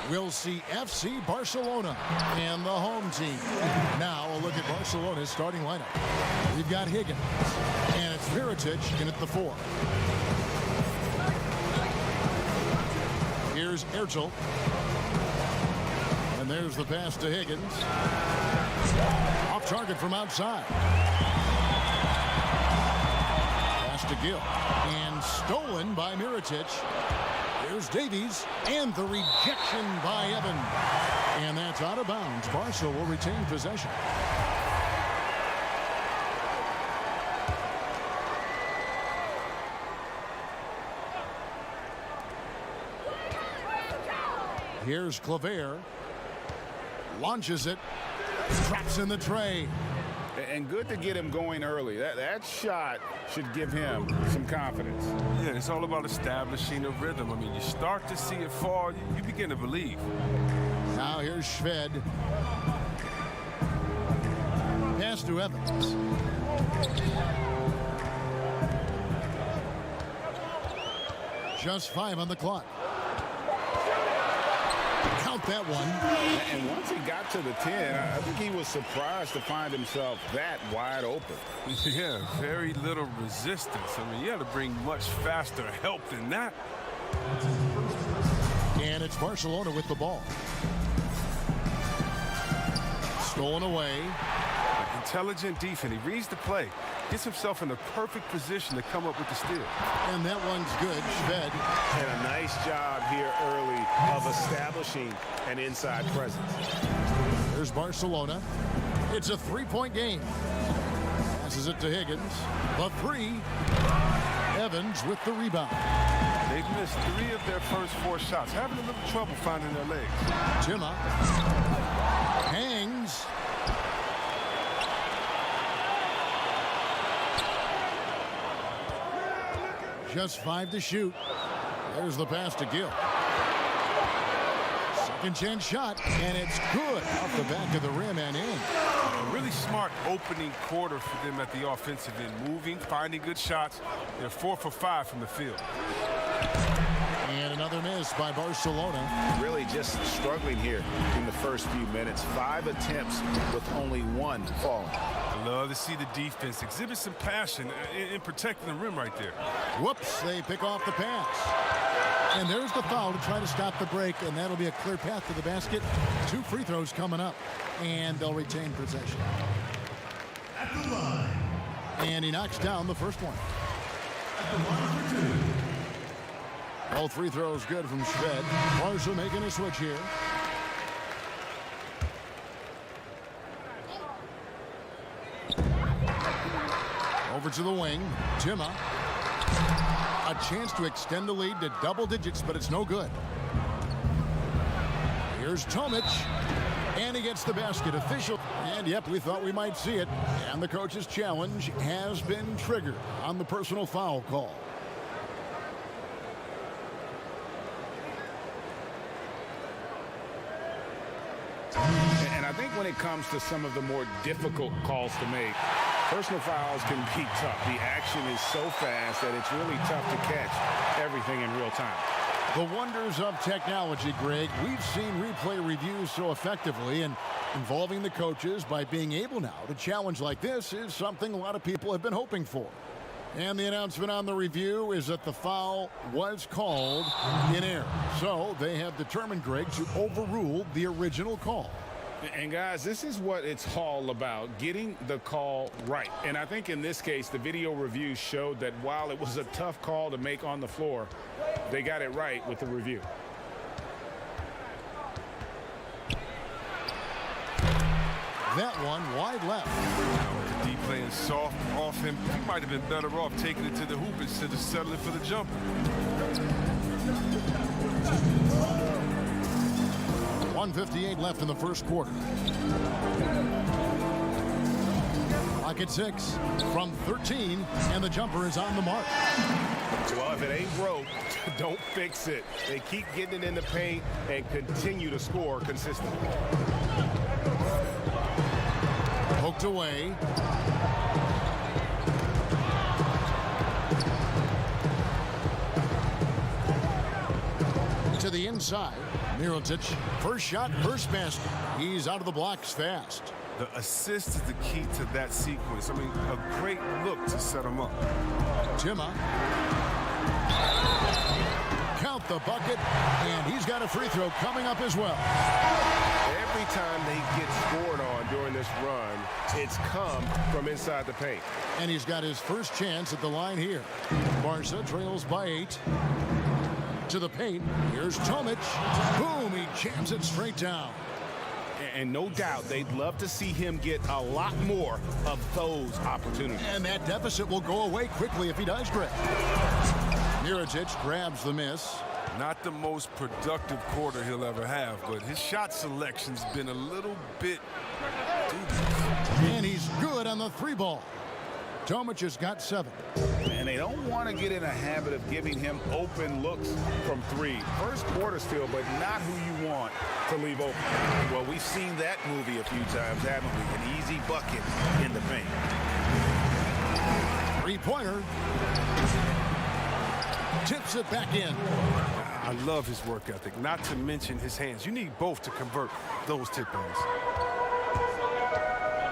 We'll see FC Barcelona and the home team. Now, a look at Barcelona's starting lineup. We've got Higgins, and it's Mirotic in at the 4. Here's Ertel. And there's the pass to Higgins. Off target from outside. Pass to Gill. And stolen by Mirotic. Here's Davies. And the rejection by Evan. And that's out of bounds. Barca will retain possession. Here's Claver. Launches it. Traps in the tray. And good to get him going early. That shot should give him some confidence. Yeah, it's all about establishing a rhythm. I mean, you start to see it fall, you begin to believe. Now here's Shved. Pass to Evans. Just 5 on the clock. Count that one. And once he got to the 10, I think he was surprised to find himself that wide open. Yeah, very little resistance. I mean, you had to bring much faster help than that. And it's Barcelona with the ball. Stolen away. Intelligent defense. He reads the play. Gets himself in the perfect position to come up with the steal. And that one's good. Shved. And a nice job here early of establishing an inside presence. There's Barcelona. It's a 3-point game. Passes it to Higgins. The 3. Evans with the rebound. They've missed 3 of their first 4 shots. Having a little trouble finding their legs. Timma. Hangs. Just 5 to shoot. There's the pass to Gill. Second chance shot, and it's good off the back of the rim and in. A really smart opening quarter for them at the offensive end. Moving, finding good shots. They're 4 for 5 from the field. And another miss by Barcelona. Really just struggling here in the first few minutes. 5 attempts with only 1 falling. I love to see the defense exhibit some passion in protecting the rim right there. Whoops, they pick off the pass. And there's the foul to try to stop the break, and that'll be a clear path to the basket. 2 free throws coming up, and they'll retain possession. At the line. And he knocks down the first one. At the line for 2. All free throws good from Shved. Barca making a switch here. Over to the wing. Timma. A chance to extend the lead to double digits, but it's no good. Here's Tomic. And he gets the basket. Official. And yep, we thought we might see it. And the coach's challenge has been triggered on the personal foul call. And I think when it comes to some of the more difficult calls to make, personal fouls can be tough. The action is so fast that it's really tough to catch everything in real time. The wonders of technology, Greg. We've seen replay reviews so effectively, and involving the coaches by being able now to challenge like this is something a lot of people have been hoping for. And the announcement on the review is that the foul was called in error. So they have determined, Greg, to overrule the original call. And guys, this is what it's all about, getting the call right. And I think in this case, the video review showed that while it was a tough call to make on the floor, they got it right with the review. That one wide left. D playing soft off him. He might have been better off taking it to the hoop instead of settling for the jumper. 1:58 left in the first quarter. Clock at 6 from 13, and the jumper is on the mark. Well, if it ain't broke, don't fix it. They keep getting it in the paint and continue to score consistently. Poked away. To the inside. Mirotic, first shot, first basket. He's out of the blocks fast. The assist is the key to that sequence. I mean, a great look to set him up. Timma. Count the bucket, and he's got a free throw coming up as well. Every time they get scored on during this run, it's come from inside the paint. And he's got his first chance at the line here. Barca trails by 8. To the paint. Here's Tomic. Boom, he jams it straight down. And no doubt they'd love to see him get a lot more of those opportunities. And that deficit will go away quickly if he does, Greg. Mirotic grabs the miss. Not the most productive quarter he'll ever have, but his shot selection's been a little bit dubious. And he's good on the 3 ball. Tomic has got 7. And they don't want to get in a habit of giving him open looks from 3. First quarter still, but not who you want to leave open. Well, we've seen that movie a few times, haven't we? An easy bucket in the paint. 3-pointer. Tips it back in. I love his work ethic, not to mention his hands. You need both to convert those tip-ins.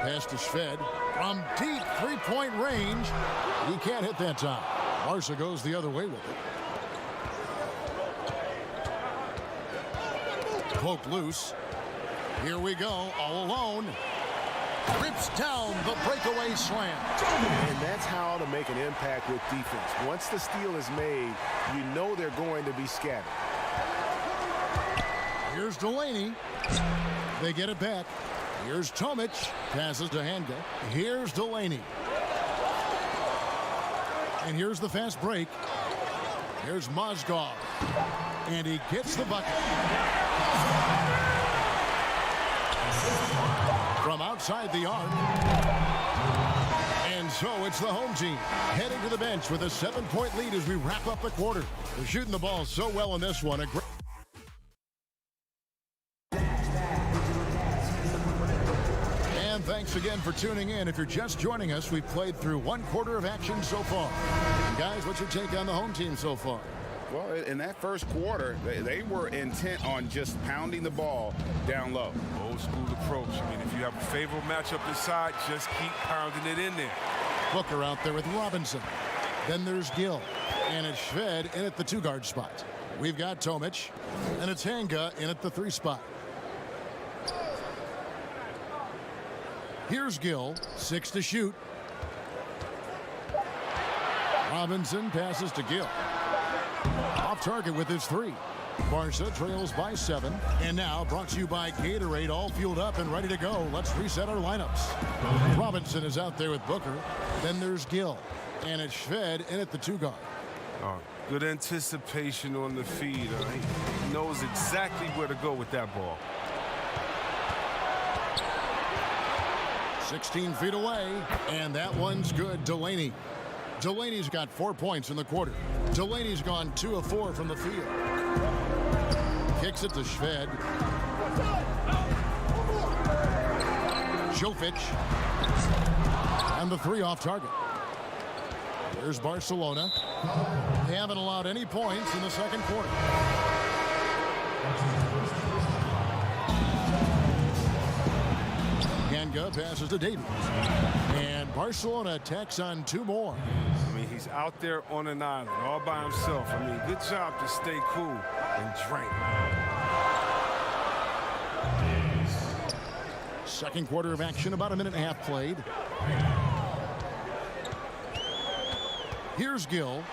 Pass to Shved from deep 3-point range. He can't hit that time. Barca goes the other way with it. Poke loose. Here we go, all alone. Rips down the breakaway slam. And that's how to make an impact with defense. Once the steal is made, you know they're going to be scattered. Here's Delaney. They get it back. Here's Tomic. Passes to Hanga. Here's Delaney. And here's the fast break. Here's Mozgov. And he gets the bucket. From outside the arc. And so it's the home team heading to the bench with a 7-point lead as we wrap up the quarter. They're shooting the ball so well in this one. A great thanks again for tuning in. If you're just joining us, we've played through 1 quarter of action so far. And guys, what's your take on the home team so far? Well, in that first quarter, they were intent on just pounding the ball down low. Old school approach. I mean, if you have a favorable matchup inside, just keep pounding it in there. Booker out there with Robinson. Then there's Gill. And it's Shved in at the 2-guard spot. We've got Tomic. And it's Hanga in at the 3 spot. Here's Gill, 6 to shoot. Robinson passes to Gill. Off target with his 3. Barca trails by 7. And now brought to you by Gatorade, all fueled up and ready to go. Let's reset our lineups. Robinson is out there with Booker. Then there's Gill. And it's Shved in at the 2-guard. Oh, good anticipation on the feed. He knows exactly where to go with that ball. 16 feet away, and that one's good. Delaney. Delaney's got 4 points in the quarter. Delaney's gone 2 of 4 from the field. Kicks it to Shved. Jovic. And the 3 off target. Here's Barcelona. They haven't allowed any points in the second quarter. Hanga passes to Davies. And Barcelona tacks on 2 more. I mean, he's out there on an island all by himself. I mean, good job to stay cool and drink. Second quarter of action, about a minute and a half played. Here's Gill.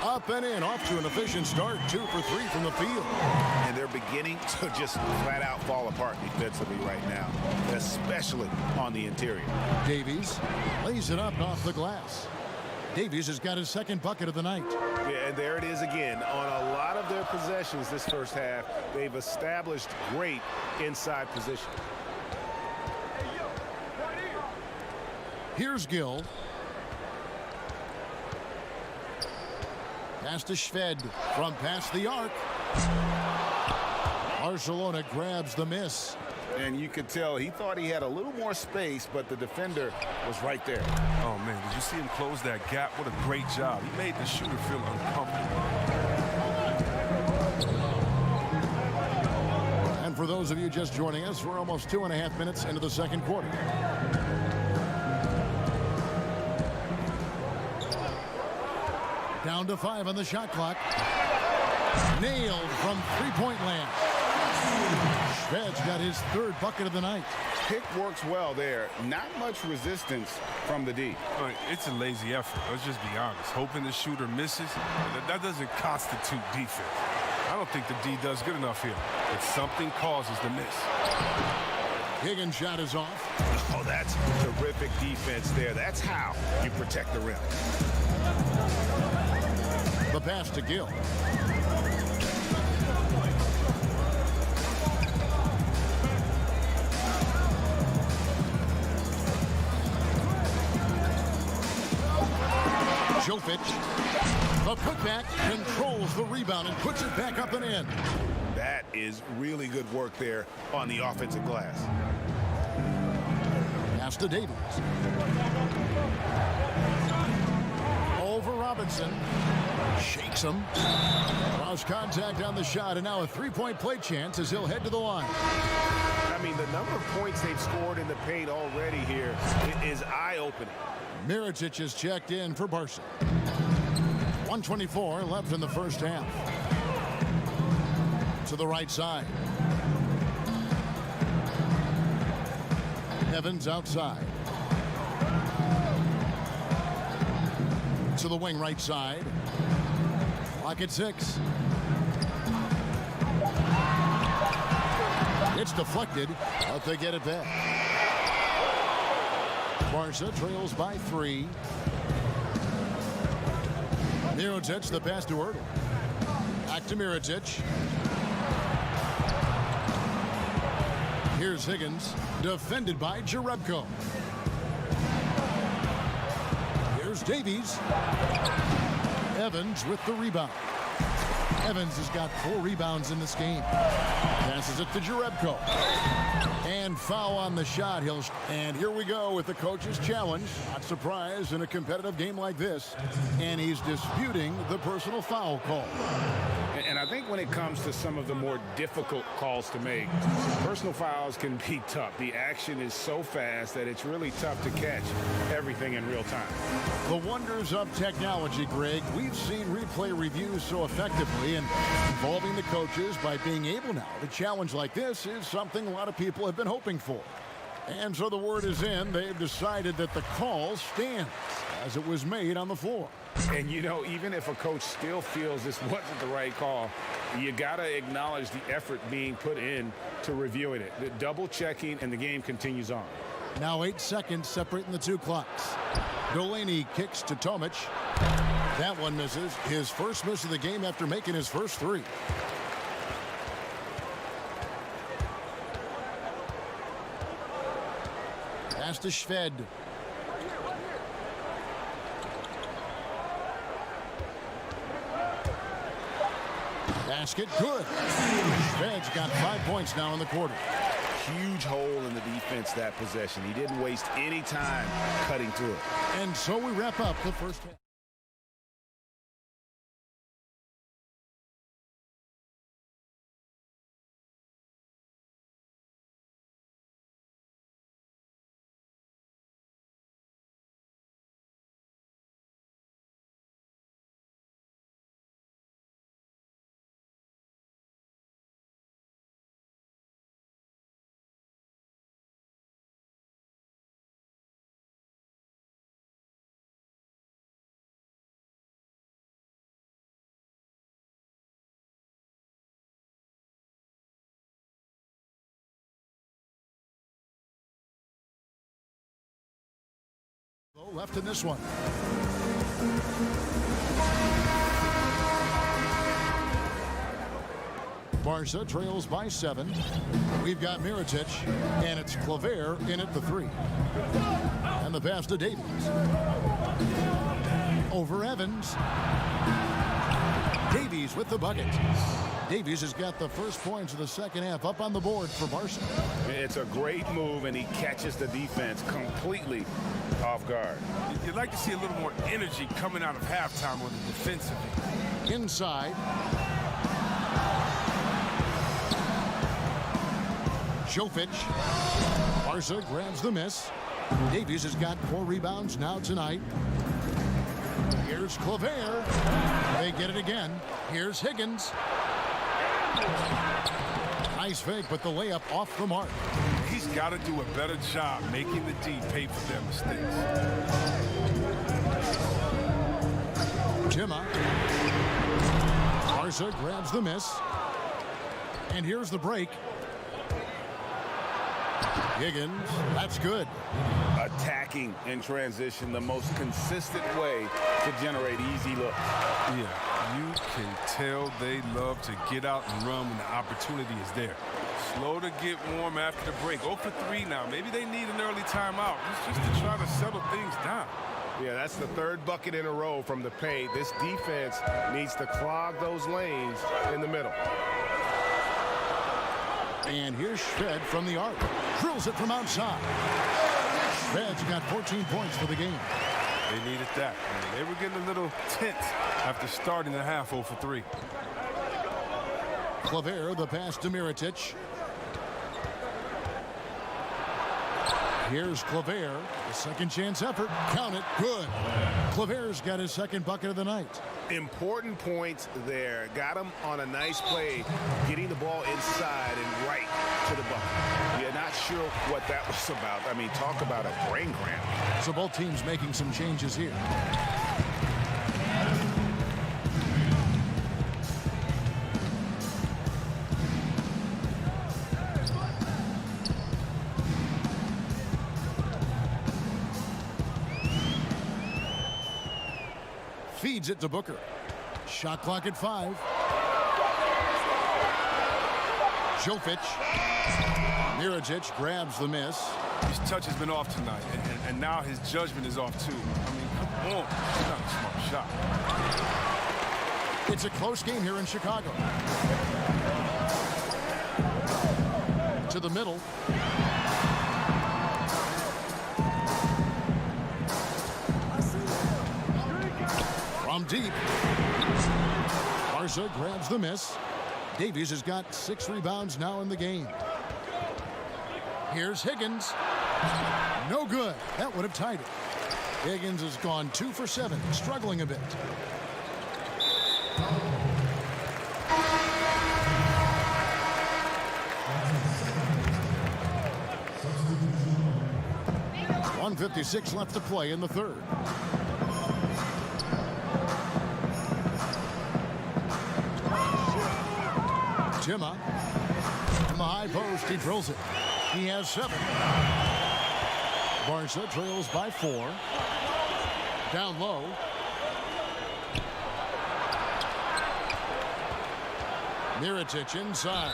Up and in, off to an efficient start. 2 for 3 from the field. And they're beginning to just flat out fall apart defensively right now, especially on the interior. Davies lays it up off the glass. Davies has got his 2nd bucket of the night. Yeah, and there it is again. On a lot of their possessions this first half, they've established great inside position. Here's Gill. Pass to Shved from past the arc. Barcelona grabs the miss. And you could tell he thought he had a little more space, but the defender was right there. Oh, man, did you see him close that gap? What a great job. He made the shooter feel uncomfortable. And for those of you just joining us, we're almost 2.5 minutes into the second quarter. Down to 5 on the shot clock. Nailed from 3-point land. Shved's got his 3rd bucket of the night. Pick works well there. Not much resistance from the D. It's a lazy effort. Let's just be honest. Hoping the shooter misses, that doesn't constitute defense. I don't think the D does good enough here. If something causes the miss. Higgins' shot is off. Oh, that's terrific defense there. That's how you protect the rim. The pass to Gill. Jovic. The putback controls the rebound and puts it back up and in. That is really good work there on the offensive glass. Pass to Davies. Over Robinson. Shakes him. Lost contact on the shot, and now a three-point play chance as he'll head to the line. I mean, the number of points they've scored in the paint already here is eye-opening. Mirotic is checked in for Barca. 1:24 left in the first half. To the right side. Evans outside. To the wing right side. Clock at 6. It's deflected, but they get it back. Barca trails by 3. Mirotic, the pass to Ertl. Back to Mirotic. Here's Higgins, defended by Jerebko. Here's Davies. Evans with the rebound. Evans has got 4 rebounds in this game. Passes it to Jerebko. And foul on the shot. And here we go with the coach's challenge. Not surprised in a competitive game like this. And he's disputing the personal foul call. And I think when it comes to some of the more difficult calls to make, personal fouls can be tough. The action is so fast that it's really tough to catch everything in real time. The wonders of technology, Greg. We've seen replay reviews so effectively, and involving the coaches by being able now to challenge like this is something a lot of people have been hoping for. And so the word is in. They've decided that the call stands as it was made on the floor. And, you know, even if a coach still feels this wasn't the right call, you got to acknowledge the effort being put in to reviewing it. The double checking, and the game continues on. Now 8 seconds separating the 2 clocks. Delaney kicks to Tomic. That one misses. His first miss of the game after making his first 3. Pass to Shved. Basket good. Shved's got 5 points now in the quarter. Huge hole in the defense that possession. He didn't waste any time cutting through it. And so we wrap up the first half. Left in this one. Barca trails by 7. We've got Mirotic, and it's Claver in at the 3. And the pass to Davies. Over Evans. Davies with the bucket. Davies has got the first points of the second half up on the board for Barca. It's a great move, and he catches the defense completely off guard. You'd like to see a little more energy coming out of halftime on the defensive end. Inside. Jovic. Barca grabs the miss. Davies has got 4 rebounds now tonight. Here's Claver. They get it again. Here's Higgins. Nice fake, but the layup off the mark. He's got to do a better job making the D pay for their mistakes. Timma. Barca grabs the miss. And here's the break. Higgins, that's good. Attacking in transition, the most consistent way to generate easy looks. Yeah, you can tell they love to get out and run when the opportunity is there. Slow to get warm after the break. 0 for 3 now. Maybe they need an early timeout. It's just to try to settle things down. Yeah, that's the third bucket in a row from the paint. This defense needs to clog those lanes in the middle. And here's Shved from the arc. Drills it from outside. Shved's got 14 points for the game. They needed that. Man. They were getting a little tense after starting the half 0 for 3. Claver, the pass to Mirotic. Here's Claver. A second chance effort. Count it. Good. Claver's got his second bucket of the night. Important points there. Got him on a nice play, getting the ball inside and right to the bucket. You're not sure what that was about. I mean, talk about a brain cramp. So both teams making some changes here. Feeds it to Booker. Shot clock at 5. Jovic. Mirotic grabs the miss. His touch has been off tonight, and now his judgment is off too. I mean, come on. It's not a smart shot. It's a close game here in Chicago. To the middle. From deep. Barca grabs the miss. Davies has got 6 rebounds now in the game. Here's Higgins. No good. That would have tied it. Higgins has gone 2 for 7, struggling a bit. .156 left to play in the third. Timma. From the high post, he drills it. He has 7. Barca trails by 4. Down low. Mirotic inside.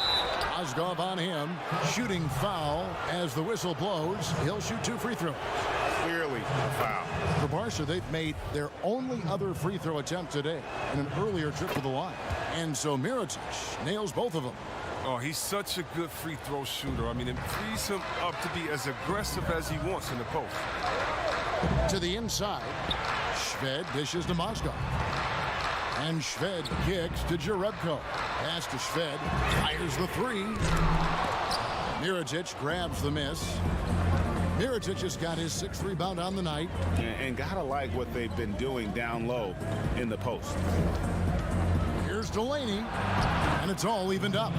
Ozgov on him. Shooting foul as the whistle blows. He'll shoot 2 free throws. Clearly a foul. For Barca, they've made their only other free throw attempt today in an earlier trip to the line. And so Mirotic nails both of them. Oh, he's such a good free throw shooter. I mean, it frees him up to be as aggressive as he wants in the post. To the inside. Shved dishes to Mozgov. And Shved kicks to Jerebko. Pass to Shved. Fires the 3. Mirotic grabs the miss. Mirotic has got his 6th rebound on the night. And gotta like what they've been doing down low in the post. Here's Delaney. And it's all evened up.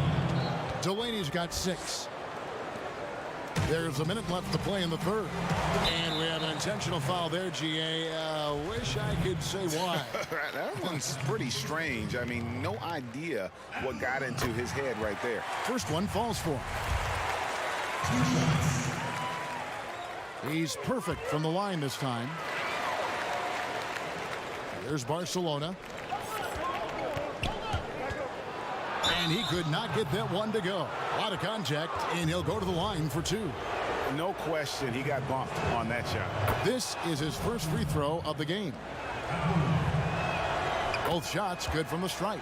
Delaney's got 6. There's a minute left to play in the third. And we have an intentional foul there, GA. Wish I could say why. That one's pretty strange. I mean, no idea what got into his head right there. First one falls for him. He's perfect from the line this time. There's Barcelona. And he could not get that one to go. A lot of contact, and he'll go to the line for 2. No question, he got bumped on that shot. This is his first free throw of the game. Both shots good from the stripe.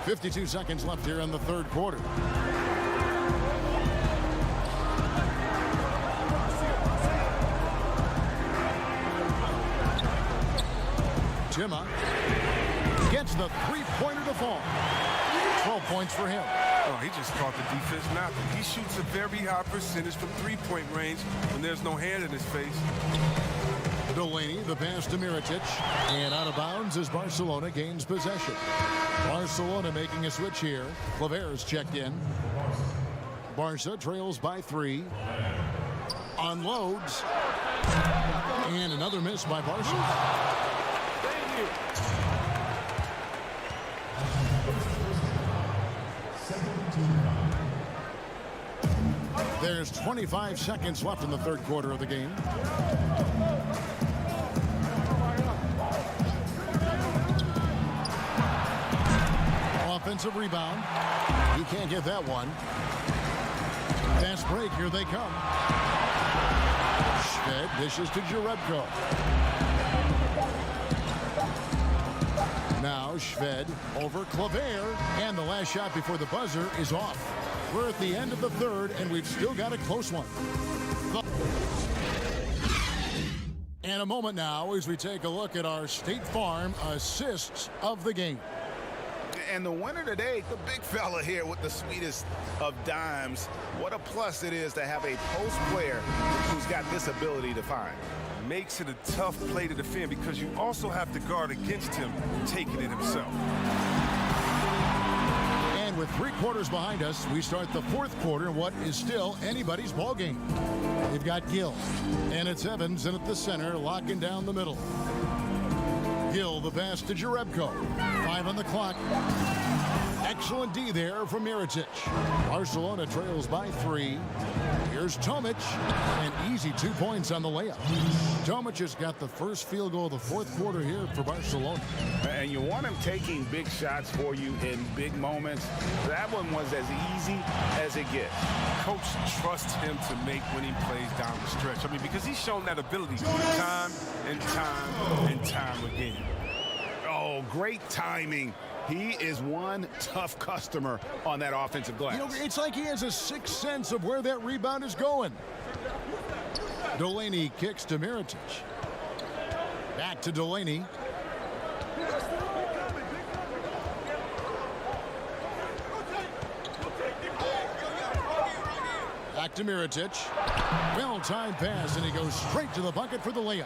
.52 seconds left here in the third quarter. Timma gets the 3-pointer to fall. 12 points for him. Oh, he just caught the defense napping. He shoots a very high percentage from 3-point range when there's no hand in his face. Delaney, the pass to Mirotic. And out of bounds as Barcelona gains possession. Barcelona making a switch here. Claver's checked in. Barca trails by 3. Unloads. And another miss by Barca. There's 25 seconds left in the third quarter of the game. Offensive rebound. He can't get that one. Fast break. break. Here they come. Schved dishes to Jerebko. Now Schved over Claver. And the last shot before the buzzer is off. We're at the end of the third, and we've still got a close one. And a moment now as we take a look at our State Farm assists of the game. And the winner today, the big fella here with the sweetest of dimes. What a plus it is to have a post player who's got this ability to find. Makes it a tough play to defend because you also have to guard against him taking it himself. And with 3 quarters behind us, we start the 4th quarter in what is still anybody's ball game. They've got Gill, and it's Evans in at the center, locking down the middle. Gill, the pass to Jerebko. 5 on the clock. Excellent D there from Mirotic. Barcelona trails by 3. Here's Tomic, and easy 2 points on the layup. Tomic has got the first field goal of the 4th quarter here for Barcelona. And you want him taking big shots for you in big moments. That one was as easy as it gets. Coach trusts him to make winning plays down the stretch. I mean, because he's shown that ability time and time and time again. Oh, great timing. He is one tough customer on that offensive glass. You know, it's like he has a sixth sense of where that rebound is going. Delaney kicks to Mirotic. Back to Delaney. Back to Mirotic. Well-timed pass, and he goes straight to the bucket for the layup.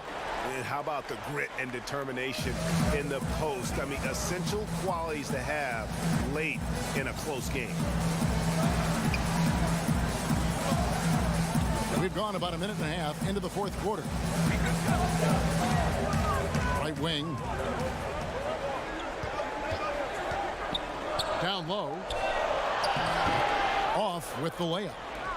And how about the grit and determination in the post? I mean, essential qualities to have late in a close game. We've gone about a minute and a half into the 4th quarter. Right wing. Down low. Off with the layup.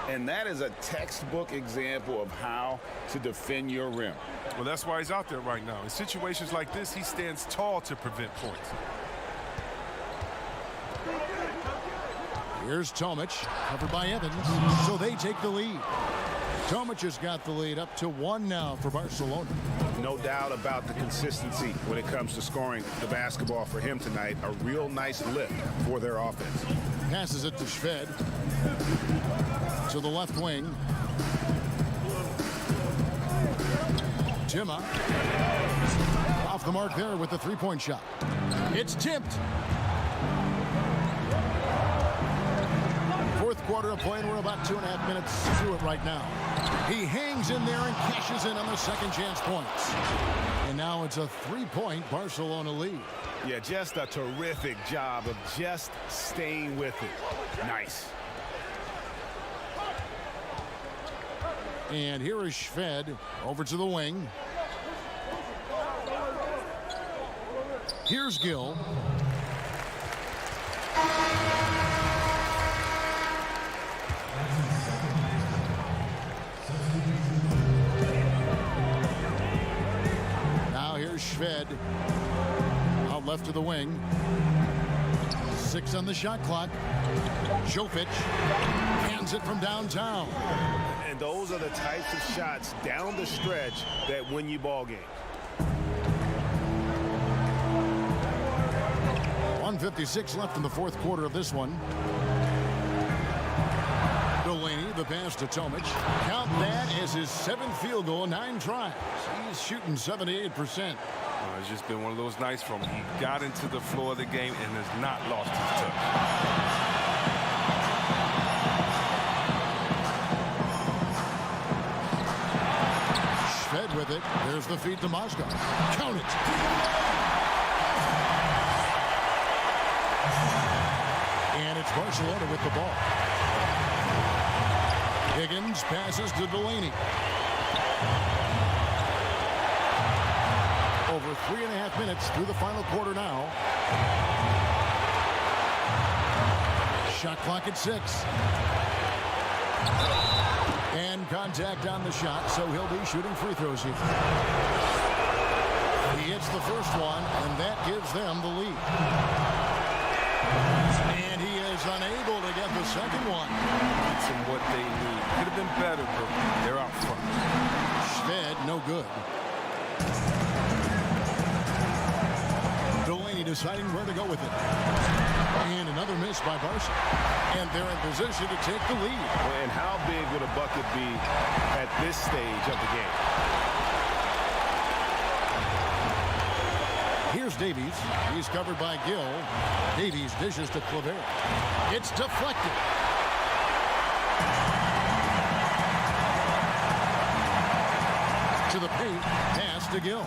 And that is a textbook example of how to defend your rim. Well, that's why he's out there right now. In situations like this, he stands tall to prevent points. Here's Tomic, covered by Evans, so they take the lead. Tomic has got the lead up to 1 now for Barcelona. No doubt about the consistency when it comes to scoring the basketball for him tonight. A real nice lift for their offense. Passes it to Schved. To the left wing. Timma. Off the mark there with the 3-point shot. It's tipped. 4th quarter of play, and we're about 2.5 minutes through it right now. He hangs in there and cashes in on the second chance points. And now it's a 3-point Barcelona lead. Yeah, just a terrific job of just staying with it. Nice. And here is Schved over to the wing. Here's Gill. Now here's Schved. Out left to the wing. 6 on the shot clock. Jovic hands it from downtown. And those are the types of shots down the stretch that win you ball games. 1:56 left in the 4th quarter of this one. Delaney, the pass to Tomic. Count that as his 7th field goal, 9 tries. He's shooting 78%. It's just been one of those nights from him. He got into the floor of the game and has not lost his touch. Schved with it. There's the feed to Mozgov. Count it. And it's Barcelona with the ball. Higgins passes to Delaney. Over 3.5 minutes through the final quarter now. Shot clock at 6. And contact on the shot, so he'll be shooting free throws here. He hits the first one, and that gives them the lead. And he is unable to get the second one. It's what they need. Could have better, but they're out front. Schved, no good. Delaney deciding where to go with it. And another miss by Barca. And they're in position to take the lead. And how big would a bucket be at this stage of the game? Here's Davies. He's covered by Gill. Davies dishes to Claver. It's deflected. To the paint. Pass to Gill.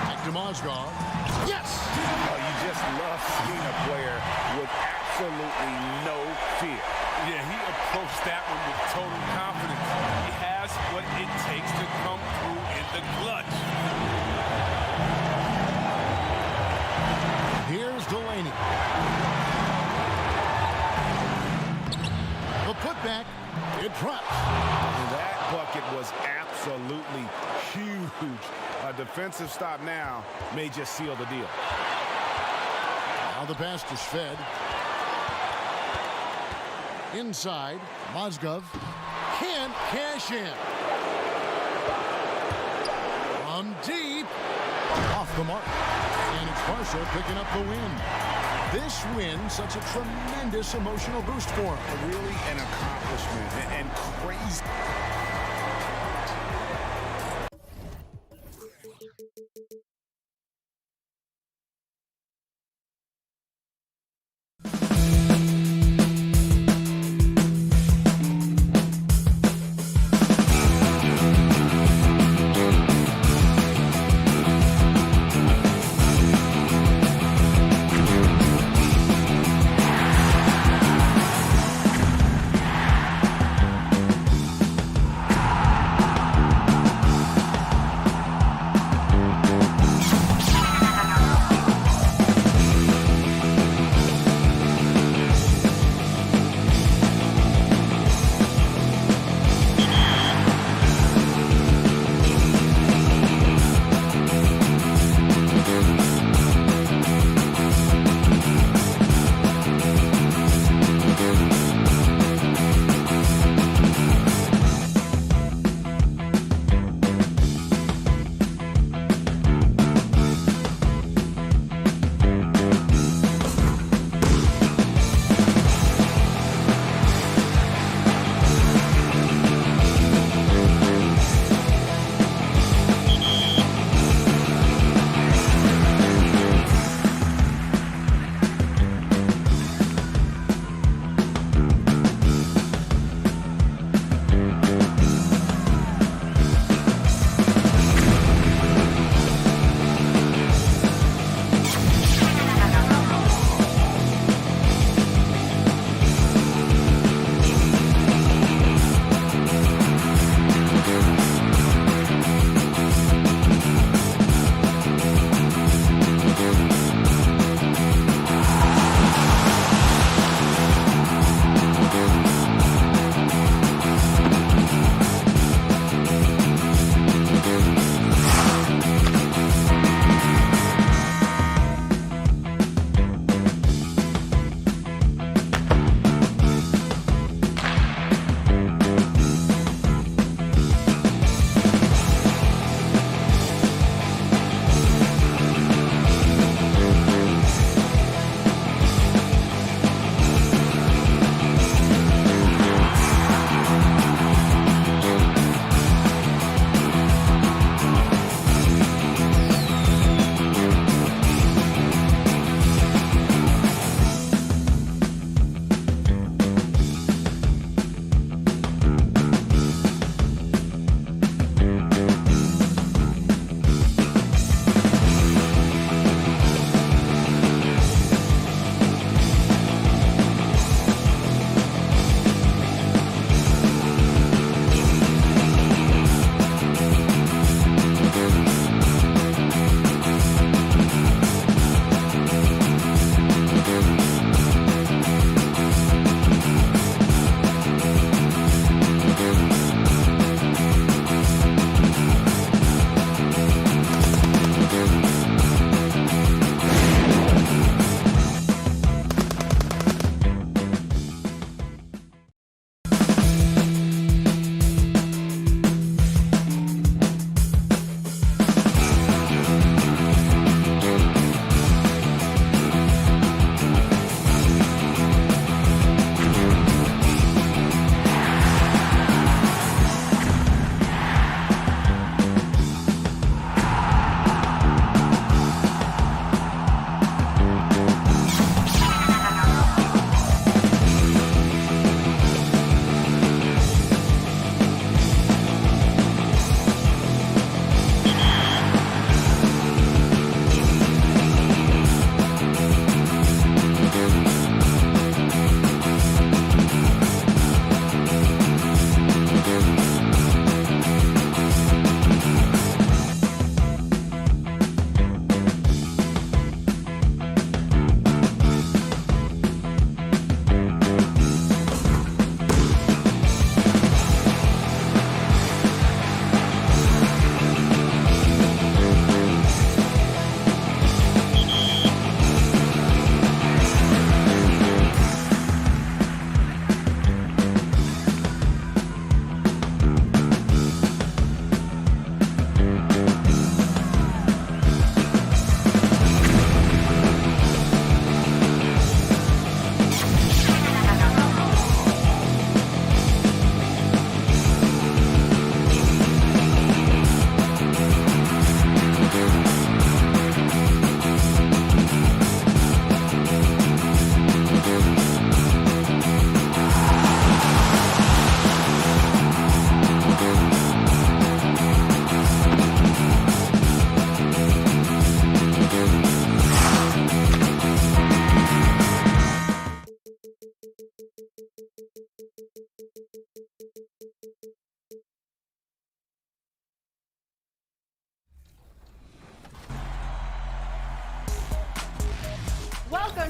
Back to Mozgov. Yes! Oh, you just love seeing a player with absolutely no fear. Yeah, he approached that one with total confidence. He has what it takes to come through in the clutch. Here's Delaney. The putback. It drops. That bucket was absolutely huge. A defensive stop now may just seal the deal. Now the pass to Schved. Inside, Mozgov can't cash in. From deep, off the mark. And it's Barca picking up the win. This win, such a tremendous emotional boost for him. Really an accomplishment and crazy.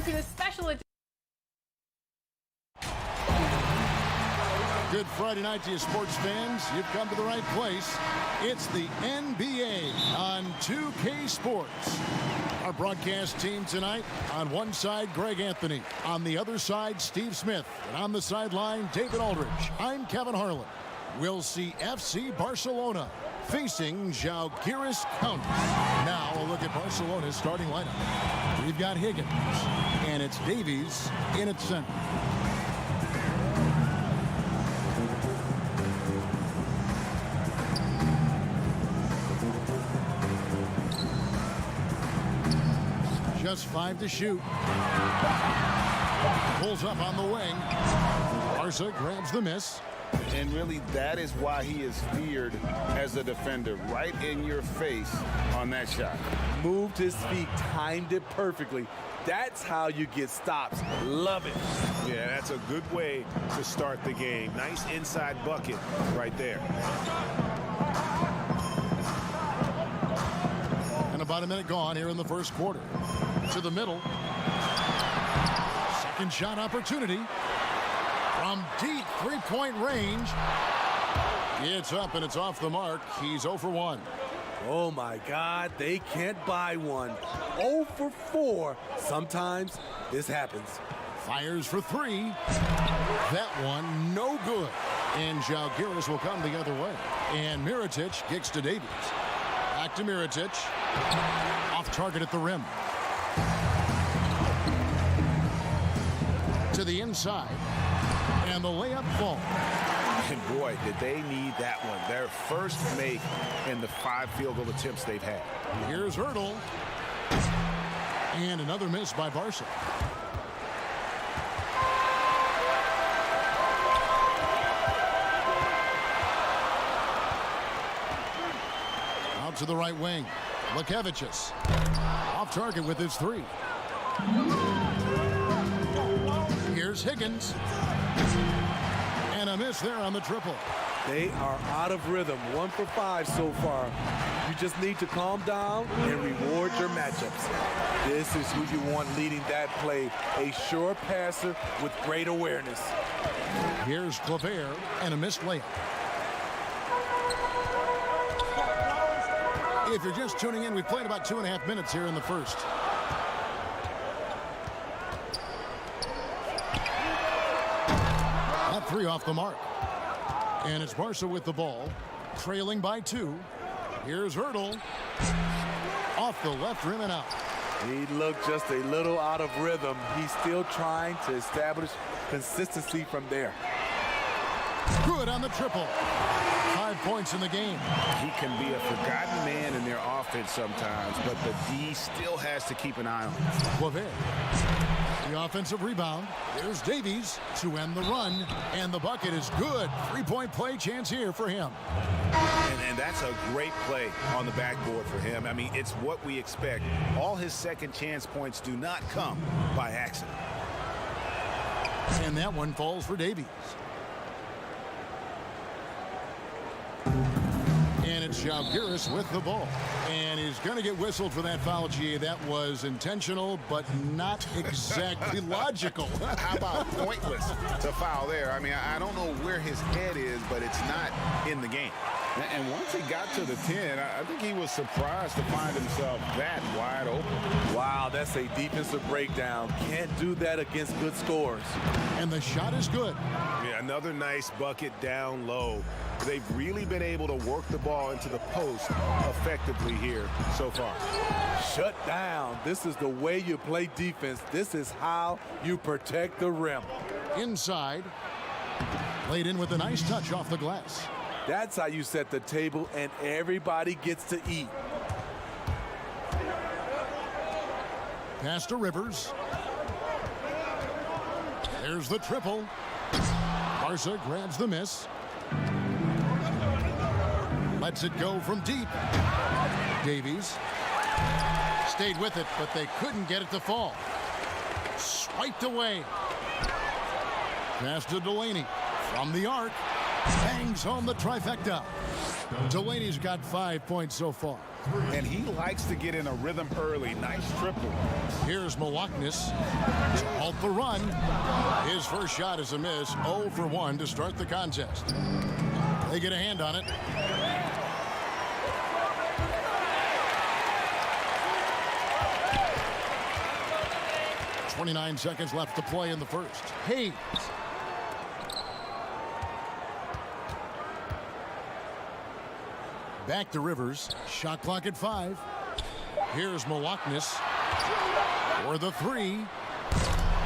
to this special edition. Good Friday night to you, sports fans. You've come to the right place. It's the NBA on 2K Sports. Our broadcast team tonight, on one side, Greg Anthony. On the other side, Steve Smith. And on the sideline, David Aldridge. I'm Kevin Harlan. We'll see FC Barcelona facing Žalgiris Kaunas. Now a look at Barcelona's starting lineup. We've got Higgins, and it's Davies in its center. Just 5 to shoot. Pulls up on the wing. Barca grabs the miss. And really, that is why he is feared as a defender. Right in your face on that shot. Moved his feet, timed it perfectly. That's how you get stops. Love it. Yeah, that's a good way to start the game. Nice inside bucket right there. And about a minute gone here in the first quarter. To the middle. Second shot opportunity. From deep three-point range. It's up and it's off the mark. He's 0 for 1. Oh my God, they can't buy one. 0 for 4. Sometimes this happens. Fires for 3. That one no good. And Žalgiris will come the other way. And Mirotic kicks to Davies. Back to Mirotic. Off target at the rim. To the inside. And the layup falls. And boy, did they need that one. Their first make in the 5 field goal attempts they've had. Here's Hurdle. And another miss by Barca. Out to the right wing. Lekevicius. Off target with his 3. Here's Higgins. And a miss there on the triple. They are out of rhythm. 1 for 5 so far. You just need to calm down and reward your matchups. This is who you want leading that play. A sure passer with great awareness. Here's Claver and a missed layup. If you're just tuning in, we've played about 2.5 minutes here in the first. That 3 off the mark. And it's Barca with the ball, trailing by 2. Here's Hurdle. Off the left rim and out. He looked just a little out of rhythm. He's still trying to establish consistency from there. Good on the triple. 5 points in the game. He can be a forgotten man in their offense sometimes, but the D still has to keep an eye on him. Claver. The offensive rebound. There's Davies to end the run, and the bucket is good. 3-point play chance here for him. And that's a great play on the backboard for him. I mean, it's what we expect. All his second chance points do not come by accident. And that one falls for Davies. And it's Žalgiris with the ball. And he's going to get whistled for that foul, G. That was intentional, but not exactly logical. How about pointless to foul there? I mean, I don't know where his head is, but it's not in the game. And once he got to the 10, I think he was surprised to find himself that wide open. Wow, that's a defensive breakdown. Can't do that against good scores. And the shot is good. Yeah, another nice bucket down low. They've really been able to work the ball into the post effectively here so far. Shut down. This is the way you play defense. This is how you protect the rim. Inside. Laid in with a nice touch off the glass. That's how you set the table and everybody gets to eat. Pass to Rivers. There's the triple. Barca grabs the miss. Lets it go from deep. Davies stayed with it, but they couldn't get it to fall. Swiped away. Pass to Delaney from the arc. Bangs home the trifecta. Delaney's got 5 points so far. And he likes to get in a rhythm early. Nice triple. Here's Malaknis to halt the run. His first shot is a miss. 0 for 1 to start the contest. They get a hand on it. .29 seconds left to play in the first. Hayes. Back to Rivers. Shot clock at 5. Here's Malaknis for the 3.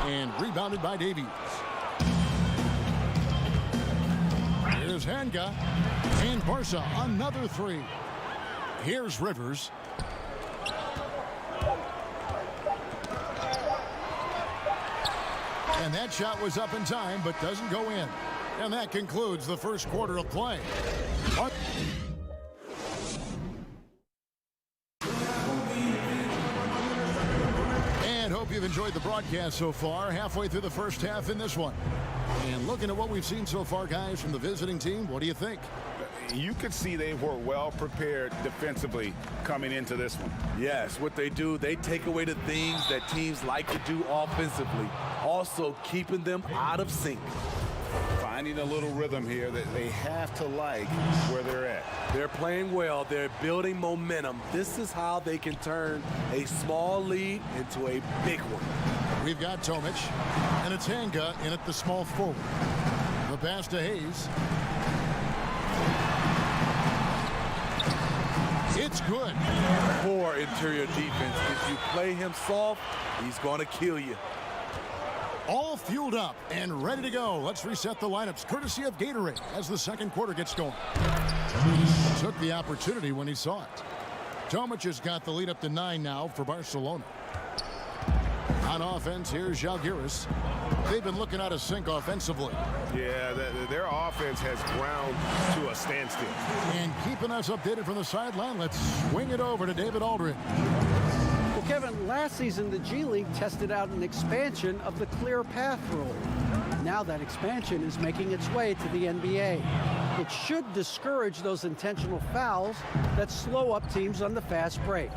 And rebounded by Davies. Here's Hanga. And Barca, another 3. Here's Rivers. And that shot was up in time, but doesn't go in. And that concludes the first quarter of play. And hope you've enjoyed the broadcast so far. Halfway through the first half in this one. And looking at what we've seen so far, guys, from the visiting team, what do you think? You could see they were well prepared defensively coming into this one. Yes, what they do, they take away the things that teams like to do offensively. Also keeping them out of sync. Finding a little rhythm here that they have to like where they're at. They're playing well. They're building momentum. This is how they can turn a small lead into a big one. We've got Tomic, and it's Hanga in at the small forward. The pass to Hayes. It's good. Poor interior defense. If you play him soft, he's going to kill you. All fueled up and ready to go. Let's reset the lineups courtesy of Gatorade as the second quarter gets going. Took the opportunity when he saw it. Tomic has got the lead up to 9 now for Barcelona. On offense, here's Žalgiris. They've been looking out of sync offensively. Yeah, their offense has ground to a standstill. And keeping us updated from the sideline, let's swing it over to David Aldridge. Well, Kevin, last season the G League tested out an expansion of the clear path rule. Now that expansion is making its way to the NBA. It should discourage those intentional fouls that slow up teams on the fast break.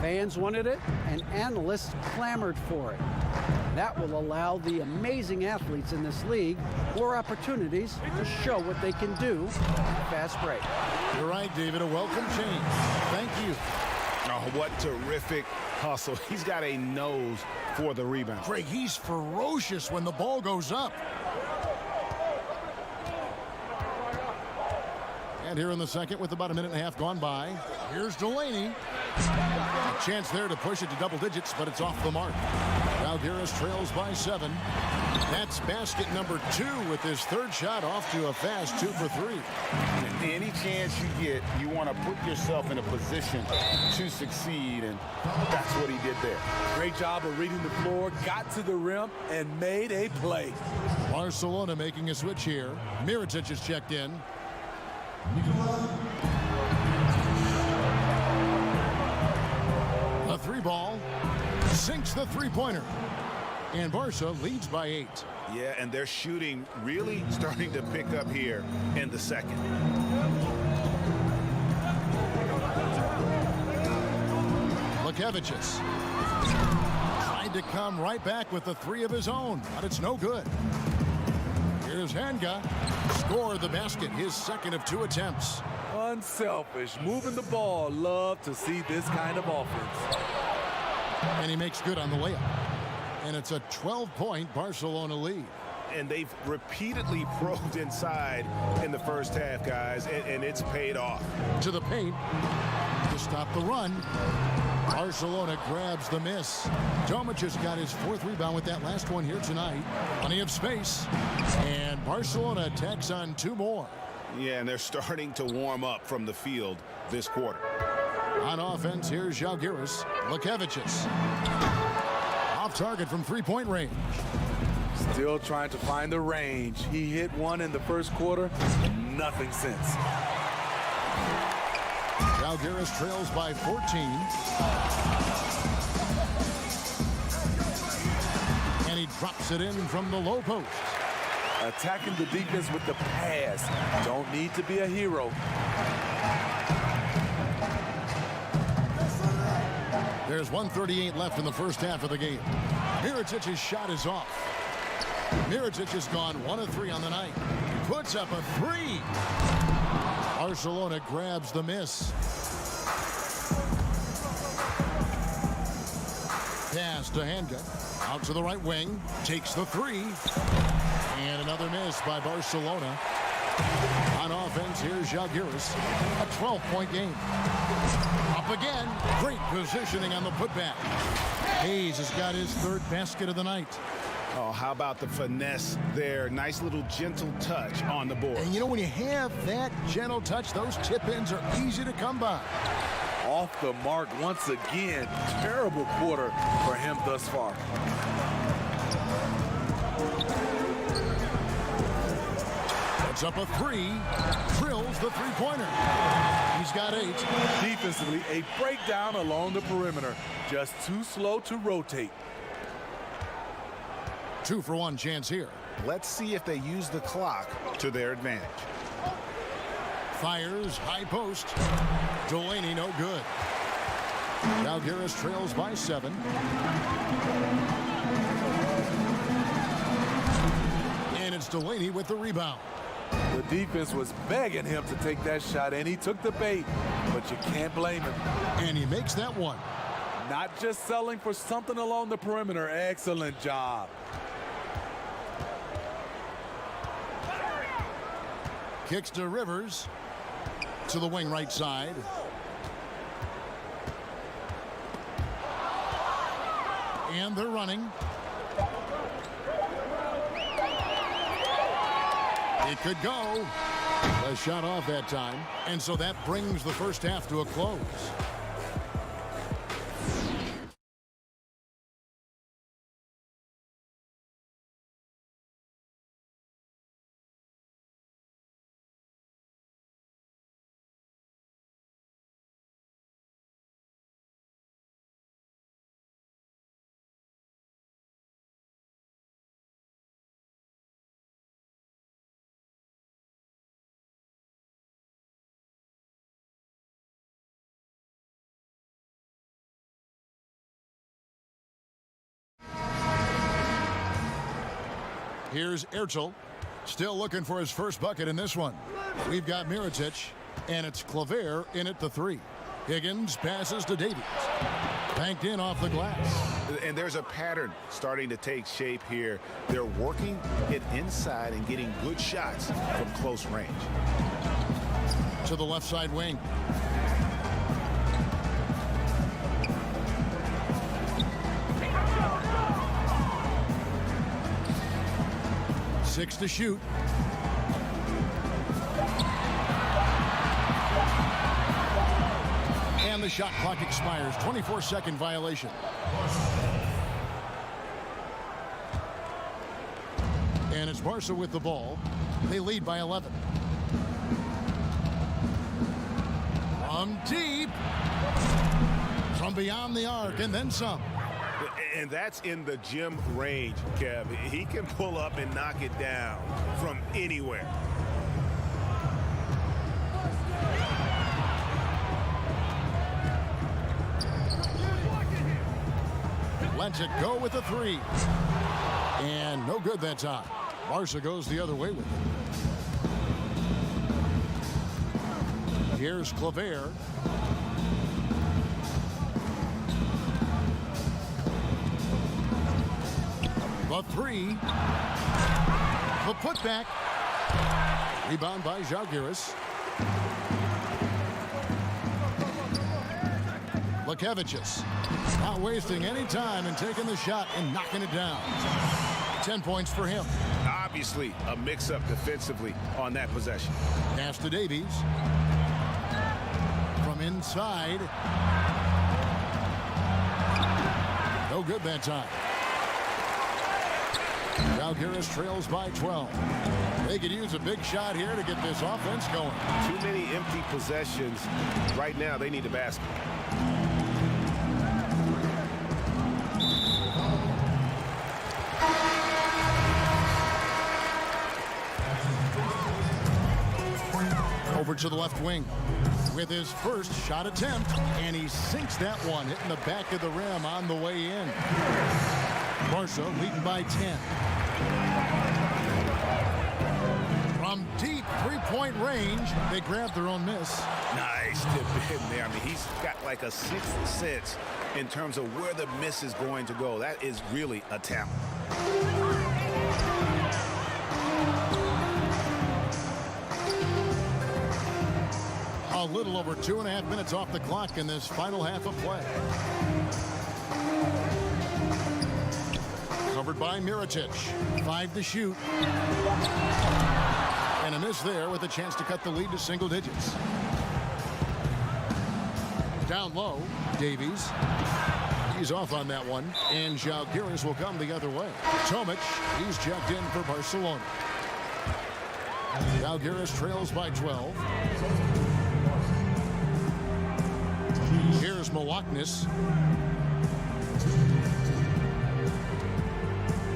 Fans wanted it, and analysts clamored for it. That will allow the amazing athletes in this league more opportunities to show what they can do fast break. You're right, David. A welcome change. Thank you. Oh, what terrific hustle. He's got a nose for the rebound. Craig, he's ferocious when the ball goes up. And here in the second with about a minute and a half gone by, here's Delaney. A chance there to push it to double digits, but it's off the mark. Žalgiris trails by 7. That's basket number 2 with his third shot off to a fast 2 for 3. Any chance you get, you want to put yourself in a position to succeed, and that's what he did there. Great job of reading the floor, got to the rim, and made a play. Barcelona making a switch here. Mirotic is checked in. A 3-ball sinks the three-pointer. And Barca leads by 8. Yeah, and their shooting really starting to pick up here in the second. Lekevicius tried to come right back with the 3 of his own, but it's no good. Here's Hanga. Scored the basket, his second of 2 attempts. Unselfish, moving the ball. Love to see this kind of offense. And he makes good on the layup. And it's a 12-point Barcelona lead. And they've repeatedly probed inside in the first half, guys, and it's paid off. To the paint to stop the run. Barcelona grabs the miss. Tomic has got his 4th rebound with that last one here tonight. Plenty of space. And Barcelona tacks on 2 more. Yeah, and they're starting to warm up from the field this quarter. On offense, here's Žalgiris. Lekevicius. Off target from 3-point range. Still trying to find the range. He hit one in the first quarter. Nothing since. Žalgiris trails by 14. And he drops it in from the low post. Attacking the defense with the pass. Don't need to be a hero. There's 1:38 left in the first half of the game. Mirotic's shot is off. Mirotic has gone 1 of 3 on the night. Puts up a 3. Barcelona grabs the miss. Pass to Hanga. Out to the right wing. Takes the 3. And another miss by Barcelona. On offense, here's Žalgiris. A 12-point game. Up again. Great positioning on the putback. Hayes has got his 3rd basket of the night. Oh, how about the finesse there? Nice little gentle touch on the board. And you know, when you have that gentle touch, those tip-ins are easy to come by. Off the mark once again. Terrible quarter for him thus far. Puts up a 3. Drills the three-pointer. He's got 8. Defensively, a breakdown along the perimeter. Just too slow to rotate. 2-for-1 chance here. Let's see if they use the clock to their advantage. Fires, high post. Delaney, no good. Žalgiris trails by 7. And it's Delaney with the rebound. The defense was begging him to take that shot, and he took the bait, but you can't blame him. And he makes that one. Not just selling for something along the perimeter. Excellent job. Kicks to Rivers. To the wing right side. And they're running. It could go. A shot off that time. And so that brings the first half to a close. Here's Ertel, still looking for his first bucket in this one. We've got Mirotic, and it's Claver in at the 3. Higgins passes to Davies. Banked in off the glass. And there's a pattern starting to take shape here. They're working it inside and getting good shots from close range. To the left side wing. Six to shoot. And the shot clock expires. 24-second violation. And it's Barca with the ball. They lead by 11. From deep. From beyond the arc and then some. And that's in the gym range, Kev. He can pull up and knock it down from anywhere. Lets it go with a 3. And no good that time. Barca goes the other way with it. Here's Claver. The 3. The putback. Rebound by Žalgiris. Lekevicius not wasting any time and taking the shot and knocking it down. 10 points for him. Obviously a mix-up defensively on that possession. Pass to Davies. From inside. No good that time. Žalgiris trails by 12. They could use a big shot here to get this offense going. Too many empty possessions. Right now, they need a basket. Over to the left wing with his first shot attempt, and he sinks that one, hitting the back of the rim on the way in. Barca leading by 10. From deep three-point range, they grab their own miss. Nice tip in there. I mean, he's got like a sixth sense in terms of where the miss is going to go. That is really a talent. A little over 2.5 minutes off the clock in this final half of play. Covered by Mirotic. 5 to shoot. And a miss there with a chance to cut the lead to single digits. Down low, Davies. He's off on that one. And Žalgiris will come the other way. Tomic, he's checked in for Barcelona. Žalgiris trails by 12. Here's Milwaukee.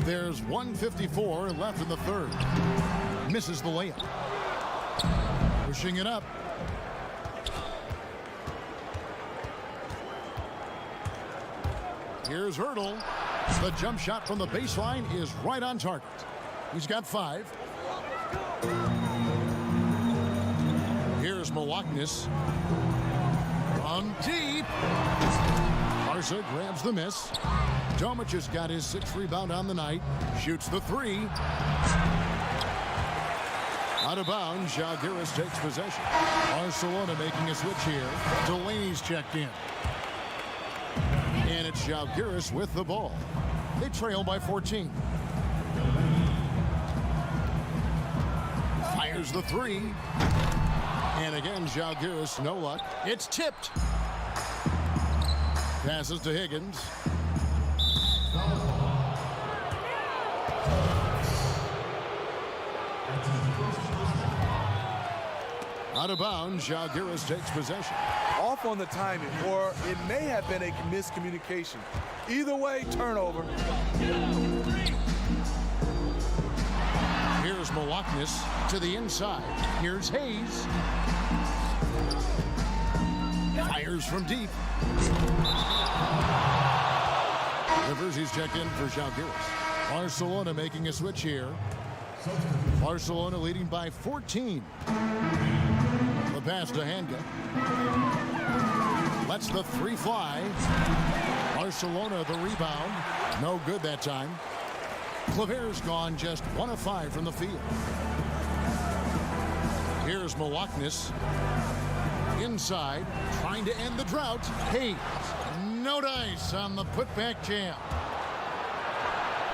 There's 1:54 left in the third. Misses the layup. Pushing it up. Here's Hurdle. The jump shot from the baseline is right on target. He's got 5. Here's Milwaukee. From deep. Barca grabs the miss. Tomic has got his 6th rebound on the night. Shoots the 3. Out of bounds, Žalgiris takes possession. Barcelona making a switch here. Delaney's checked in. And it's Žalgiris with the ball. They trail by 14. Fires the 3. And again, Žalgiris, no luck. It's tipped. Passes to Higgins. Out of bounds, Žalgiris takes possession. Off on the timing, or it may have been a miscommunication. Either way, turnover. Here's Milwaukee to the inside. Here's Hayes. Fires from deep. Rivers, he's checked in for Žalgiris. Barcelona making a switch here. Barcelona leading by 14. The pass to Hanga. Lets the 3 fly. Barcelona the rebound. No good that time. Claver's gone just 1 of 5 from the field. Here's Milwaukee. Inside, trying to end the drought. Hayes, no dice on the putback jam.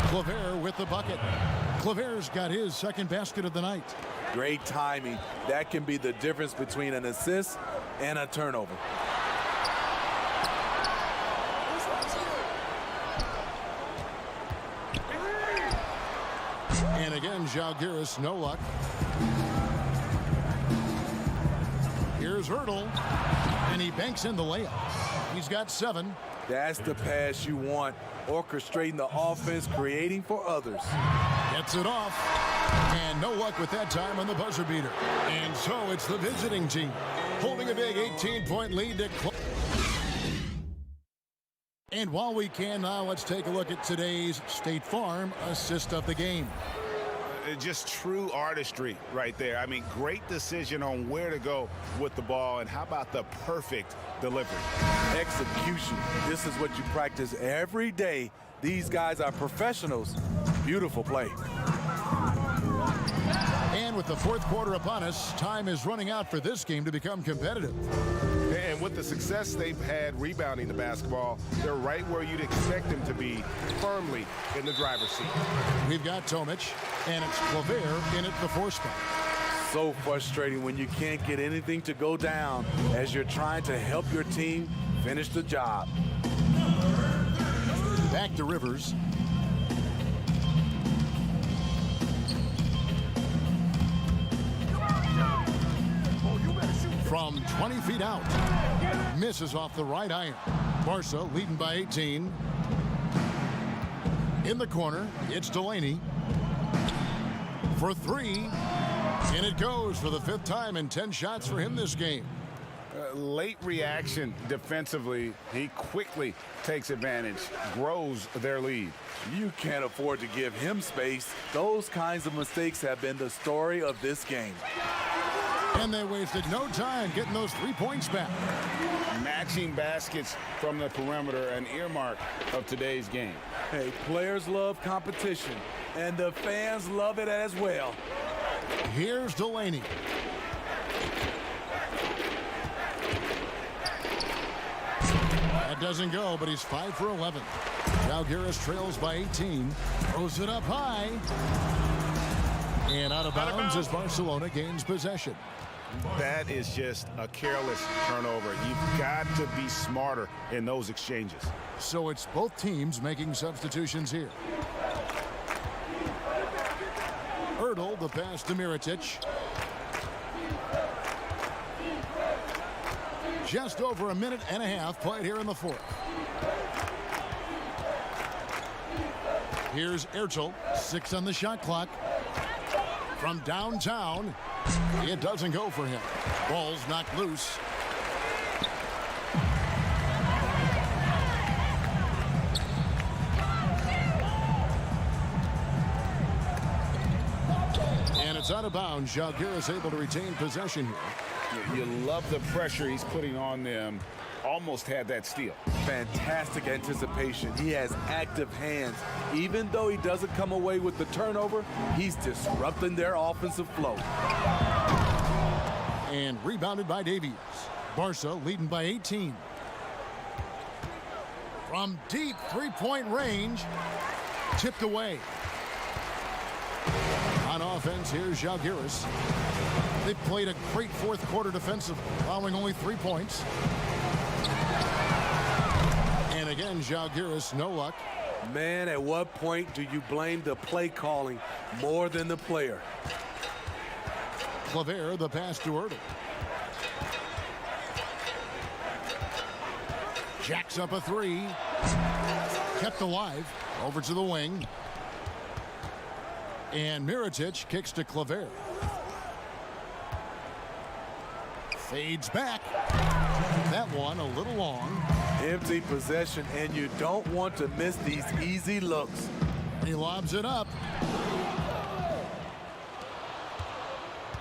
Claver with the bucket. Claver's got his 2nd basket of the night. Great timing. That can be the difference between an assist and a turnover. And again, Žalgiris, no luck. Here's Hurdle, and he banks in the layup. He's got 7. That's the pass you want. Orchestrating the offense, creating for others. Gets it off, and no luck with that time on the buzzer beater. And so it's the visiting team holding a big 18-point lead to close. And while we can now, let's take a look at today's State Farm assist of the game. Just true artistry right there. I mean, great decision on where to go with the ball, and how about the perfect delivery? Execution. This is what you practice every day. These guys are professionals. Beautiful play. And with the 4th quarter upon us, time is running out for this game to become competitive. And with the success they've had rebounding the basketball, they're right where you'd expect them to be, firmly in the driver's seat. We've got Tomic, and it's Claver in at the 4 spot. So frustrating when you can't get anything to go down as you're trying to help your team finish the job. Back to Rivers. From 20 feet out. Misses off the right iron. Barca leading by 18. In the corner, it's Delaney. For 3. And it goes for the 5th time and 10 shots for him this game. Late reaction defensively. He quickly takes advantage, grows their lead. You can't afford to give him space. Those kinds of mistakes have been the story of this game. And they wasted no time getting those 3 points back. Matching baskets from the perimeter, an earmark of today's game. Hey, players love competition, and the fans love it as well. Here's Delaney. That doesn't go, but he's 5 for 11. Žalgiris trails by 18. Throws it up high. And out of bounds as Barcelona gains possession. That is just a careless turnover. You've got to be smarter in those exchanges. So it's both teams making substitutions here. Ertl, the pass to Mirotic. Just over a minute and a half played here in the 4th. Here's Ertl, 6 on the shot clock. From downtown, it doesn't go for him. Ball's knocked loose. And it's out of bounds. Žalgiris able to retain possession here. You love the pressure he's putting on them. Almost had that steal. Fantastic anticipation. He has active hands. Even though he doesn't come away with the turnover, he's disrupting their offensive flow. And rebounded by Davies. Barca leading by 18. From deep 3-point range, tipped away. On offense, here's Žalgiris. They've played a great 4th quarter defensively, allowing only 3 points. And again, Žalgiris, no luck. Man, at what point do you blame the play calling more than the player? Claver, the pass to Ertl. Jacks up a 3. Kept alive. Over to the wing. And Mirotic kicks to Claver. Fades back. That one a little long. Empty possession, and you don't want to miss these easy looks. He lobs it up.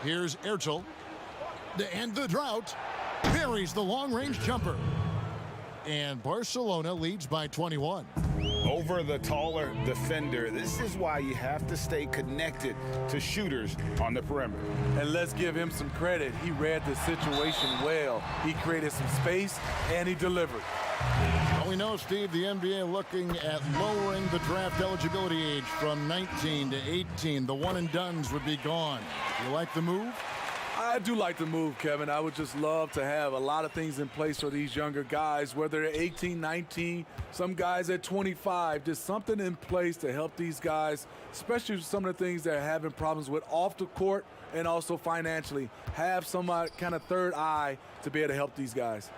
Here's Ertl. To end the drought, buries the long-range jumper. And Barcelona leads by 21. Over the taller defender. This is why you have to stay connected to shooters on the perimeter. And let's give him some credit. He read the situation well. He created some space, and he delivered. Well, we know, Steve, the NBA looking at lowering the draft eligibility age from 19 to 18. The one-and-dones would be gone. You like the move? I do like the move, Kevin. I would just love to have a lot of things in place for these younger guys, whether they're 18, 19, some guys at 25. Just something in place to help these guys, especially some of the things they're having problems with off the court and also financially. Have some kind of third eye to be able to help these guys.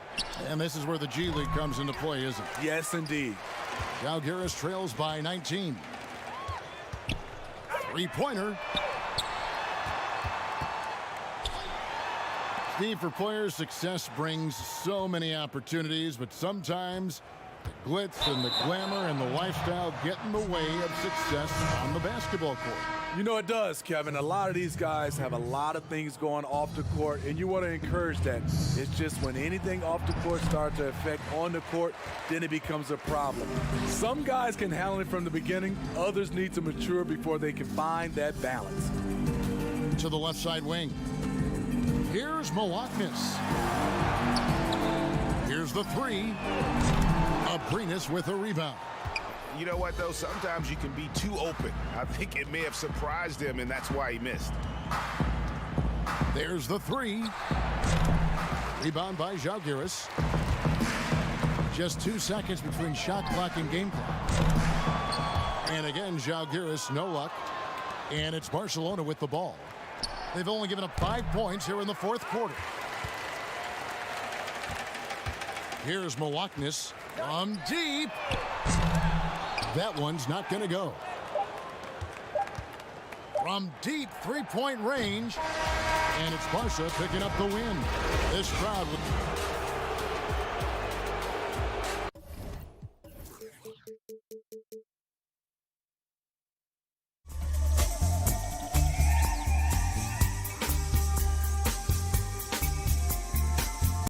And this is where the G League comes into play, isn't it? Yes, indeed. Žalgiris trails by 19. 3-pointer. Steve, for players, success brings so many opportunities, but sometimes the glitz and the glamour and the lifestyle get in the way of success on the basketball court. You know it does, Kevin. A lot of these guys have a lot of things going off the court, and you want to encourage that. It's just when anything off the court starts to affect on the court, then it becomes a problem. Some guys can handle it from the beginning. Others need to mature before they can find that balance. To the left side wing. Here's Malaknis. Here's the 3. Abrinas with a rebound. You know what, though? Sometimes you can be too open. I think it may have surprised him, and that's why he missed. There's the 3. Rebound by Žalgiris. Just 2 seconds between shot clock and game clock. And again, Žalgiris, no luck. And it's Barcelona with the ball. They've only given up 5 points here in the 4th quarter. Here's Malaknis from deep. That one's not going to go. from deep three-point range. And it's Barca picking up the win. This crowd with